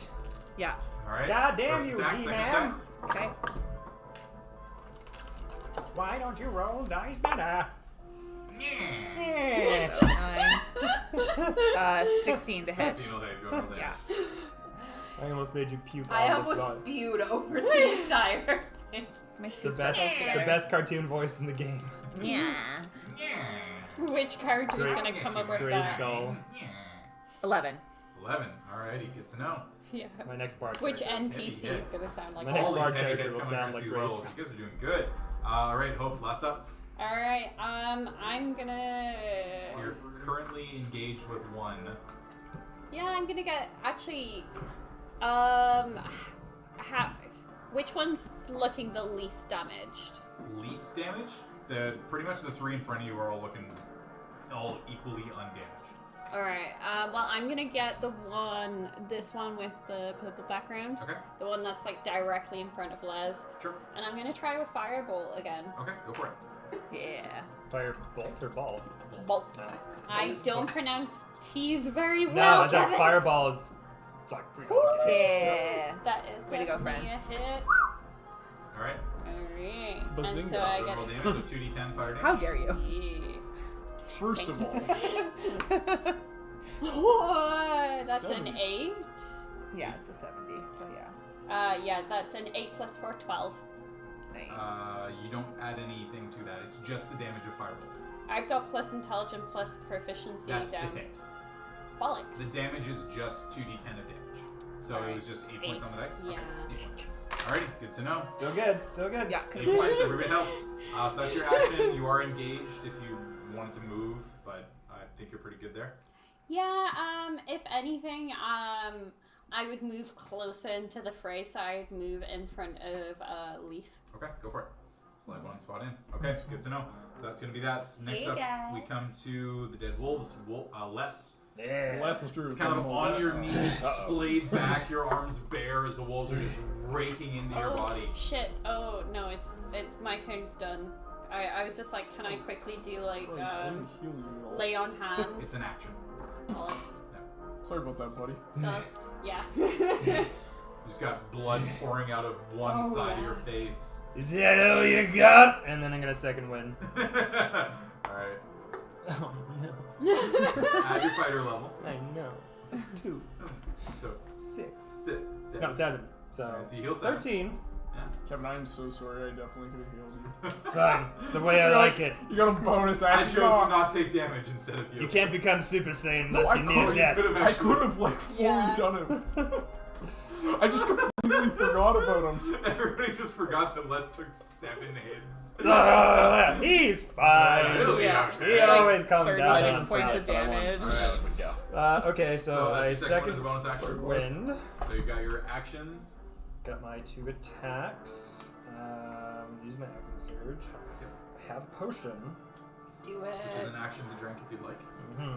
Yeah. Alright. God damn First you, attack, second G-Man. attack. Okay. Why don't you roll dice better? Yeah. So 9. 16 to hit. 16 will hit. Go ahead and roll Yeah. damage. I almost made you puke. I on this almost god. spewed over the entire thing. It's my The two best, sparkles together. the best cartoon voice in the game. Yeah. Yeah. Which character is Great- gonna come up with Gray that? Skull. 11. 11. Alrighty, good to know. Yeah. My next part. Which character. NPC Heavy is hits. gonna sound like My that? next All these bard heavy character hits will coming sound against like these Gray werewolves. Skull. You guys are doing good. Alright, Hope, last up. Alright, I'm gonna. So you're currently engaged with 1. Yeah, I'm gonna get. Actually, which one's looking the least damaged? Least damaged? Pretty much the 3 in front of you are all looking all equally undamaged. Alright, well, I'm gonna get this one with the purple background. Okay. The one that's like directly in front of Les. Sure. And I'm gonna try with Firebolt again. Okay, go for it. Yeah. Firebolt or ball? Bolt. No. I don't pronounce T's very No, well. that fireball is like pretty good. Yeah. That is Way to go, definitely French. a hit. Alright. Alright. And Bazinga. so I Roll get damage, so 2d10 fire damage. How dare you? Yeah. First of all, Oh, that's 70. an 8. Yeah, it's a 70, so yeah. Yeah, that's an 8 plus 4, 12. Nice. You don't add anything to that. It's just the damage of Firebolt. I've got plus intelligence plus proficiency That's down. to hit. Bollocks. The damage is just 2d10 of damage. So it was just 8 points on the dice? Yeah. Okay, 8 points. Alrighty, good to know. Still good. Still good. Yeah. 8 points, everybody helps. So that's your action. You are engaged if you wanted to move, but I think you're pretty good there. Yeah, if anything, I would move closer into the fray, so I'd move in front of Leaf. Okay, go for it. Slide one spot in. Okay, good to know. So that's going to be that. Next Hey, up, guys. we come to the dead wolves. Les. Yeah. Lester Kind of on your knees, Uh-oh. splayed back, your arms bare as the wolves are just raking into your body. Shit. Oh, no, it's my turn's done. I was just like, can I quickly do like, Christ, I didn't heal you at all. lay on hands? It's an action. Bollocks. Sorry about that, buddy. So, yeah. You just got blood pouring out of one Oh, side of yeah. your face. Is that all you got? And then I'm gonna second win. Alright. Oh no. At your fighter level. I know. It's a 2. So, 6. sit. No, 7. So, Alright, so you heal 7. 13. Yeah. Kevin, I'm so sorry. I definitely could have healed you. It's fine. It's the way I like it. You got a bonus I action. chose to not take damage instead of you. You can't become Super Saiyan No, unless I you need could. death. I could have like fully Yeah. done it. I just completely forgot about him. Everybody just forgot that Les took 7 hits. He's fine. It'll be Yeah. okay. He always comes out 36 on points top. of damage. Alright. Okay, so I that's your second one as a second bonus action. wind. So you've got your actions. Got my 2 attacks. Use my acting surge. I have a potion. Do Which is it. an action to drink if you'd like.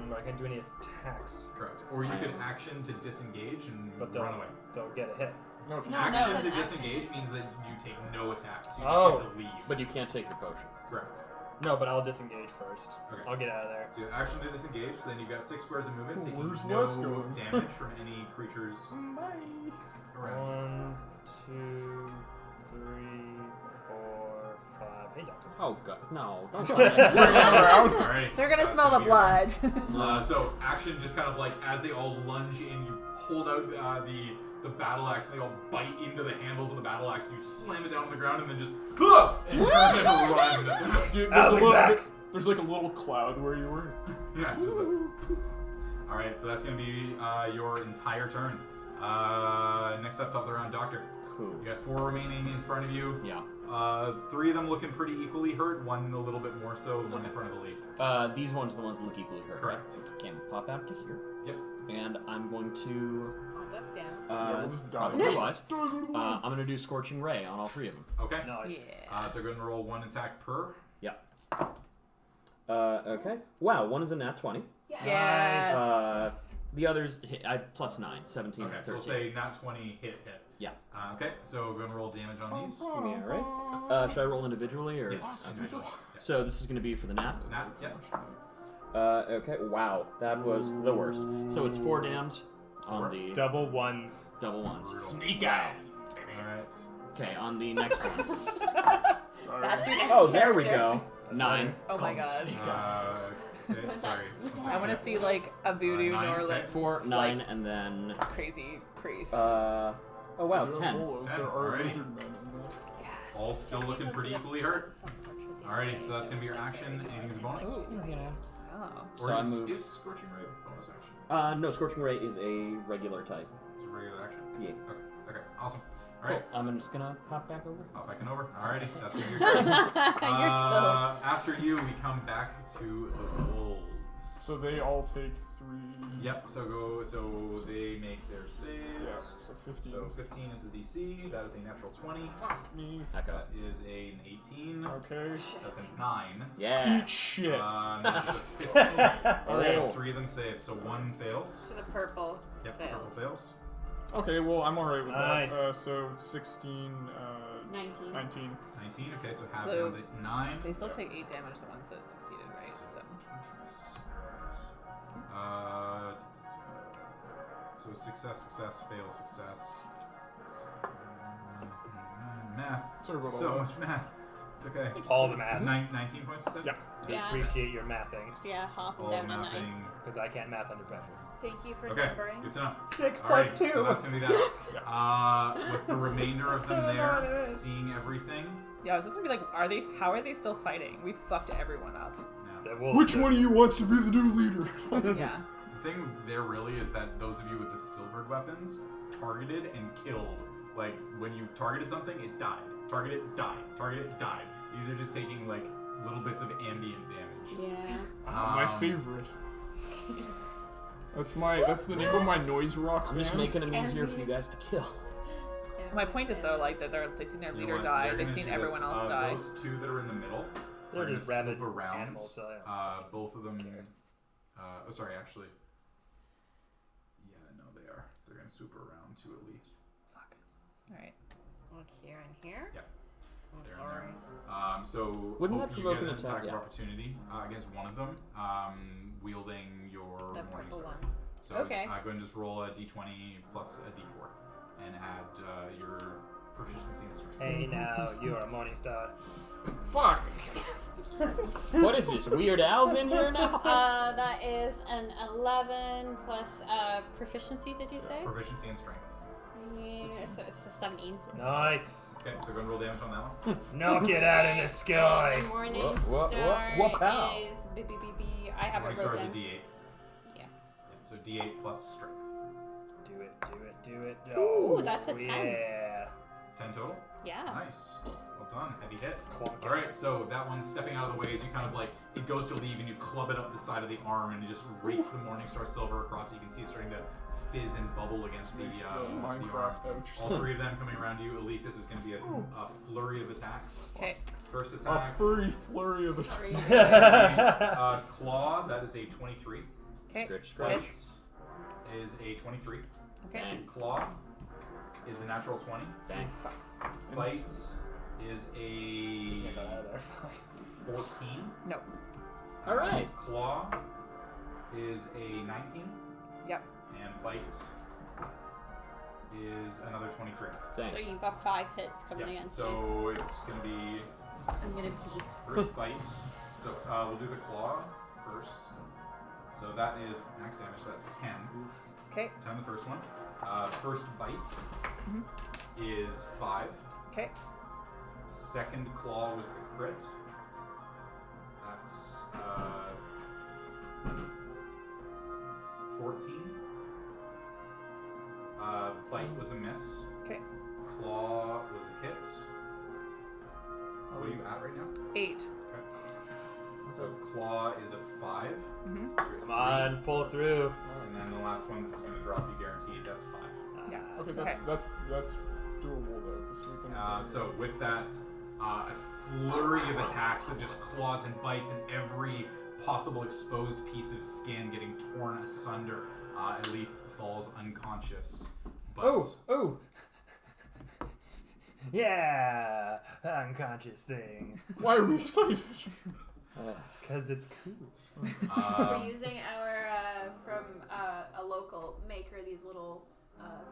But I can't do any attacks. Correct. Or you could action to disengage and But they'll, run away. they'll get a hit. No, if you No, Action no, to it's an disengage action. means that you take no attacks. You just Oh. get to leave. But you can't take your potion. Correct. No, but I'll disengage first. Okay. I'll get out of there. So you have action to disengage, so then you've got 6 squares of movement, taking Where's no Les going? damage from any creatures around. 1, 2, 3, 4, 5. Hey, Doctor. Oh god, no! Don't Alright. They're gonna That's smell the be blood. So action just kind of like as they all lunge in, you hold out the battle axe, and they all bite into the handles of the battle axe. You slam it down on the ground and then just and turn and run. Dude, I'll be back. there's like a little cloud where you were. Yeah. Just all right. So that's gonna be your entire turn. Next up, top of the round, Doctor. Cool. You got 4 remaining in front of you. Yeah. 3 of them looking pretty equally hurt. 1 a little bit more so. 1 in front of the leaf. These ones are the ones that look equally hurt. Correct. Right? Okay, pop out to here. Yep. And I'm going to I'll duck down. Yeah, we'll just die. probably wise. I'm going to do Scorching Ray on all 3 of them. Okay. Nice. Yeah. So go ahead and roll 1 attack per. Yeah. Okay. Wow, one is a nat 20. Yes. The others, I plus 9, 17, Okay, so 13. we'll say not 20 hit. Yeah. Okay, so go ahead and roll damage on these. Give me a ray. Should I roll individually or? Yes. Okay. individually. So this is going to be for the nat. Nat, yeah. Okay. Wow, that was the worst. So it's 4 dams on the Double ones. double ones. Sneak Wow. Alright. Okay, on the next one. Sorry. That's your next Oh, there we character. go. 9. Oh my god. Okay, sorry. I want to see like a voodoo 9, Norland. okay. 4, 9, and then Crazy priest. oh wow, There are ten. bolos, 10, There are alrighty. lizard men in that. yes. All still looking pretty equally hurt. Alrighty, so that's gonna be your action. Anything as a bonus? Oh. So I move. Is Scorching Ray a bonus action? No, Scorching Ray is a regular type. It's a regular action? Yeah. Okay, awesome. Cool. Alright, I'm just gonna pop back over. pop back and over. Alrighty, that's gonna be your turn. You're so. After you, we come back to the wolves. So they all take 3. Yep. So they make their saves. Yeah. So 15. So 15 is the DC. That is a natural 20. Fuck me. Heck That up. is an 18. Okay. That's a 9. Yeah. Eat shit. That's a 15. Okay. So 3 of them save. So 1 fails. So the purple Yep. failed. Purple fails. Okay, well, I'm alright with Nice. that. So 16, 19. 19. 19. Okay, so half So down to 9. They still take 8 damage, the ones that succeeded, right? So. So success, fail, success. Math. Sorry about all So that. much math. It's okay. All the math. It's 19 points, you said? Yeah. I Yeah. appreciate your mathing, So yeah, half All and down to 9. mathing. because I can't math under pressure. Thank you for Okay, numbering. good to know. 6 All plus right, 2. so that's gonna be that. With the remainder of them there, seeing everything. Yeah, I was just gonna be like, how are they still fighting? We fucked everyone up. No. The wolves Which are- one of you wants to be the new leader? Yeah. The thing there really is that those of you with the silvered weapons targeted and killed. Like when you targeted something, it died. Targeted, died. Targeted, died. These are just taking like little bits of ambient damage. Yeah. My favorite. That's the name of my noise rock I'm just band. making them easier for you guys to kill. My point is though, like that they've seen their You know leader what? die, They're they've gonna seen do everyone this. else die. Those two that are in the middle. They're are gonna just rabid swoop around. animals, so Both of them. Oh, sorry. Actually. Yeah, no, they are. They're gonna swoop around to Elith. Fuck. Alright. Look here and here. Yeah. I'm They're in sorry. there. So Wouldn't hope that you provoke get an an attack? attack of Yeah. opportunity against one of them, wielding your The Morning purple Star. one. So Okay. go ahead and just roll a d20 plus a d4, and add your proficiency in strength. hey, now you're a morning star. Fuck. What is this? Weird Al's in here now? That is an 11 plus proficiency, did you say? Proficiency in strength. Yeah, so it's a 17. Nice. Okay, so go and roll damage on that one. Knock it out in the sky. The morning Whoa, star whoa, pow. is BBBB. I have Morning it Star wrote is a down. d8. Yeah. So d8 plus strength. Do it, do it, do it. Ooh, that's a 10. Yeah. 10 total. Yeah. Nice. Well done. Heavy hit. Clonk. All right, so that one stepping out of the way as you kind of like it goes to leave and you club it up the side of the arm and it just rakes the Morning Star Silver across. You can see it starting to fizz and bubble against the Makes the arm. Minecraft ouch. All 3 of them coming around you. Alephus is going to be a flurry of attacks. Okay. First A attack, furry flurry of attacks. Claw. That is a 23. Okay. Scratch, scratch. Hits. Is a 23. Okay. Dang. Claw is a natural 20. Dang. Bite is I got out a of there. 14. No. All right. Claw is a 19. Yep. And bite is another 23. Dang. So you've got 5 hits coming Yeah. against you. So it's going to be I'm gonna be. first bite. So we'll do the claw first. So that is max damage. So that's 10. Okay. 10 the first one. First bite is 5. Okay. Second claw was the crit. That's 14. Bite was a miss. Okay. Claw was a hit. What are you at right now? 8. Okay. So claw is a 5. Mm-hmm. You're Come on, pull through. And then the last one, this is going to drop you guaranteed. That's 5. Yeah. Okay, Okay. that's doable though. 'Cause we can. So with that, a flurry of attacks that just claws and bites, and every possible exposed piece of skin getting torn asunder. Elif falls unconscious. But Oh. Yeah, unconscious thing. Why are we excited? Because it's cool. We're using our from a local maker these little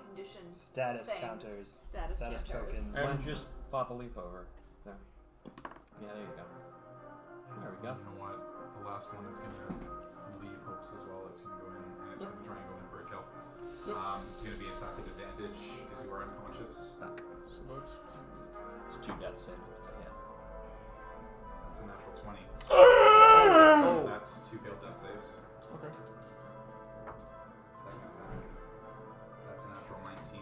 conditions Status things. counters. Status Status counters. tokens. And just pop a leaf over. There. Yeah, there you go. There we go. You know what? The last one is going to leave hopes as well. It's going to go in, and it's going to try and go in for a kill. It's going to be attack at advantage because you are unconscious. So that's. It's 2 death saves. It's a hit. That's a natural 20. Oh. That's 2 failed death saves. Okay. Second attack. That's a natural 19.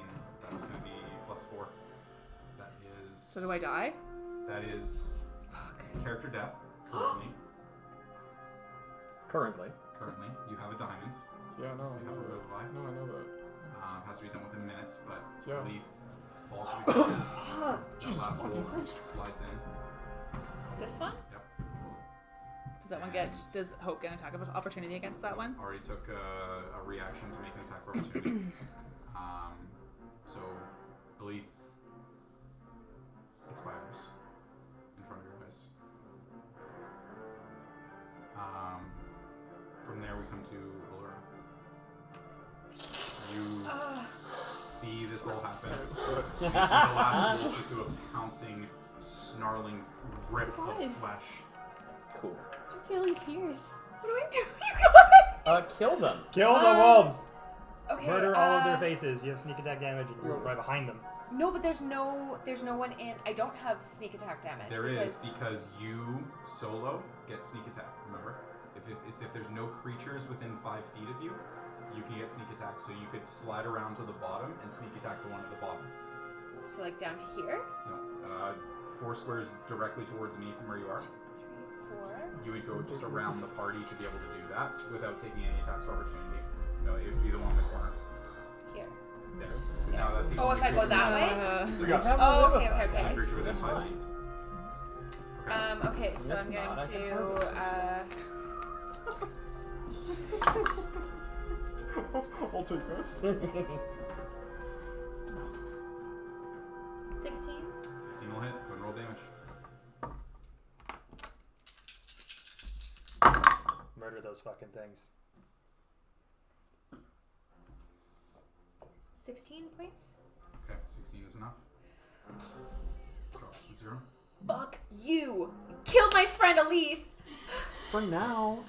That's going to be plus 4. That is. So do I die? That is character death currently. currently. You have a diamond. Yeah, no, I You know have a that. revivify. No, I know that. Has to be done within a minute, but Yeah. Leaf falls to the ground. Jesus That last fucking wolf Christ. slides in. This one? Yep. Does that one get? Does Hope get an attack of opportunity against that one? Already took a reaction to make an attack of opportunity. So Leaf expires in front of your eyes. From there we come to Allura. You see this all happen. You see the last wolf just do a pouncing, snarling rip of flesh. Cool. I'm feeling tears. What do I do? You guys? Kill them. Kill the wolves! Okay. Murder all of their faces. You have sneak attack damage and you're right behind them. No, but there's no one in. I don't have sneak attack damage. There is because you solo get sneak attack. Remember, if there's no creatures within 5 feet of you, you can get sneak attack. So you could slide around to the bottom and sneak attack the one at the bottom. So like down to here. No, 4 squares directly towards me from where you are. 3, 4. You would go just around the party to be able to do that without taking any attacks of opportunity. No, it would be the one in the corner. Here. There. Now that's the Oh, only if I go creature that way. So We got Oh, okay. Only creature within That's 5 fine. feet. Okay, so I'm going not, I can to. I'll take that. 16. 16 will hit. Go and roll damage. Murder those fucking things. 16 points. Okay, 16 is enough. Drops to 0. Fuck you! You killed my friend Alith! For now.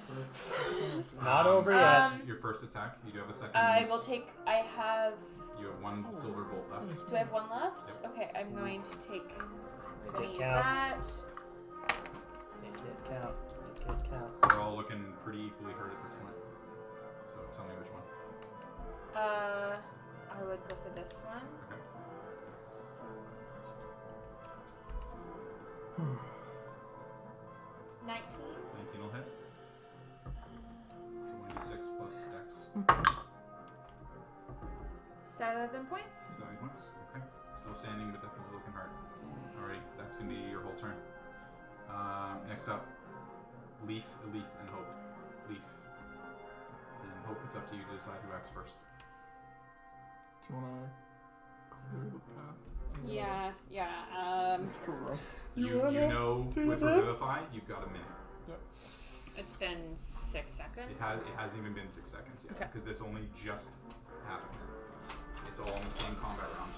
Not over That's yet. your first attack. You do have a second. I will take. I have. You have 1 silver bolt left. Do I have 1 left? Yep. Okay, I'm going to take. I'm going to use count. that. Make it count. Make it count. They're all looking pretty equally hurt at this point. So tell me which one. I would go for this one. Okay. So. 19. 19 will hit. So 1d6 plus dex. 7 points. 7 points. Okay. Still standing, but definitely looking hard. Alrighty, that's gonna be your whole turn. Next up, Leaf, Leaf, and Hope. Leaf. And Hope, it's up to you to decide who acts first. Do you want to clear the path? Yeah. You know with Revivify, you've got a minute. Yep. It's been 6 seconds. It hasn't even been 6 seconds yet, Okay. because this only just happened. It's all in the same combat round.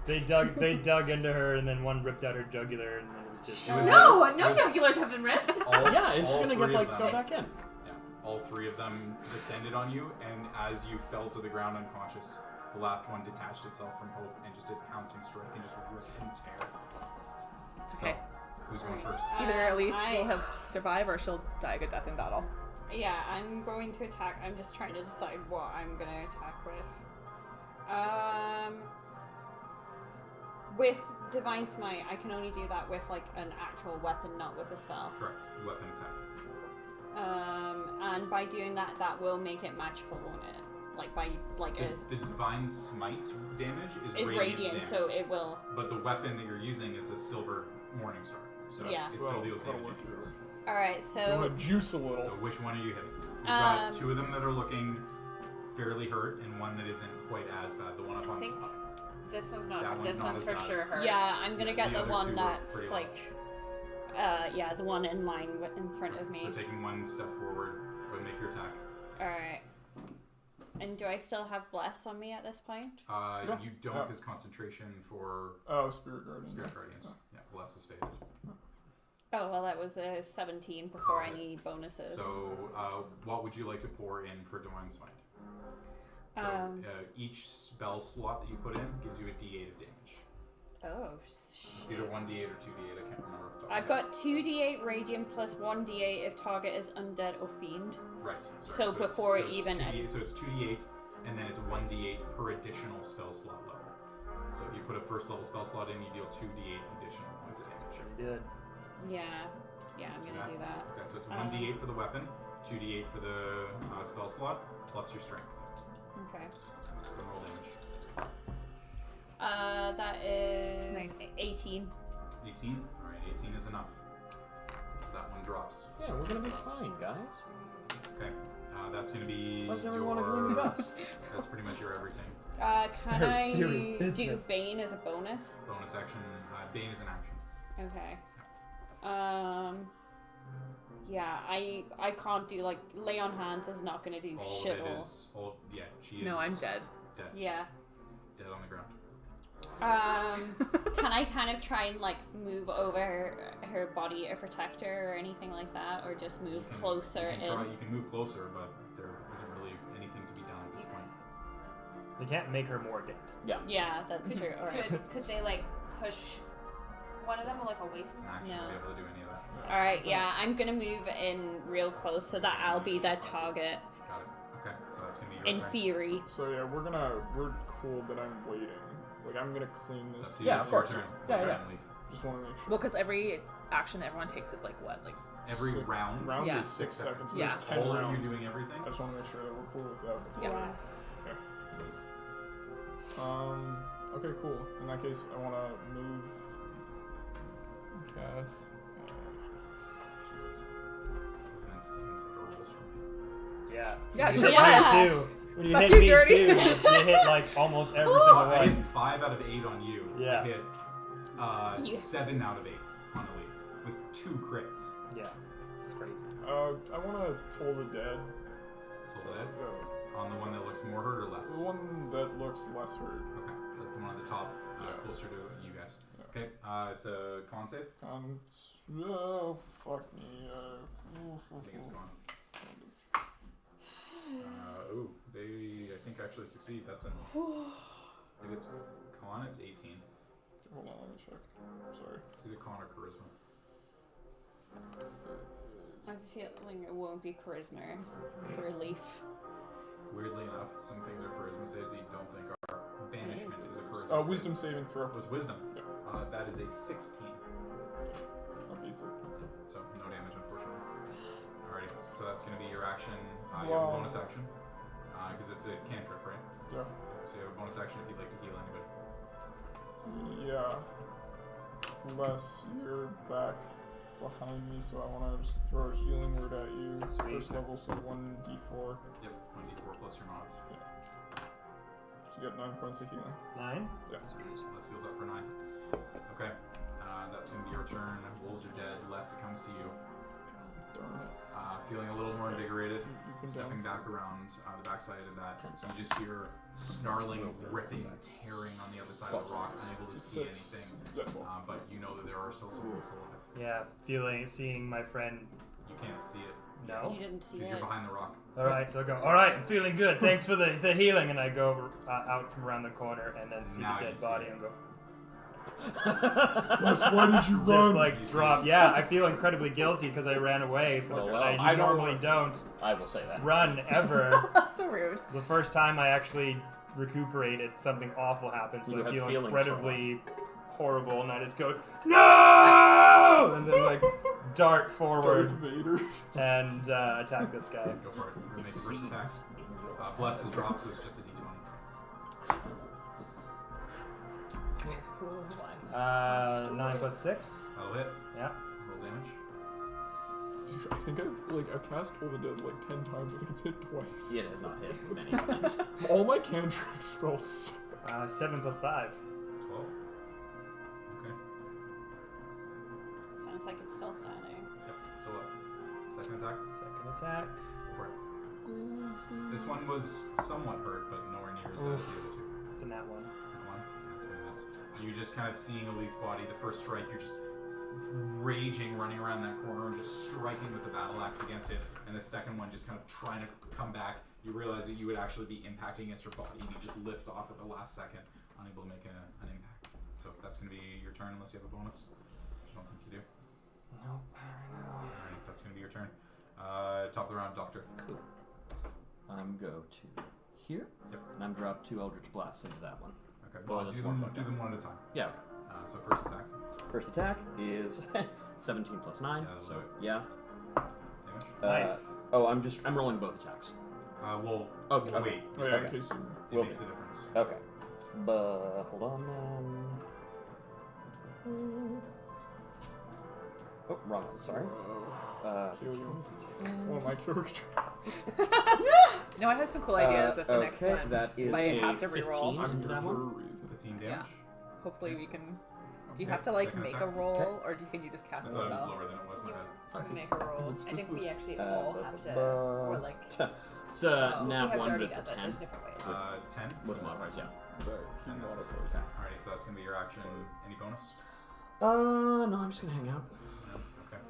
They dug into her and then one ripped out her jugular and then it was just. No jugulars have been ripped. Yeah, it's all gonna three get of go them- back in. Yeah, all 3 of them descended on you, and as you fell to the ground unconscious, the last one detached itself from Hope and just did pouncing strike and just rip and tear. Okay. So, who's going first? Either Leaf I- will have survive or she'll die a good death in battle. Yeah, I'm going to attack. I'm just trying to decide what I'm going to attack with. With Divine Smite, I can only do that with like an actual weapon, not with a spell. Correct. Weapon attack. And by doing that, that will make it magical, won't it? Like by like The Divine Smite damage is it's radiant, damage, so it will. But the weapon that you're using is a silver Morning Star, so Yeah. it still deals That'll damage. work here. All right, So I'm so gonna juice a little. So which one are you hitting? You've got 2 of them that are looking fairly hurt, and one that isn't quite as bad. The one up on think top. This one's That not. one's This not one's as for bad. sure hurt. yeah, I'm gonna Yeah, get the the other one two were that's pretty like, the one in line in front of me. So taking 1 step forward, go and make your attack. All right. And do I still have bless on me at this point? Yeah. You don't, Yeah. because concentration for Oh, Spirit Guardian. Spirit Guardians. Yeah, bless is faded. Oh well, that was a 17 before any bonuses. So, what would you like to pour in for Divine Smite? So, each spell slot that you put in gives you a D8 of damage. Oh, It's either 1d8 or 2d8. I can't remember. Off the top I've of my head. got 2d8 radiant plus 1d8 if target is undead or fiend. Right. So it's- before it's even 2d8, so it's 2d8, and then it's 1d8 per additional spell slot level. So if you put a first level spell slot in, you deal 2d8 additional points of damage. Pretty good. Yeah. Yeah, I'm gonna do that. Okay, so it's 1d8 for the weapon, 2d8 for the spell slot, plus your strength. Okay. So roll damage. That is Nice. 18. 18? Alright, 18 is enough. So that one drops. Yeah, we're gonna be fine, guys. Okay, that's going to be Why does everyone want to join the us? That's pretty much your everything. Can Very I serious do business. Bane as a bonus? Bonus action, Bane is an action. Okay. Yeah, I can't do like lay on hands is not gonna do All shit of it all. is, yeah, she is No, I'm dead. dead. Yeah. Dead on the ground. Can I kind of try and like move over her body or protect her or anything like that, or just move closer You can move closer, but there isn't really anything to be done at this point. They can't make her more dead. Yeah. Yeah, that's true. All right. Could they like push one of them like away It's from an action No. to be able to do any of that. All right. Yeah, I'm gonna move in real close so that I'll be the target Got it. Okay, so that's going to be your in turn. theory. So yeah, we're cool, but I'm waiting. Like I'm gonna clean It's this. up to you. Yeah, It's of your course. turn. Yeah, Go yeah. ahead and leave. Just want to make sure. Well, because every action that everyone takes is like what? Like Every So, round, round Yeah. is 6 seconds. So Yeah. there's 10 all of rounds. you doing everything. I just want to make sure that we're cool with that. Before. Yeah. Okay, cool. In that case, I want to move. Cast. Jesus. Those are insane rolls from me. Yeah. Yeah, When sure you was. hit me too. When you Fuck hit you, me Jordy. too, you hit like almost every single I one. hit 5 out of 8 on you. Yeah. I hit 7 out of 8 on the leaf with 2 crits. Yeah. It's crazy. I want to Toll the Dead. Total hit. On the one that looks more hurt or less. The one that looks less hurt. Okay, so the one at the top, Yeah. closer to you guys. Yeah. Okay, it's a con save. Oh, fuck me. I think it's gone. I think actually succeed. That's if it's con, it's 18. Hold on, let me check. Sorry. It's either con or charisma. I'm feeling it won't be charisma for Leaf. Weirdly enough, some things are charisma saves that you don't think are. Banishment is a charisma save. Wisdom saving throw. It was wisdom. Yeah. That is a 16. That beats it. So no damage, unfortunately. Alrighty, so that's going to be your action. You have a Wow. bonus action. Because it's a cantrip, right? Yeah. So you have a bonus action if you'd like to heal anybody. Yeah. Unless you're back behind me, so I want to just throw a healing word at you. Sweet. First level, so 1d4. Yep, 1d4 plus your mods. So you get 9 points of healing. 9? Yeah. Sweet. Les heals up for 9. Okay, that's going to be your turn. Wolves are dead. Les, it comes to you. Darn it. Feeling a little more invigorated. You've been Stepping down. back around the backside of that, 10 you just hear snarling, ripping, tearing on the other side of the rock, unable to see 6. anything. Yeah, well, But you know that there are still some wolves alive. Yeah. Seeing my friend. You can't see it No. You didn't see because it. you're behind the rock. Alright, so I go, alright, I'm feeling good. Thanks for the healing. And I go out from around the corner and then see Now the you dead see body it. and go, Les, why did you just run? like You see drop. it. Yeah, I feel incredibly guilty because I ran away. Well, well, I I don't normally wanna- don't I will say that. run ever. so rude. The first time I actually recuperated, something awful happened, so You I had feel feelings incredibly horrible, and I just go, no! And then, like, dart Darth forward Vader. and attack this guy. Go for it. You're going to make the first attack. Bless is dropped, so it's just a d20. 9 plus 6. That'll hit. Yeah. Roll damage. Dude, I think I've cast Toll the Dead like 10 times. I think it's hit twice. It has not hit many times. All my cantrip spells. 7 plus 5. 12. Okay. Sounds like it's still standing. Yep. So what? Second attack. Second attack. Go for it. This one was somewhat hurt, but nowhere near as bad as the other two. It's in that one. That one. That's what it is. You just kind of seeing Elite's body. The first strike, you're just raging, running around that corner and just striking with the battle axe against it. And the second one, just kind of trying to come back. You realize that you would actually be impacting against her body, and you just lift off at the last second, unable to make an impact. So that's going to be your turn, unless you have a bonus. Which I don't think you do. Nope. Alright, that's going to be your turn. Top of the round, Doctor. Cool. I'm go to here. Yep. And I'm drop 2 Eldritch Blasts into that one. Okay, Well, well, that's do more them fucked up. one at a time. Yeah. So first attack. First attack is 17 plus 9. that'll So do it. yeah. Damage. Nice. I'm rolling both attacks. We'll Okay. wait. Oh, yeah, in because case you- it Will makes do. a difference. Okay. But hold on then. Oh, wrong one. Sorry. Kill you. One of my characters. No, I have some cool ideas if the next okay, one. that is if I a have to reroll. 15 I'm into here that for a one. reason. 15 Yeah. damage. Hopefully we can. Do you Okay, have to like second make attack. a roll, Okay. or can you just cast I the thought it was spell? lower than it was. My bad. Okay. Make a roll. It's I just think the- we actually all have to, or like, It's a Oh, nat see how 1, Jordy but it's a does it. 10. There's different ways. 10 With so modifiers, yeah. But he And this is- modifies. Alrighty, so that's gonna be your action. Any bonus? No, I'm just gonna hang out. No. Okay.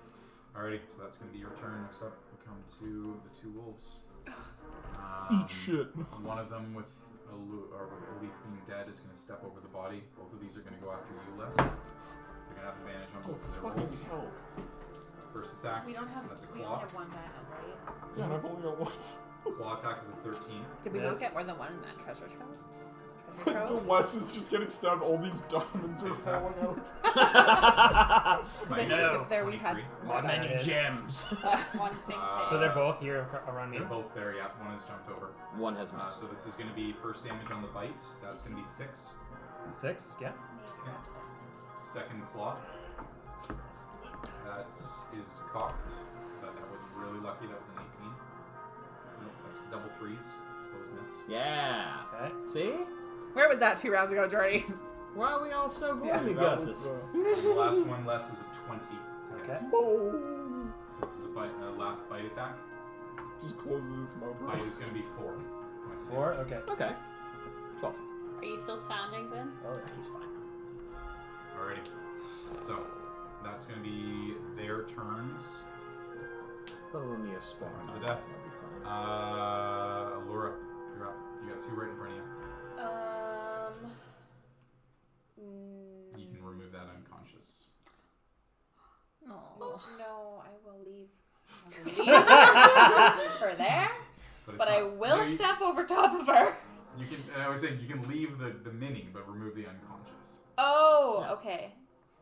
Alrighty, so that's gonna be your turn. Next up, we come to the two wolves. Eat shit. One of them with a leaf being dead is gonna step over the body. Both of these are gonna go after you, Les. They're gonna have advantage on Oh, both of their fucking rolls. hell. First attack. We don't have That's a we only claw. have one diamond, right? Yeah, and I've only got one. Claw attack is a 13. Did we Yes. both get more than one in that treasure chest? The Treasure trove? Wes is just getting stabbed. All these diamonds are falling out. Because I know. think there we had 23. more many diamonds. gems. One thing So they're both here around me. They're both there, yeah. One has jumped over. One has missed. So this is going to be first damage on the bite. That's going to be 6. 6, yes. Second claw. That is cocked, but that was really lucky. That was an 18. Nope, that's double 3s. So those miss. Yeah. Okay. See? Where was that 2 rounds ago, Jordy? Why are we all so Yeah, gloomy, That Gus's? was, The last one less is a 20 to hit. Okay. oh, So this is a last bite attack. just closes its mouth. Bite is going to be 4 points. of 4, okay. Okay. 12. Are you still standing then? Oh, yeah, he's fine. Alrighty. So that's going to be their turns. Follow me a spawn. To the death. That'll be fine. Allura, you're up. You got 2 right in front of you. You can remove that unconscious. Oh. No, I will leave. I will leave for there, But, it's but I not- will no, you- step over top of her. You can. I was saying you can leave the mini, but remove the unconscious. Oh, Yeah. okay.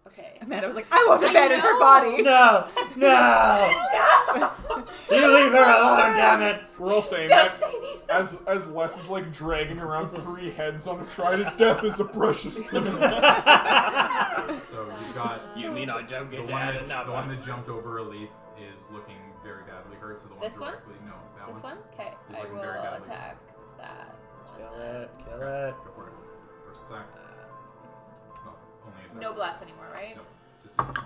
Okay. Amanda was like, I won't abandon her know. body. No! No! You leave her alone, damn it! We're all saying Don't that say these things. as Les is like dragging around 3 heads on a trident. Death is a precious thing. So you've got You mean I don't the get one, to add that, another? the one that jumped over a leaf is looking very badly hurt. So the one This one? directly, no, that This one. one? Okay. He's I looking will very badly. attack that. Kill it, kill it. Go for it. First attack. Oh, only attack. No blast anymore, right? Nope. Just a 20.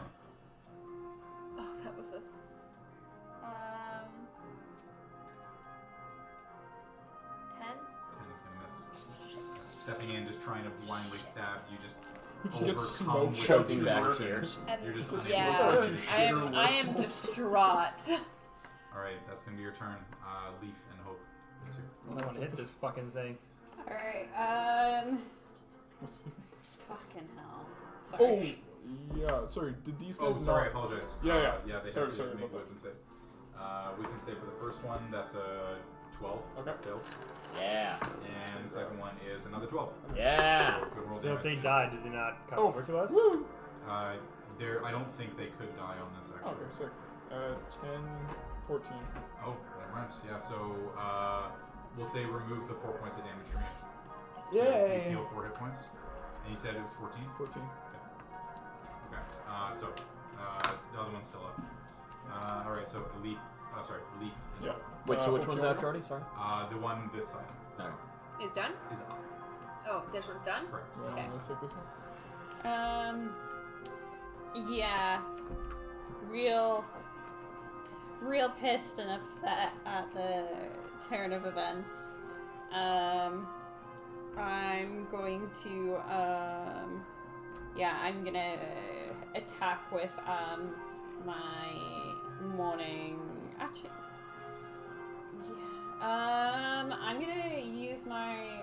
Oh, that was a. 10? 10 is gonna miss. Stepping in, just trying to blindly stab. You just Just get overcome smoke with choking your back work. tears. And You're just yeah, unable to I am distraught. Alright, that's gonna be your turn. Leaf and Hope. The 2. Someone hit this fucking thing. Alright, fucking hell. Sorry. Oh, yeah. Sorry. Did these Oh, guys sorry, I not? apologize. Yeah. Yeah, they Sorry, have to sorry make about wisdom save. Wisdom save for the first one, that's a 12. Okay. Fails. Yeah. And the second one is another 12. Yeah. Good roll So if they damage. died, did they not come Oh, over to us? Woo! I don't think they could die on this actually. Okay, sick. 10, 14. Oh, never mind. Yeah, so we'll say remove the 4 points of damage from you. So Yay. you heal 4 hit points. And you said it was 14? 14. Okay. So the other one's still up. Alright, so Leaf. Leaf is Yeah. up. Wait, so which okay, one's okay. out, Jordy? Sorry. The one this side No. Is done? is up. Oh, this one's done? Correct. You Okay. wanna take this one? Yeah. Real pissed and upset at the turn of events. I'm going to, I'm gonna attack with, my morning, actually, I'm gonna use my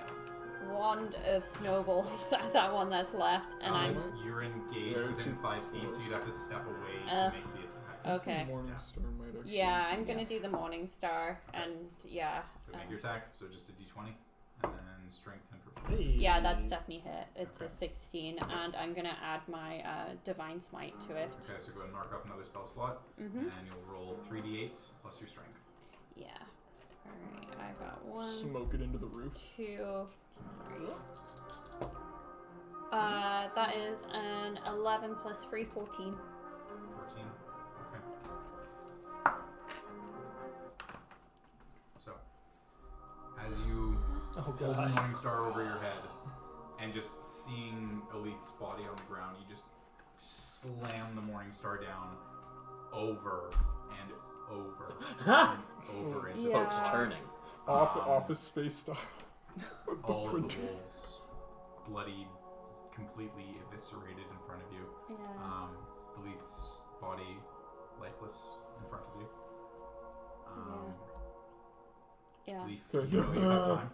wand of snowballs at that one that's left, and You're engaged There are within 2 5 feet, so you'd have to step away to make the attack. okay. Morning Star might actually. Yeah, I'm gonna do the Morning Star, and yeah. So make your attack, so just a d20, and then strength and proficiency. Yeah, that's definitely hit. It's a 16, and I'm gonna add my divine smite to it. Okay, so go ahead and mark off another spell slot, and you'll roll 3d8 plus your strength. Yeah. Alright, I got 1, Smoke it into the roof. 2, 3. That is an 11 plus 3, 14. 14. Okay. So, as you hold the morning star over your head, and just seeing Elite's body on the ground, you just slam the morning star down over and over and over into the Folks water. turning. Office Space style. All of the wolves, bloodied, completely eviscerated in front of you. Yeah. Elite's body, lifeless in front of you. Yeah. Leaf, Okay, you know you have time.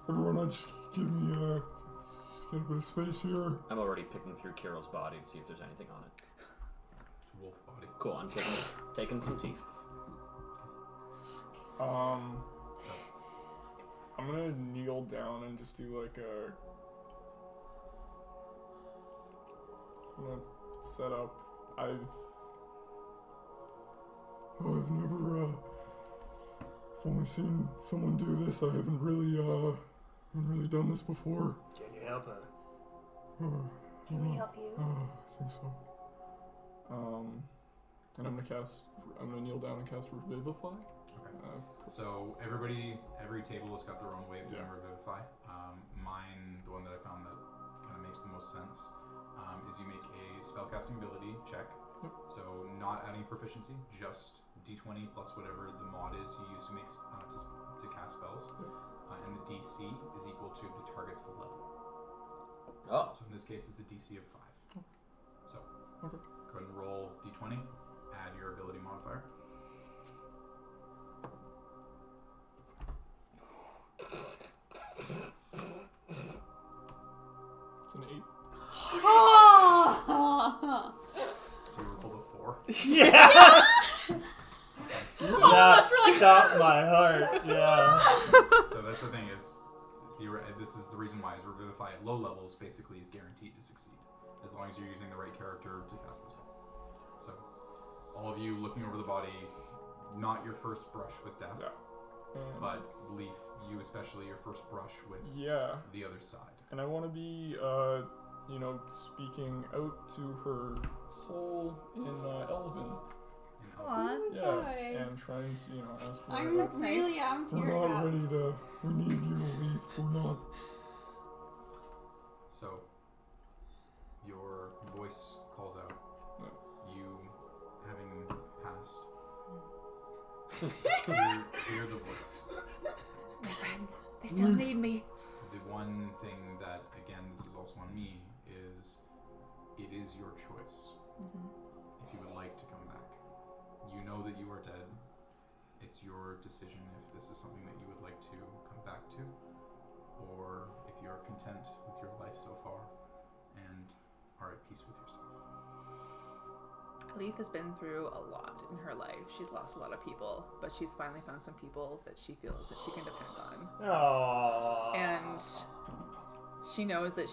Everyone, just give me just get a bit of space here. I'm already picking through Carol's body to see if there's anything on it. It's a wolf body. Cool, I'm taking some teeth. I'm gonna kneel down and just do like a. I'm gonna set up. I've never I've only seen someone do this. I haven't really done this before. Can you help her? Can we help you? I think so. and I'm gonna kneel down and cast Revivify. Okay. So every table has got their own way of doing Revivify. Mine, the one that I found that kind of makes the most sense, is you make a spellcasting ability check. Yep. So not adding proficiency, just d20 plus whatever the mod is you use to make to cast spells. Yep. And the DC is equal to the target's level. Oh. So in this case, it's a DC of 5. So Okay. go ahead and roll d20, add your ability modifier. It's an 8. So you rolled a 4. Yes! Oh, that that's really stopped my heart. Yeah. So that's the thing is, this is the reason why is Revivify at low levels basically is guaranteed to succeed, as long as you're using the right character to cast the spell. So, all of you looking over the body, not your first brush with death, but Leaf, you especially your first brush with the other side. And I want to be, speaking out to her soul in Elven. Aw. Yeah, and trying to, ask her. I'm really amped We're here. not ready to. We need you, Leaf. We're not. So, your voice calls out. You, having passed, hear the voice. My friends, they still need me. The one thing that, again, this is also on me, is it is your choice if you would like to come back. You know that you are dead. It's your decision if this is something that you would like to come back to, or if you're content with your life so far and are at peace with yourself. Leith has been through a lot in her life. She's lost a lot of people, but she's finally found some people that she feels that she can depend on. Aww. And she knows that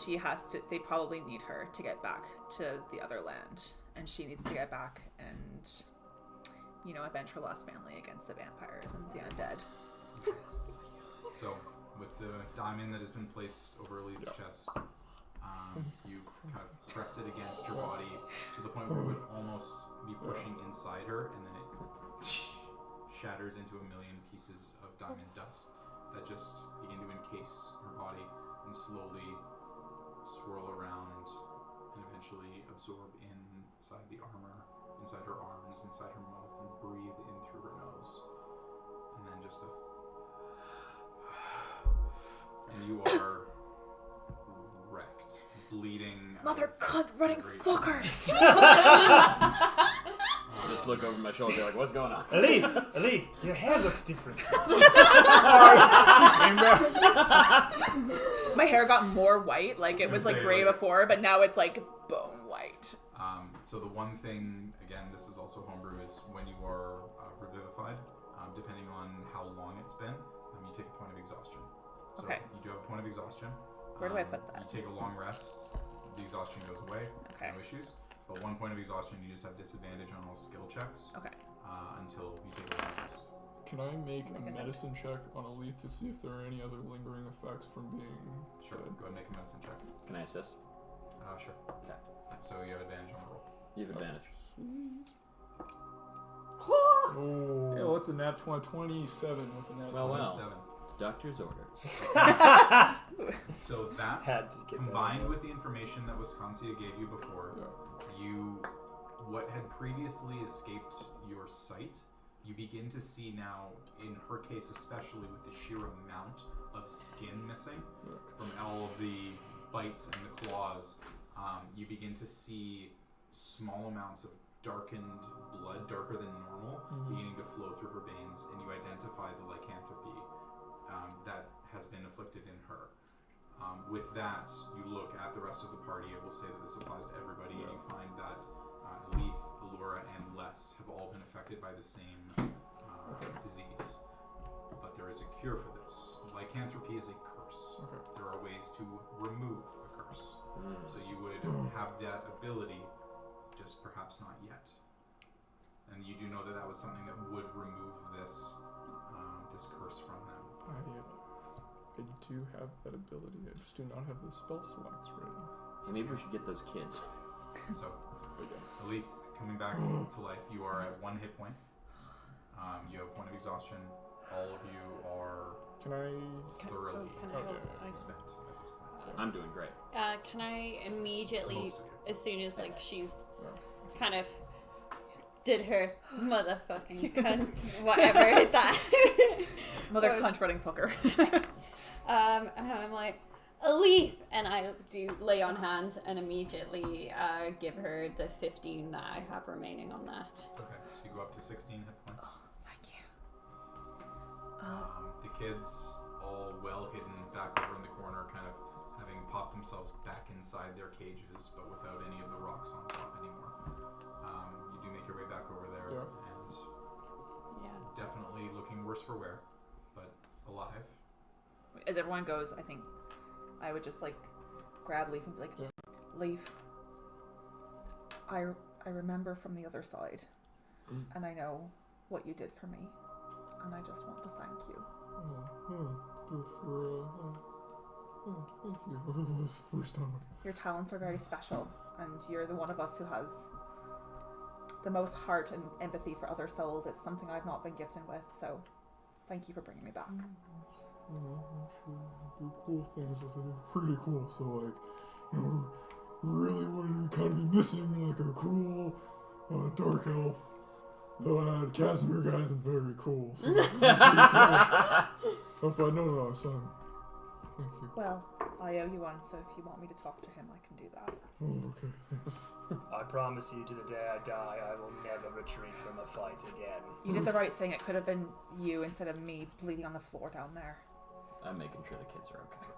they probably need her to get back to the other land. And she needs to get back and, avenge her lost family against the vampires and the undead. So, with the diamond that has been placed over Elite's chest, you kind of press it against her body to the point where it would almost be pushing inside her, and then it shatters into a million pieces of diamond dust that just begin to encase her body and slowly swirl around and eventually absorb inside the armor, inside her arms, inside her mouth, and breathe in through her nose. And then just and you are wrecked, bleeding. Mother cunt running fucker! Just look over my shoulder like, what's going on? Elite, your hair looks different. My hair got more white, like it was like gray before, but now it's like bone white. So the one thing, again, this is also homebrew, is when you are revivified, depending on how long it's been, you take a point of exhaustion. So Okay. you do have a point of exhaustion. Where do I put that? You take a long rest, the exhaustion goes away, Okay. no issues. But 1 point of exhaustion, you just have disadvantage on all skill checks Okay. until you take a long rest. Can I make a Make a note. medicine check on Alith to see if there are any other lingering effects from being Sure, dead? go ahead and make a medicine check. Can I assist? Sure. Okay. So you have advantage on the roll. You have advantage. Oh, yeah, what's a nat 27 with a nat Well, 20? well. 7. Doctor's orders. So that, Had to get combined that. with the information that Wisconsin gave you before, what had previously escaped your sight, you begin to see now, in her case especially, with the sheer amount of skin missing from all of the bites and the claws, you begin to see small amounts of darkened blood, darker than normal, beginning to flow through her veins, and you identify the lycanthropy that has been afflicted in her. With that, you look at the rest of the party. I will say that this applies to everybody, and you find that Leith, Allura, and Les have all been affected by the same disease. But there is a cure for this. Lycanthropy is a curse. Okay. There are ways to remove a curse. So you would have that ability, just perhaps not yet. And you do know that that was something that would remove this this curse from them. I do have that ability. I just do not have the spell slots right now. Hey, maybe we should get those kids. So, Leith, coming back to life, you are at 1 hit point. You have 1 of exhaustion. All of you are Can I? thoroughly Can I Okay. also, spent at this point. I'm doing great. can I immediately, Most of you. as soon as like she's kind of did her motherfucking cunt, whatever that. Mother Or- cunt running fucker. And I'm like, a leaf, and I do lay on hands and immediately give her the 15 that I have remaining on that. Okay, so you go up to 16 hit points. Thank you. The kids, all well hidden back over in the corner, kind of having popped themselves back inside their cages, but without any of the rocks on top anymore. You do make your way back over there, and Yeah. definitely looking worse for wear, but alive. As everyone goes, I think I would just like grab Leaf and be like, Leaf, I remember from the other side, and I know what you did for me, and I just want to thank you. Do it for, thank you. This is the first time. Your talents are very special, and you're the one of us who has the most heart and empathy for other souls. It's something I've not been gifted with, so thank you for bringing me back. I'm sure do cool things with it. Pretty cool. So, like, you know, really what you kind of be missing, like a cool dark elf. The Casimir guy isn't very cool. So pretty cool. But no, son. Thank you. Well, I owe you one, so if you want me to talk to him, I can do that. Oh, okay. Thanks. I promise you, to the day I die, I will never retreat from a fight again. You did the right thing. It could have been you instead of me bleeding on the floor down there. I'm making sure the kids are okay.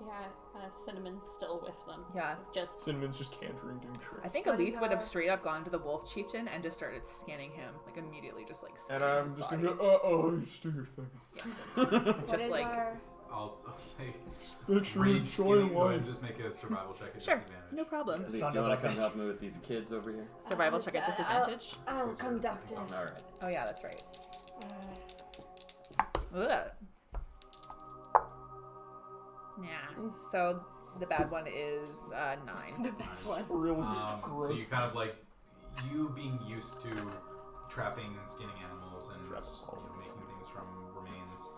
Yeah, Cinnamon's still with them. Yeah. Just Cinnamon's just cantering, doing tricks. I think Alith would have straight up gone to the wolf chieftain and just started scanning him, like immediately, just like And scanning I'm his just body. gonna go, just do your thing. Just like I'll say Spit your rage joy skinning. in Go ahead life. and just make a survival check at sure, disadvantage. no problem. Leaf, Son do you of want a to come bitch. help me with these kids over here? Survival check at disadvantage. I'll come doctor. All right. Oh yeah, that's right. Ugh. Yeah. So the bad one is 9. Really So gross. you kind of like, you being used to trapping and skinning animals and making things from remains,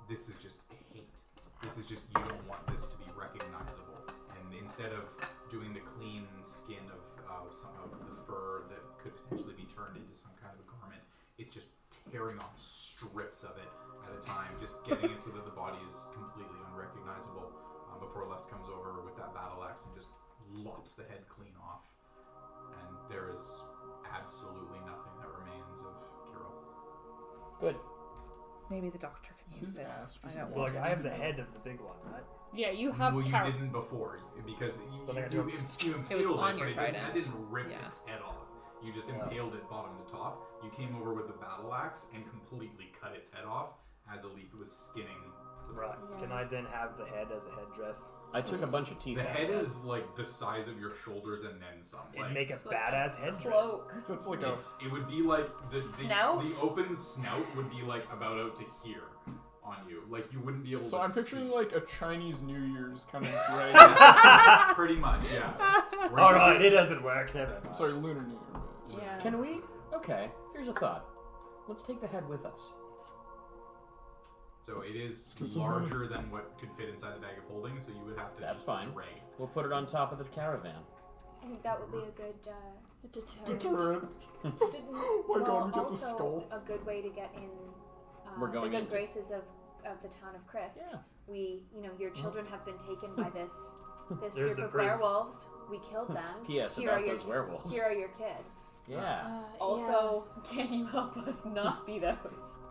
this is just hate. This is just, you don't want this to be recognizable. And instead of doing the clean skin of some of the fur that could potentially be turned into some kind of a garment, it's just tearing off strips of it at a time, just getting it so that the body is completely unrecognizable before Les comes over with that battle axe and just lops the head clean off. And there is absolutely nothing that remains of Kirill. Good. Maybe the doctor can use His this. ass I just don't Well, want like, it. I have the head of the big one, right? Yeah, you have well, you carrot. didn't before because But I you do- impaled It was on it, your but trident. that didn't rip Yeah. its head off. You just Yeah. impaled it bottom to top. You came over with the battle axe and completely cut its head off, as Alith was skinning. Right. Yeah. Can I then have the head as a headdress? I took a bunch of teeth. The out head of is like the size of your shoulders and then some. It'd Like, make a It's like badass a headdress. cloak. That's like a. it would be like the Snout? The open snout would be like about out to here on you. Like you wouldn't be able So to I'm picturing see. like a Chinese New Year's kind of drag. Pretty much, yeah. Where All you- right, it doesn't work. Never mind. Sorry, Lunar New Year. Yeah. Can we? Okay, here's a thought. Let's take the head with us. So it is Get some larger than what could fit inside the bag of holding, so you would have to That's fine. drag it. We'll put it on top of the caravan. I think that would be a good Deterrent. Deterrent. Oh my god, we get the also skull. a good way to get in We're going the good into- graces of the town of Chris. Yeah. We, your children have been taken by this There's group the of proof. werewolves. We killed them. P.S. Here about are your those werewolves. Here are your kids. Yeah. Also, can you help us not be those?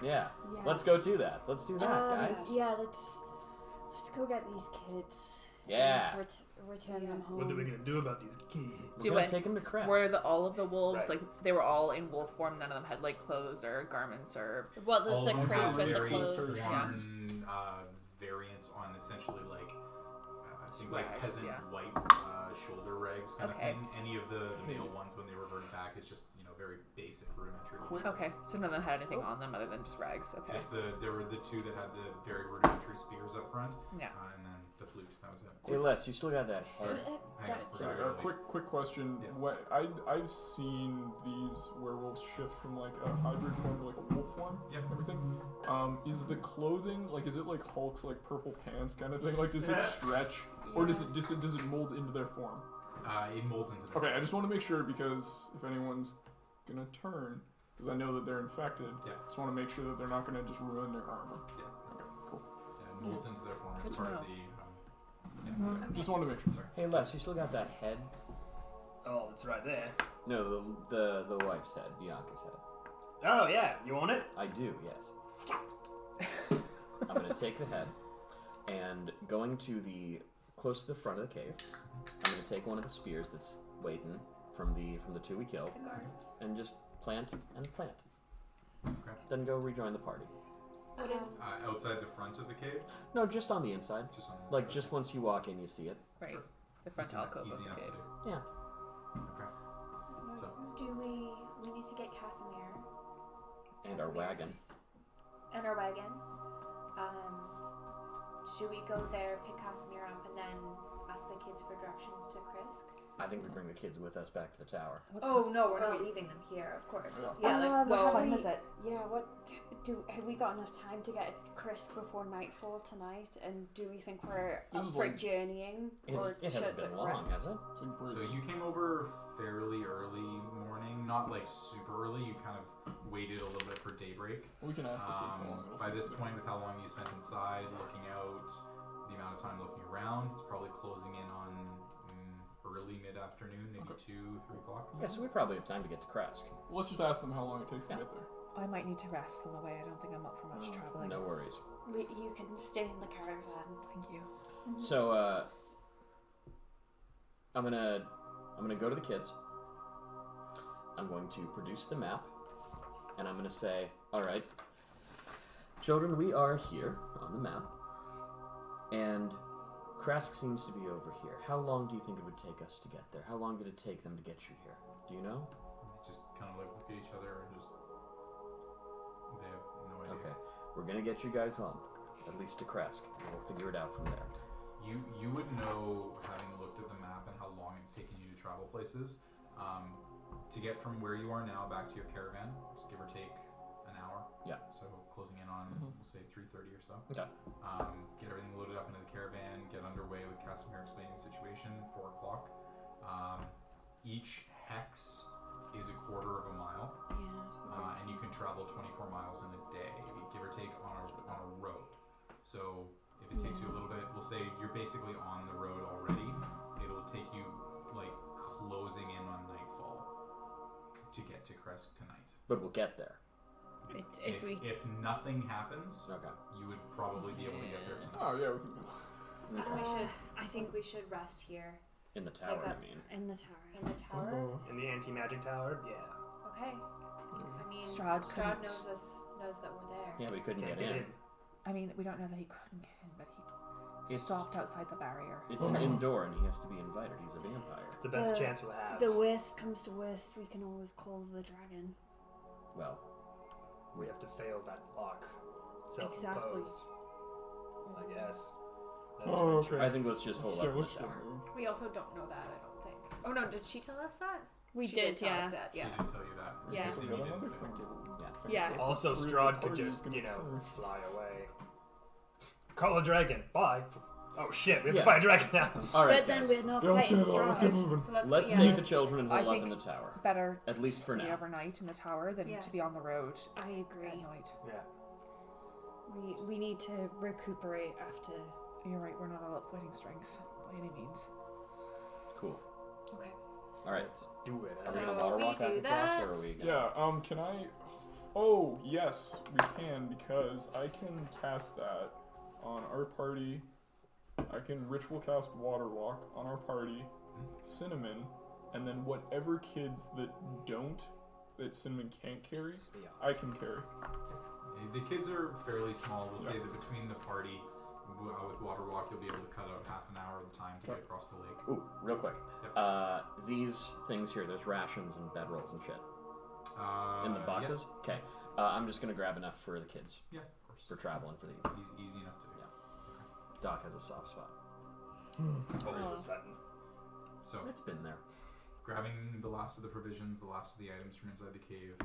Yeah. Yeah. Let's go do that. Let's do that, guys. Yeah, let's go get these kids. Yeah. And return them home. What are we gonna do about these kids? We're gonna take them to Crest. Were all of the wolves Right. like they were all in wolf form? None of them had like clothes or garments or. Well, All there's of the them have crates with the very clothes. worn variants on essentially like I think like Rags, peasant yeah. white shoulder rags kind Okay. of thing. Any of the male ones when they reverted back is just very basic rudimentary. Quick. Okay, so none of them had anything on them other than just rags. Okay. Just there were the two that had the very rudimentary spears up front, Yeah. and then the flute. That was it. Hey, Les, you still got that head. Hang on, we're Sorry, gonna a go quick question. Yeah. What I've seen these werewolves shift from like a hybrid form to like a wolf form. Yep. Everything. Is the clothing like is it like Hulk's like purple pants kind of thing? Like does it stretch or does it mold into their form? It molds into the Okay, I just want to make sure because if anyone's gonna turn, because I know that they're infected. Yeah. Just want to make sure that they're not gonna just ruin their armor. Yeah. Okay, cool. Yeah, it molds into their form as Good to part know. of the. Just want to make sure. Sorry. Hey, Les, you still got that head? Oh, it's right there. No, the wife's head, Bianca's head. Oh yeah, you want it? I do, yes. I'm gonna take the head and going to the close to the front of the cave. I'm gonna take one of the spears that's waiting from the two we killed and just plant and plant. Okay. Then go rejoin the party. What is Outside the front of the cave, No, just on the inside. just on the Like inside. just once you walk in, you see it. Right. Sure. The front Easy alcove enough of the to cave. do. Yeah. Okay. So do we need to get Casimir And our wagon. and our wagon? Should we go there, pick Casimir up, and then ask the kids for directions to Krisk? I think we bring the kids with us back to the tower. Oh no, we're not leaving them here, of course. Yeah. Yeah, like, What well, time is it? Yeah, have we got enough time to get Krisk before nightfall tonight? And do we think we're This up is for like- journeying? It hasn't been long, rest? has it? It's like So brutal. you came over fairly early morning, not like super early. You kind of waited a little bit for daybreak. We can ask the kids how long it'll By take this to- point, with how long you spent inside, looking out, the amount of time looking around, it's probably closing in on early mid-afternoon, maybe Okay. 2-3 o'clock. Yeah, so we probably have time to get to Kresk. Let's just ask them how long it takes to Yeah. get there. I might need to rest on the way. I don't think I'm up for much traveling. No worries. You can stay in the caravan. Thank you. So I'm gonna go to the kids. I'm going to produce the map, and I'm gonna say, all right, children, we are here on the map, and Kresk seems to be over here. How long do you think it would take us to get there? How long did it take them to get you here? Do you know? Just kind of like look at each other and just they have no idea. Okay, we're gonna get you guys home, at least to Kresk, and we'll figure it out from there. You would know, having looked at the map and how long it's taken you to travel places, to get from where you are now back to your caravan, just give or take an hour. Yeah. So closing in on, we'll say 3:30 or so. Okay. Get everything loaded up into the caravan, get underway with Casimir explaining the situation, 4 o'clock. Each hex is a quarter of a mile, and you can travel 24 miles in a day, give or take on a road. So if it takes you a little bit, we'll say you're basically on the road already, it'll take you like closing in on nightfall to get to Kresk tonight. But we'll get there. If nothing happens, Okay. you would probably be able to get there tonight. Oh yeah, we can go. I think we should rest here In the tower, Like I mean. In the tower. in the tower. In the anti-magic tower? Yeah. Okay. I mean, Strahd Strahd couldn't- knows that we're there. Yeah, we couldn't Can't get get in. in. I mean, we don't know that he couldn't get in, but he stopped outside the barrier. It's an indoor, and he has to be invited. He's a vampire. It's the best chance we'll have. The worst comes to worst, we can always call the dragon. Well, We have to fail that lock. Self-imposed. I guess. Oh, okay. I think let's just hold up in the let's tower. We also don't know that, I don't think. Oh no, did she tell us that? We She did, tell yeah. us that, She yeah. didn't tell you that. It's Yeah. just So that we you got didn't another think thing. Yeah. Also, Three Strahd parties could just, gonna occur. fly away. Call a dragon. Bye. Oh shit, we have Yeah. to fight a dragon now. All right, But then guys. we're not Yeah, let's fighting let's get Strahd. moving. So let's Let's yeah, take the let's- children and I hold up think in the tower. Better At least for stay now. overnight in the tower than Yeah. to be on the road I at agree. night. Yeah. We need to recuperate after. You're right, we're not all at fighting strength by any means. Cool. Okay. All right. Let's do it. Are we So gonna water we walk back do across, or are that. we? Gonna... Yeah, can I... Oh, yes, we can, because I can cast that on our party. I can ritual cast Water Walk on our party, Cinnamon, and then whatever kids that Cinnamon can't carry, I can carry. The kids are fairly small. We'll say that between the party, with Water Walk, you'll be able to cut out half an hour of the time to get across the lake. Ooh, real quick. Yep. These things here, there's rations and bedrolls and shit. In the Yeah. boxes? Okay. I'm just going to grab enough for the kids. Yeah, of course. For traveling for the evening. Easy enough to do. Doc has a soft spot. All of a sudden. So, It's been there. grabbing the last of the provisions, the last of the items from inside the cave,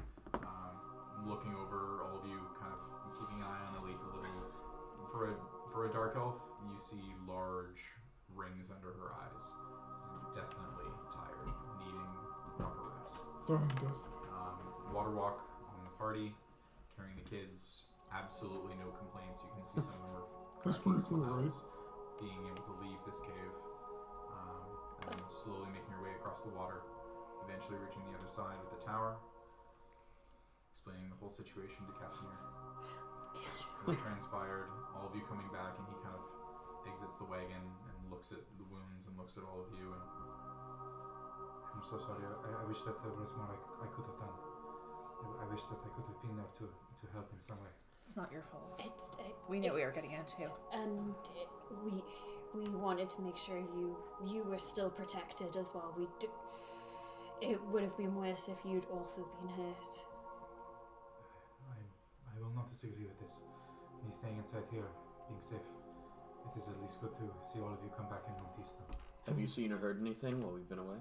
looking over all of you, kind of keeping an eye on Elite a little. For a dark elf, you see large rings under her eyes. Definitely tired, needing proper rest. Dust. Water walk on the party, carrying the kids. Absolutely no complaints. You can see some of them are That's pretty cool, right? being able to leave this cave, and then slowly making your way across the water, eventually reaching the other side with the tower, explaining the whole situation to Casimir. What transpired, all of you coming back, and he kind of exits the wagon and looks at the wounds and looks at all of you, and I'm so sorry. I wish that there was more I could have done. I wish that I could have been there to help in some way. It's not your fault. We knew we were getting into. And we wanted to make sure you were still protected as well. It would have been worse if you'd also been hurt. I will not disagree with this. Me staying inside here, being safe. It is at least good to see all of you come back in one piece though. Have you seen or heard anything while we've been away?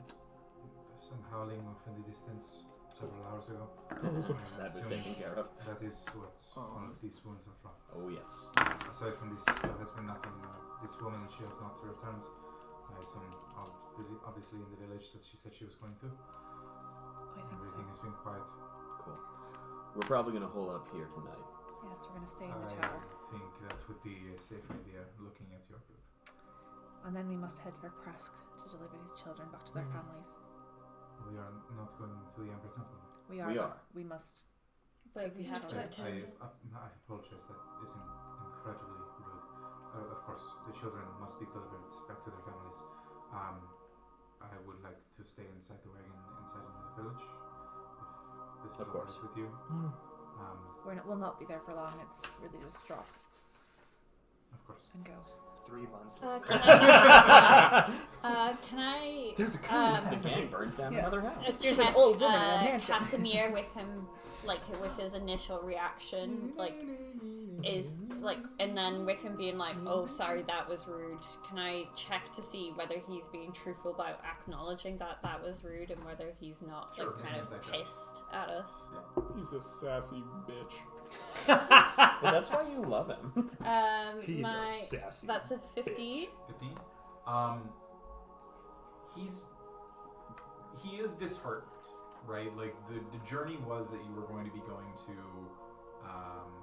Some howling off in the distance several hours ago. That was taken care of. That is what one of these wounds are from. Oh, yes. Aside from this, there has been nothing. This woman, she has not returned. I assume, obviously in the village that she said she was going to. I think Everything has been quiet. Cool. We're probably going to hole up here tonight. Yes, we're going to stay in the tower. I think that would be a safe idea, looking at your group. And then we must head to Verkrask to deliver these children back to their families. We are not going to the Emperor Temple. We are. We but are. We must. But we these have to children. attend. I apologize, that is incredibly rude. Of course, the children must be delivered back to their families. I would like to stay inside the wagon, inside another village. If this is Of course. alright with you. We'll not be there for long. It's really just drop Of course. and go. 3 months. Can I? There's a The gang burns down another house. There's an old woman in a mansion. Casimir with him, like with his initial reaction, like is like, and then with him being like, "Oh, sorry, that was rude." Can I check to see whether he's being truthful about acknowledging that that was rude and whether he's not Sure, like kind yeah, of exactly. pissed at us? He's a sassy bitch. But that's why you love him. He's My a sassy that's a 15. 15. He is disheartened, right? Like the journey was that you were going to be going to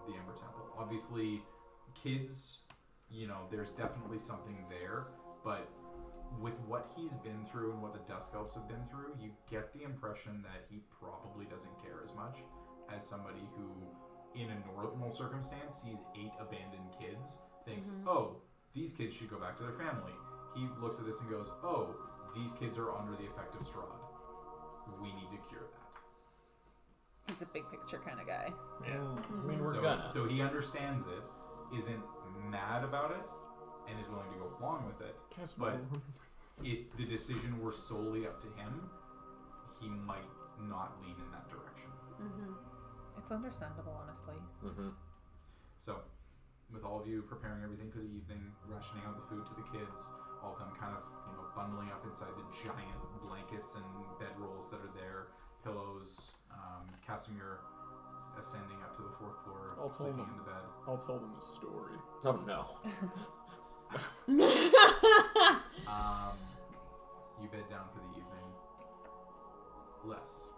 the Ember Temple. Obviously, kids, there's definitely something there, but with what he's been through and what the Dusk Elves have been through, you get the impression that he probably doesn't care as much as somebody who, in a normal circumstance, sees 8 abandoned kids, thinks, oh, these kids should go back to their family. He looks at this and goes, oh, these kids are under the effect of Strahd. We need to cure that. He's a big picture kind of guy. Yeah. I mean, we're gonna. So he understands it. isn't mad about it and is willing to go along with it. But if the decision were solely up to him, he might not lean in that direction. It's understandable, honestly. So, with all of you preparing everything for the evening, rationing out the food to the kids, all of them kind of, bundling up inside the giant blankets and bedrolls that are there, pillows, Casimir ascending up to the 4th floor, sleeping in the bed. I'll tell them a story. Oh no. You bed down for the evening. Less.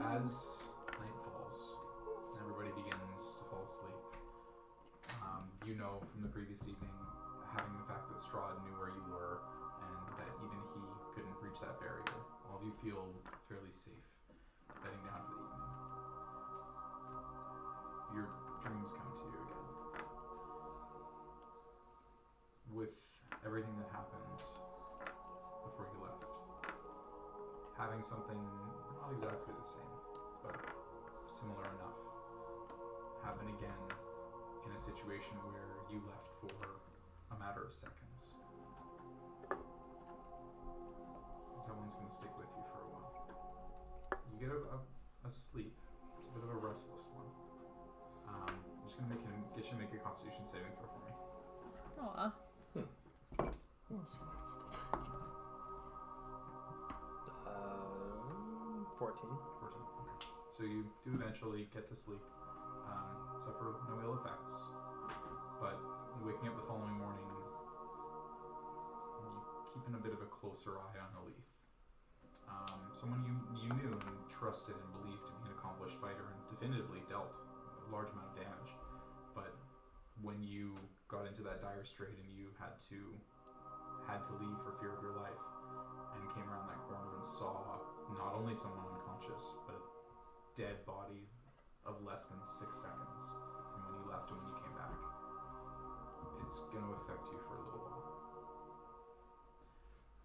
As night falls and everybody begins to fall asleep, from the previous evening, having the fact that Strahd knew where you were and that even he couldn't breach that barrier, all of you feel fairly safe bedding down for the evening. Your dreams come to you again. With everything that happened before you left, having something not exactly the same, but similar enough, happen again in a situation where you left for a matter of seconds. That one's going to stick with you for a while. You get a sleep. It's a bit of a restless one. I'm just going to get you to make a Constitution saving throw for me. Aw. 14. 14. Okay. So you do eventually get to sleep, suffer no ill effects, but waking up the following morning, you keeping a bit of a closer eye on Alith. Someone you knew and trusted and believed to be an accomplished fighter and definitively dealt a large amount of damage. But when you got into that dire strait and you had to leave for fear of your life and came around that corner and saw not only someone unconscious, but a dead body of less than 6 seconds from when you left to when you came back, it's going to affect you for a little while.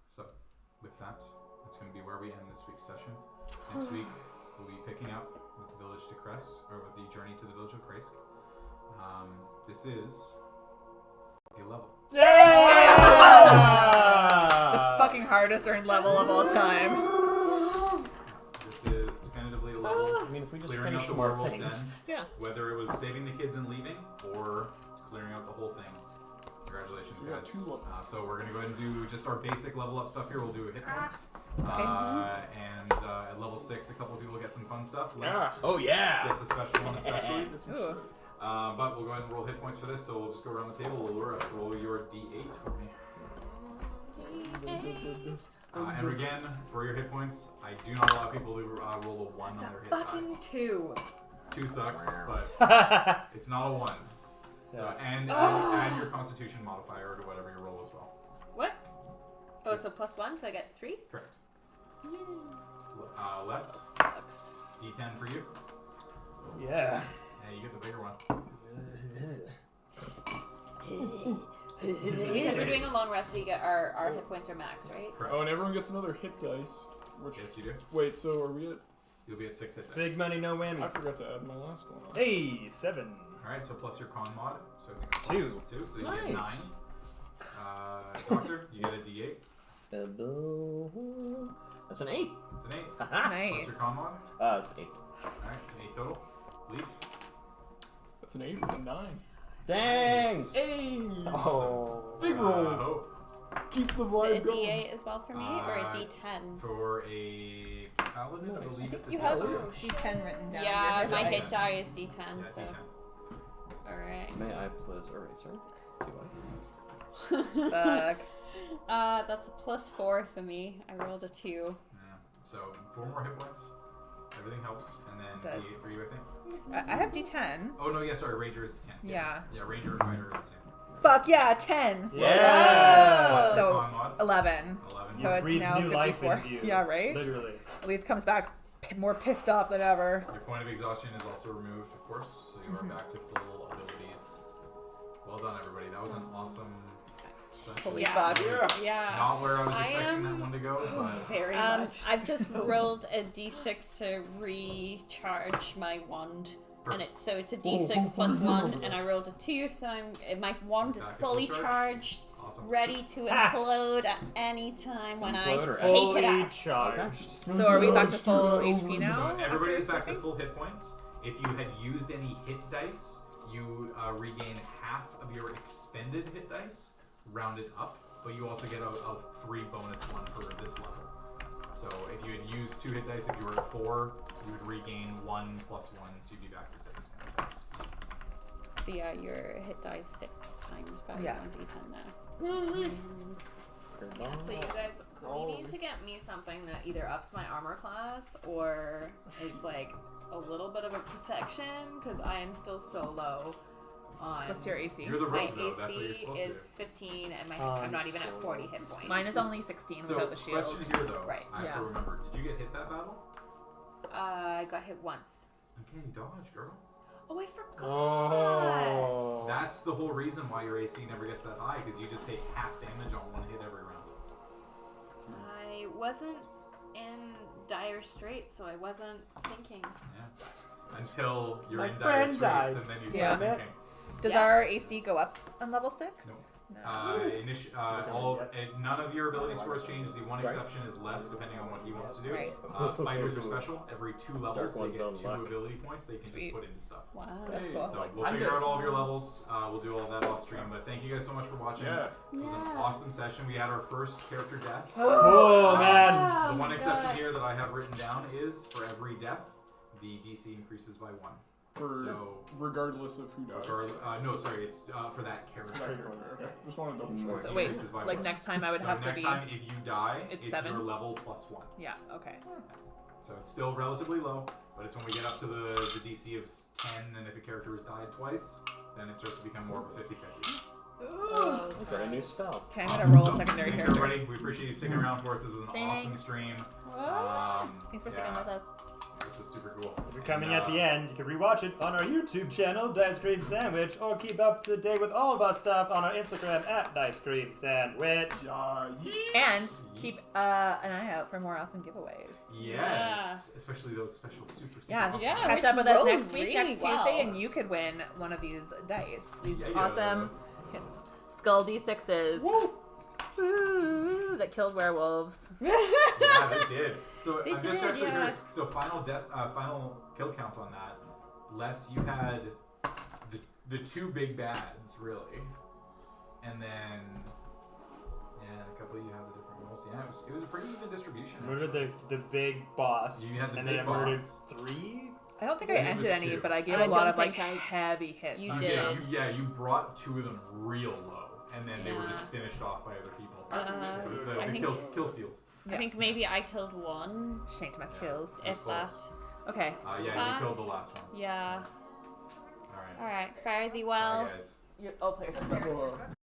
So, with that, that's going to be where we end this week's session. Next week, we'll be picking up with the village to Crest, or with the journey to the village of Kresk. This is a level. The fucking hardest earned level of all time. This is definitively a level. I mean, if we just Clearing finish out the more werewolf things. den, Yeah. whether it was saving the kids and leaving, or clearing out the whole thing. Congratulations, We got guys. 2 levels. So we're gonna go ahead and do just our basic level up stuff here. We'll do hit points, Okay. and at level 6, a couple of people get some fun stuff. Oh yeah. Gets a special one, especially. Ooh. But we'll go ahead and roll hit points for this. So we'll just go around the table. Allura, roll your D8 for me. And again, for your hit points, I do not allow people to roll a 1 on their hit die. Fucking 2. 2 sucks, but it's not a 1. So and add your Constitution modifier to whatever you roll as well. What? Oh, so +1, so I get 3? Correct. Les, Sucks. D10 for you. Yeah. Yeah, you get the bigger one. Because we're doing a long rest, we get our hit points are max, right? Correct. Oh, and everyone gets another hit dice. Which, Yes, you do. wait, so are we at... You'll be at 6 hit dice. Big money, no I whammies. forgot to add my last one on. Hey, 7. Alright, so plus your con mod. So I think that's 2. 2, so you get 9. Nice. Doctor, you get a D8. That's an 8. It's an 8. Plus Nice. your con mod. It's 8. Alright, 8 total. Leaf. That's an 8 with a 9. Thanks. Hey! Oh. Big rolls. Hope. Keep the Is it vibe a going. D8 as well for me, or a D10? For a paladin, I believe it's a You have D10. D10 written down. Yeah, Your my dice. hit die is D10, Yeah, so. D10. Alright. May I please eraser? Fuck. That's a +4 for me. I rolled a 2. Yeah. So 4 more hit points. Everything helps, and then Does. D8 for you, I think. I have D10. Oh no, yeah, sorry, Ranger is 10. Yeah. Yeah, Ranger and Fighter are the same. Fuck yeah, 10. Yeah. Plus So- your con mod, 11. 11. So it's Breathe now new life 54. into you. Yeah, right? Literally. Leaf comes back more pissed off than ever. Your point of exhaustion is also removed, of course, so you are back to full abilities. Well done, everybody. That was an awesome session. Holy Yeah. fuck. It was Yeah. not where I was I expecting am that one to go, but Very much. I've just rolled a D6 to recharge my wand. And it's a D6 plus 1, and I rolled a 2, so my wand is Back at fully full charged, Awesome. ready to implode at any time when I Implode or take it Fully out. charged. So are we back to full HP now? So everybody after is back to sleeping? full hit points. If you had used any hit dice, you regain half of your expended hit dice, rounded up, but you also get a 3 bonus one for this level. So if you had used 2 hit dice, if you were at 4, you would regain 1 plus 1, so you'd be back to 6. So yeah, your hit dice 6 times by Yeah. 1d10 now. Yeah, so you guys, we need to get me something that either ups my armor class or is like a little bit of a protection because I am still so low on. What's your AC? You're the My rogue, though. That's what you're AC supposed is to do. 15 and I'm not even at 40 hit points. Mine is only 16 So, without the shield. question here, though. Right. I have Yeah. to remember. Did you get hit that battle? I got hit once. Uncanny dodge, girl. Oh, I forgot. Oh. That's the whole reason why your AC never gets that high, because you just take half damage on 1 hit every round. I wasn't in dire straits, so I wasn't thinking. Yeah. Until you're My in dire friend straits, died. and then you Yeah. start thinking. Does Yeah. our AC go up on level 6? No. No. None of your ability scores change. The one exception is less, depending on what he wants to do. Right. Fighters are special. Every 2 levels, they Dark get one's 2 own luck. ability points they can Sweet. just put into stuff. Wow. That's Hey, cool. So we'll I'm figure good. out all of your levels. We'll do all that off stream. But thank you guys so much for watching. Yeah. It was an awesome session. We had our first character death. Oh, man. The one exception here that I have written down is for every death, the DC increases by 1. So, regardless of who dies. no, sorry, it's for that character. That character, okay. Just want to double check. So wait, increases by like 1. next time I would So have to next be. time, if you die, It's it's 7? your level plus 1. Yeah, okay. So it's still relatively low, but it's when we get up to the DC of 10, and if a character has died twice, then it starts to become more of a 50-50. Ooh. We got a new spell. Okay, I'm gonna roll a So, secondary thanks character. everybody. We appreciate you sticking around for us. This was an awesome Thanks. stream. Thanks for sticking yeah, with us. This was super cool. If you're coming at the end, you can rewatch it on our YouTube channel, Dicecream Sandwich, or keep up to date with all of our stuff on our Instagram at Dicecream Sandwich. And keep an eye out for more awesome giveaways. Yes, especially those special super. Yeah, Yeah, catch which up with us rolled next week, really next well. Tuesday, and you could win one of these dice. These Yeah. awesome skull D6s. Woo! Ooh, that killed werewolves. Yeah, they did. So They I'm just did, actually yeah. curious. So final kill count on that. Les, you had the 2 big bads really, and then a couple of you have the different roles. Yeah, it was a pretty even distribution. Murdered the big boss, You had the and big then I murdered boss. 3? I don't think I It ended was any, 2. but I gave I a lot don't of like think I- heavy hits. You on did. them. You brought 2 of them real low, and then they were Yeah. just finished off by other people. Uh, It was I the think- kill steals. I think maybe I killed one, Shanked my kills. if that. close. Okay. Yeah, you killed the last one. Yeah. All right. Alright, fare thee well. Bye, guys. Oh, players.